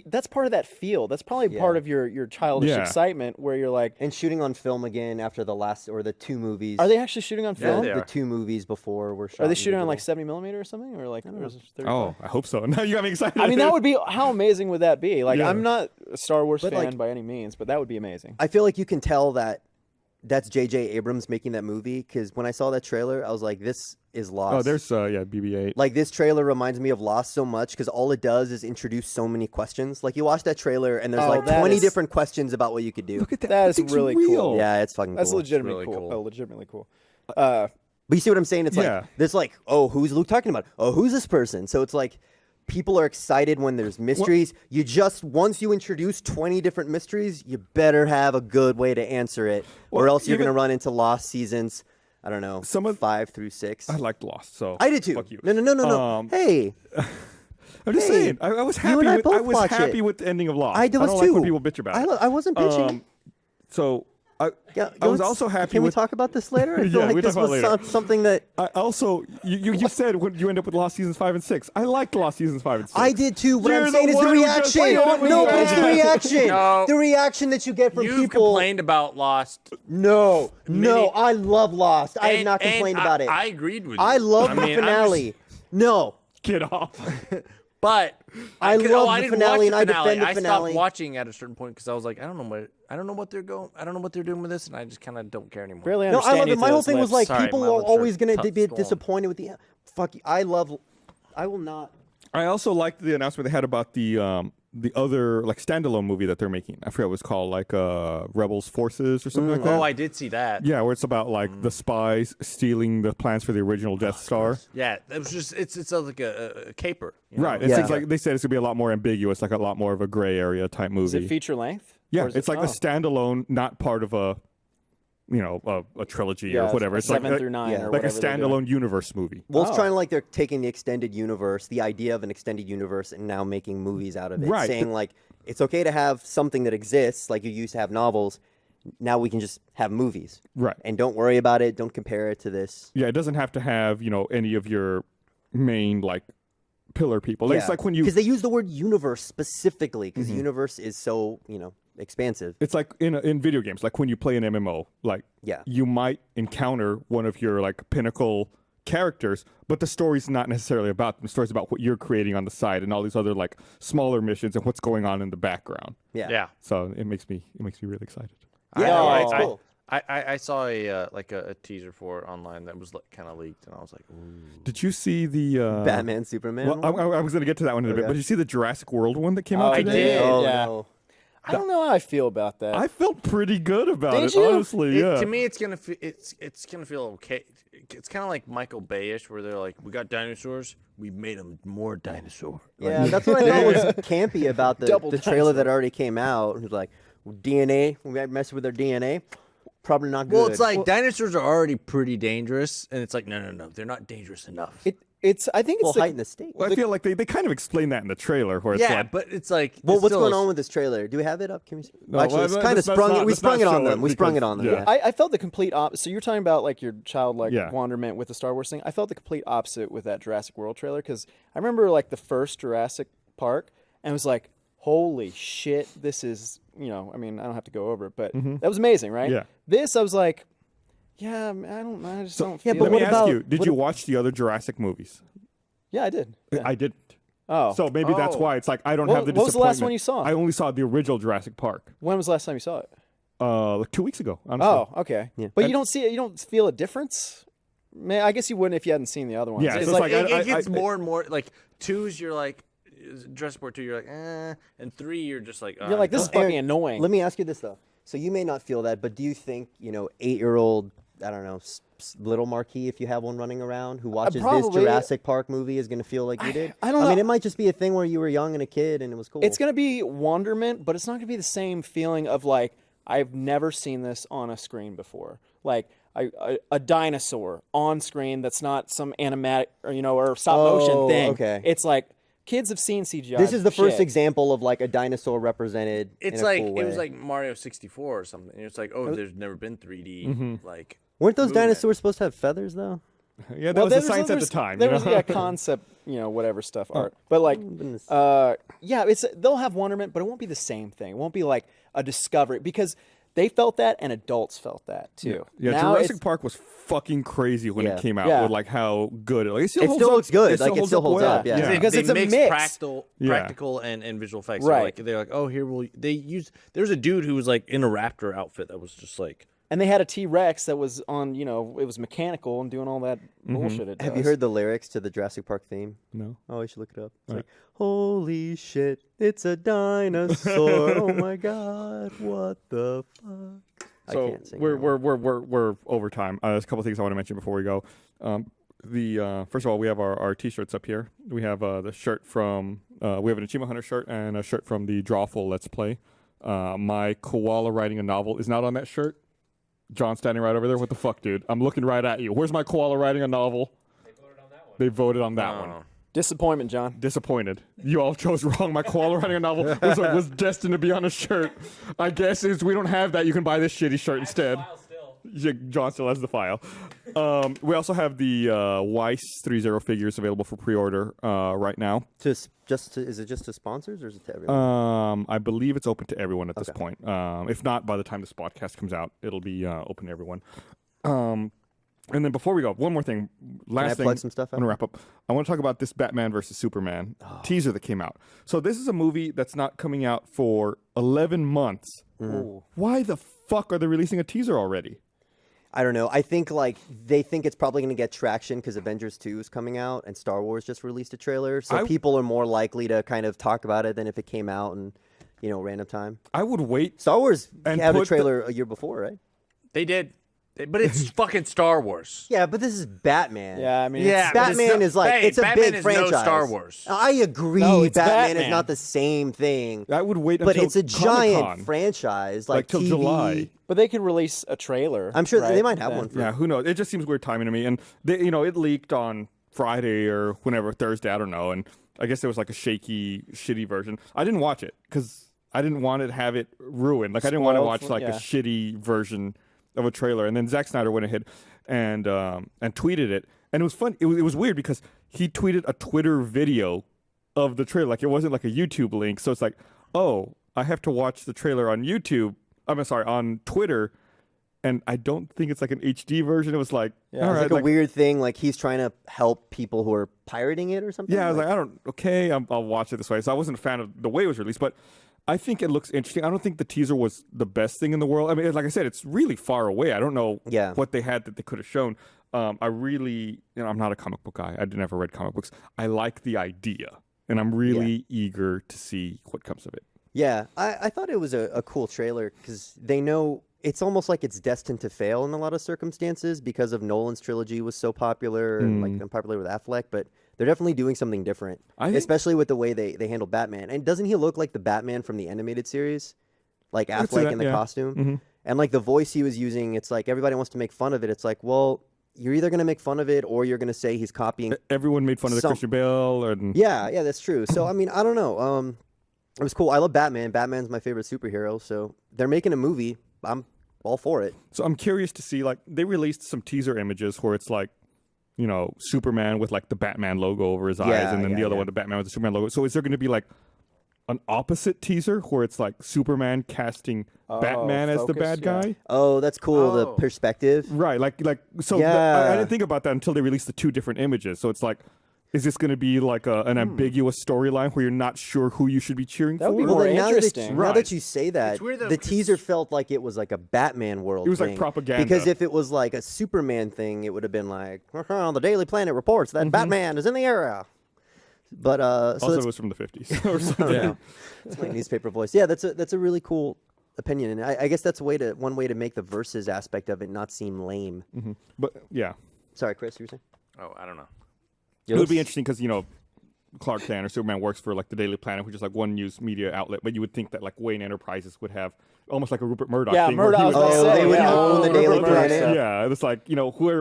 that's part of that feel. That's probably part of your childish Yeah. excitement where you're like, And shooting on film again after the 2 movies. are they actually shooting on film? they the are. 2 movies before were shot. Are they shooting on like digital. 70 millimeter or something, or like? Or is it 35? Oh, I hope so. Now you got me excited. I mean, that would be how amazing would that be? Like, Yeah. I'm not a Star Wars But, fan like- by any means, but that would be amazing. I feel like you can tell that that's J.J. Abrams making that movie because when I saw that trailer, I was like, this is Lost. Oh, there's BB-8. Like, this trailer reminds me of Lost so much because all it does is introduce so many questions. Like, you watch that trailer and there's Oh, like that 20 is- different questions about what you could do. Look at that. That is thing's really real. cool. Yeah, it's fucking That's cool. legitimately really cool. cool. Oh, legitimately cool. But you see what I'm saying? It's Yeah. like, there's like, oh, who's Luke talking about? Oh, who's this person? So it's like, people are excited when there's mysteries. Once you introduce 20 different mysteries, you better have a good way to answer it, or Well, else you're even- going to run into Lost seasons, I don't know, Some of- 5 through 6. I liked Lost, so I did too. Fuck you. No. Hey, I'm just Hey, saying. I was you happy. and I with, both I was watch happy it. with the ending of Lost. I was don't too. like when people bitch about it. I wasn't bitching. So I Yeah, I was let's- also happy Can we with. talk about this later? I feel Yeah, like we this talk about was it later. something that I also, you said when you end up with Lost seasons 5 and 6. I liked Lost seasons 5 and 6. I did too. What You're I'm saying the is the one who just reaction. said it with No, me. but it's the reaction. No. The reaction that you get from You've people. complained about Lost. No, I love Lost. I have and- not and complained about it. I agreed with you. I love the mean, I'm finale. just- No, Get off. but I could- love I the didn't finale watch and I finale. defend the I finale. stopped watching at a certain point because I was like, I don't know what they're doing with this, and I just kind of don't care anymore. Barely no, I understand love you it. My through whole those thing was lips. like Sorry, people my are lips are always going to tough, be swollen. disappointed with the. Fuck you. I will not. I also liked the announcement they had about the the other like standalone movie that they're making. I forget what it's called, like Rebels Forces or something like that. Oh, I did see that. Yeah, where it's about like the spies stealing the plans for the original Death Star. Yeah, it was just it's like a caper. you know? Right. It's Yeah. like they said it's gonna be a lot more ambiguous, like a lot more of a gray area type Is movie. it feature length? Yeah, Or is it's it- like oh. a standalone, not part of a, a trilogy or whatever. It's 7 like through 9 yeah. or like a whatever they're doing. standalone universe movie. Well, it's Oh. trying to like they're taking the extended universe, the idea of an extended universe, and now making movies out of it. Right. Saying like it's okay to have something that exists, like you used to have novels. Now we can just have movies, Right. and don't worry about it. Don't compare it to this. Yeah, it doesn't have to have any of your main like pillar people. Like, It's like when you. because they use the word universe specifically because Mm-hmm. the universe is so expansive. It's like in video games, like when you play an MMO, like Yeah. you might encounter one of your like pinnacle characters, but the story's not necessarily about them. The story's about what you're creating on the side and all these other like smaller missions and what's going on in the background. Yeah. Yeah. So it makes me really excited. Yeah, Oh, it's cool. I saw a teaser for it online that was like kind of leaked, and I was like, ooh. Did you see the Batman, Superman. Well, I was going to get to that one in a bit, Okay. but did you see the Jurassic World one that came out I today? did. Oh yeah. no. I don't know how I feel about that. I felt pretty good about Did it, you? honestly. Yeah. To me, it's gonna feel okay. It's kind of like Michael Bay-ish, where they're like, we got dinosaurs, we made them more dinosaur. Yeah, that's what I thought was campy about Double the trailer that already came out. It was like DNA. We might mess with their DNA. Probably not good. Well, it's like dinosaurs are already pretty dangerous, and it's like, no, they're not dangerous enough. I think it's well, the, heighten the state. Well, I feel like they kind of explained that in the trailer, where it's yeah, like, but it's like, Well, it's what's still going a- on with this trailer? Do we have it up? Can we? No, Actually, well, it's kind of let's sprung. not- We let's sprung not it on show them. it We sprung because- it on them. yeah. Yeah. I felt the complete opposite. So you're talking about like your childlike Yeah. wonderment with the Star Wars thing. I felt the complete opposite with that Jurassic World trailer because I remember like the first Jurassic Park and was like, holy shit, this is I mean, I don't have to go over it, but that was amazing, right? Yeah. This I was like, yeah, I just don't feel. but let me what ask about- you: Did what you watch the other Jurassic movies? Yeah, I did. Yeah. I didn't. Oh, So maybe that's Oh. why it's like I don't What- have the. what was the last disappointment. one you saw? I only saw the original Jurassic Park. when was the last time you saw it? Like 2 weeks ago. Honestly. Oh, okay. Yeah. But you don't see it. You don't feel a difference. Man, I guess you wouldn't if you hadn't seen the other ones. Yeah, It's so it's like, like, it I- gets more and more like twos. You're like Jurassic Park 2. You're like, and 3. You're just like, you're like, this is Aaron, fucking annoying. Let me ask you this though. So you may not feel that, but do you think 8-year-old, I don't know, little Marquis, if you have one running around, who watches this probably- Jurassic Park movie, is going to feel like you did? I don't I mean, know. it might just be a thing where you were young and a kid, and it was cool. It's gonna be wonderment, but it's not gonna be the same feeling of like I've never seen this on a screen before. Like a dinosaur on screen that's not some animatic or stop motion thing. okay. It's like kids have seen CGI. This is the first shit. example of like a dinosaur represented. it's in a like cool it was way. like Mario 64 or something. It's like, oh, there's never been 3D like. Weren't those movement. dinosaurs supposed to have feathers though? Yeah, that Well, was the there science at the there's- time. There you was know? concept, whatever stuff art, but like, Goodness. yeah, they'll have wonderment, but it won't be the same thing. It won't be like a discovery because they felt that and adults felt that too. Yeah, Now Jurassic it's- Park was fucking crazy when Yeah. it came out. Yeah. With like how good it It still looks good. Like, it still holds well. up, yeah. They- Because they it's a mix mix. practical and visual effects. Right. So like they're like, oh, here there's a dude who was like in a raptor outfit that was just like. And they had a T-Rex that was on, it was mechanical and doing all that bullshit it Have you does. heard the lyrics to the Jurassic Park theme? No. Oh, you should look it up. It's like, holy shit, it's a dinosaur. Oh my god, what the fuck? So I can't sing. we're over time. There's a couple things I want to mention before we go. First of all, we have our t-shirts up here. We have the shirt from we have an Achievement Hunter shirt and a shirt from the Drawful Let's Play. My koala writing a novel is not on that shirt. John's standing right over there. What the fuck, dude? I'm looking right at you. Where's my koala writing a novel? They voted on that one. Disappointment, John. Disappointed. You all chose wrong. My koala writing a novel was destined to be on a shirt. I guess is we don't have that. You can buy this shitty shirt instead. Yeah, John still has the file. We also have the Weiss 3.0 figures available for pre-order right now. is it just to sponsors or is it to everyone? I believe it's open to everyone at this point. If not, by the time this podcast comes out, it'll be open to everyone. And then before we go, one more thing. Last thing. plug some stuff I'm gonna wrap up. I want to talk about this Batman versus Superman teaser that came out. So this is a movie that's not coming out for 11 months. Why the fuck are they releasing a teaser already? I don't know. I think like they think it's probably going to get traction because Avengers 2 is coming out and Star Wars just released a trailer, so people are more likely to kind of talk about it than if it came out in, random time. I would wait. Star Wars And had a put the- trailer a year before, right? They did, but it's fucking Star Wars. Yeah, but this is Batman. Yeah, I mean, Yeah, but it's Batman no- is like hey, it's a Batman big is franchise. No Star Wars. I agree. No, it's Batman is Batman. not the same thing, I would wait but until it's a giant Comic-Con, franchise, like like till TV. July. but they could release a trailer. I'm sure right? they might have Then- one. For Yeah, who knows? It just seems weird timing to me. And it leaked on Friday or whenever, Thursday, I don't know. And I guess there was like a shaky, shitty version. I didn't watch it because I didn't want to have it ruined. Like I didn't want to Spoiled watch for- like a yeah. shitty version of a trailer. And then Zack Snyder went ahead and tweeted it. And it was fun. It was weird because he tweeted a Twitter video of the trailer. Like it wasn't like a YouTube link. So it's like, oh, I have to watch the trailer on YouTube. On Twitter. And I don't think it's like an HD version. It was like, Yeah, all It's right, like a weird thing, like he's trying to help people who are pirating it or something. yeah, I was like, I'll watch it this way. So I wasn't a fan of the way it was released, but I think it looks interesting. I don't think the teaser was the best thing in the world. I mean, like I said, it's really far away. I don't know Yeah. what they had that they could have shown. I really, I'm not a comic book guy. I never read comic books. I like the idea, and I'm really eager to see what comes of it. Yeah, I thought it was a cool trailer because they know it's almost like it's destined to fail in a lot of circumstances because of Nolan's trilogy was so popular and like unpopular with Affleck, but they're definitely doing something different, I think- especially with the way they handle Batman. And doesn't he look like the Batman from the animated series? Like could see Affleck that, in the yeah. costume? And like the voice he was using, it's like everybody wants to make fun of it. It's like, well, you're either going to make fun of it or you're going to say he's copying. Everyone made fun of the Some- Christian Bale, and Yeah, that's true. So, I mean, I don't know. It was cool. I love Batman. Batman's my favorite superhero. So they're making a movie. I'm all for it. so I'm curious to see. Like they released some teaser images where it's like, Superman with like the Batman logo over his eyes, Yeah, and then the yeah, other yeah. one, the Batman with the Superman logo. So is there going to be like an opposite teaser where it's like Superman casting Batman as the focus, bad yeah. guy? Oh, that's cool. The Oh. perspective. Right, like so. I Yeah. didn't think about that until they released the two different images. So it's like, is this going to be like an ambiguous storyline where you're not sure who you should be cheering That would for? be more then now that, interesting. now Right. that you say that, It's weird though, the 'cause- teaser felt like it was like a Batman world. It was like thing. propaganda. Because if it was like a Superman thing, it would have been like, the Daily Planet reports that Batman is in the area. But so also, that's, it was from the 50s or something. that's my newspaper voice. Yeah, that's a really cool opinion, and I guess that's one way to make the versus aspect of it not seem lame. But yeah, Sorry, Chris, you were saying? Oh, I don't know. it would be interesting because Clark Kent or Superman works for like the Daily Planet, which is like one news media outlet. But you would think that like Wayne Enterprises would have almost like a Rupert Murdoch Yeah, thing. where he Murdoch. would- I was gonna Oh, say, they would yeah. own the Daily Rupert Murdoch Planet. stuff. Yeah, it's like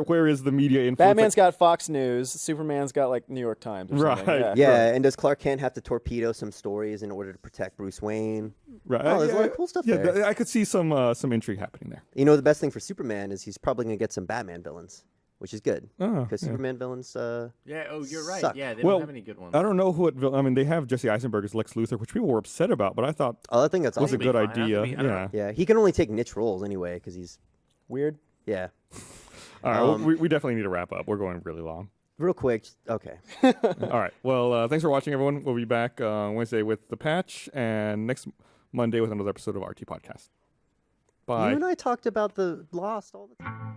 where is the media influence? Batman's got Fox News. Superman's got like New York Times. Or something. Right. Yeah, and does Clark Kent have to torpedo some stories in order to protect Bruce Wayne? Right. Oh, there's a lot of cool stuff yeah, there. I could see some intrigue happening there. You know, the best thing for Superman is he's probably going to get some Batman villains, which is good. Oh, Because yeah. Superman villains, Yeah. Oh, you're right. Suck. Yeah, they Well, don't have any good ones. I don't know I mean, they have Jesse Eisenberg as Lex Luthor, which people were upset about, but I thought I think that's was a awesome. be good fine. That could idea. be- I don't Yeah. know. Yeah, he can only take niche roles anyway because he's, Weird. yeah. All right. Well, we definitely need to wrap up. We're going really long. Real quick, okay. All right. Well, thanks for watching, everyone. We'll be back Wednesday with The Patch and next Monday with another episode of RT Podcast. Bye. You and I talked about the Lost all the time.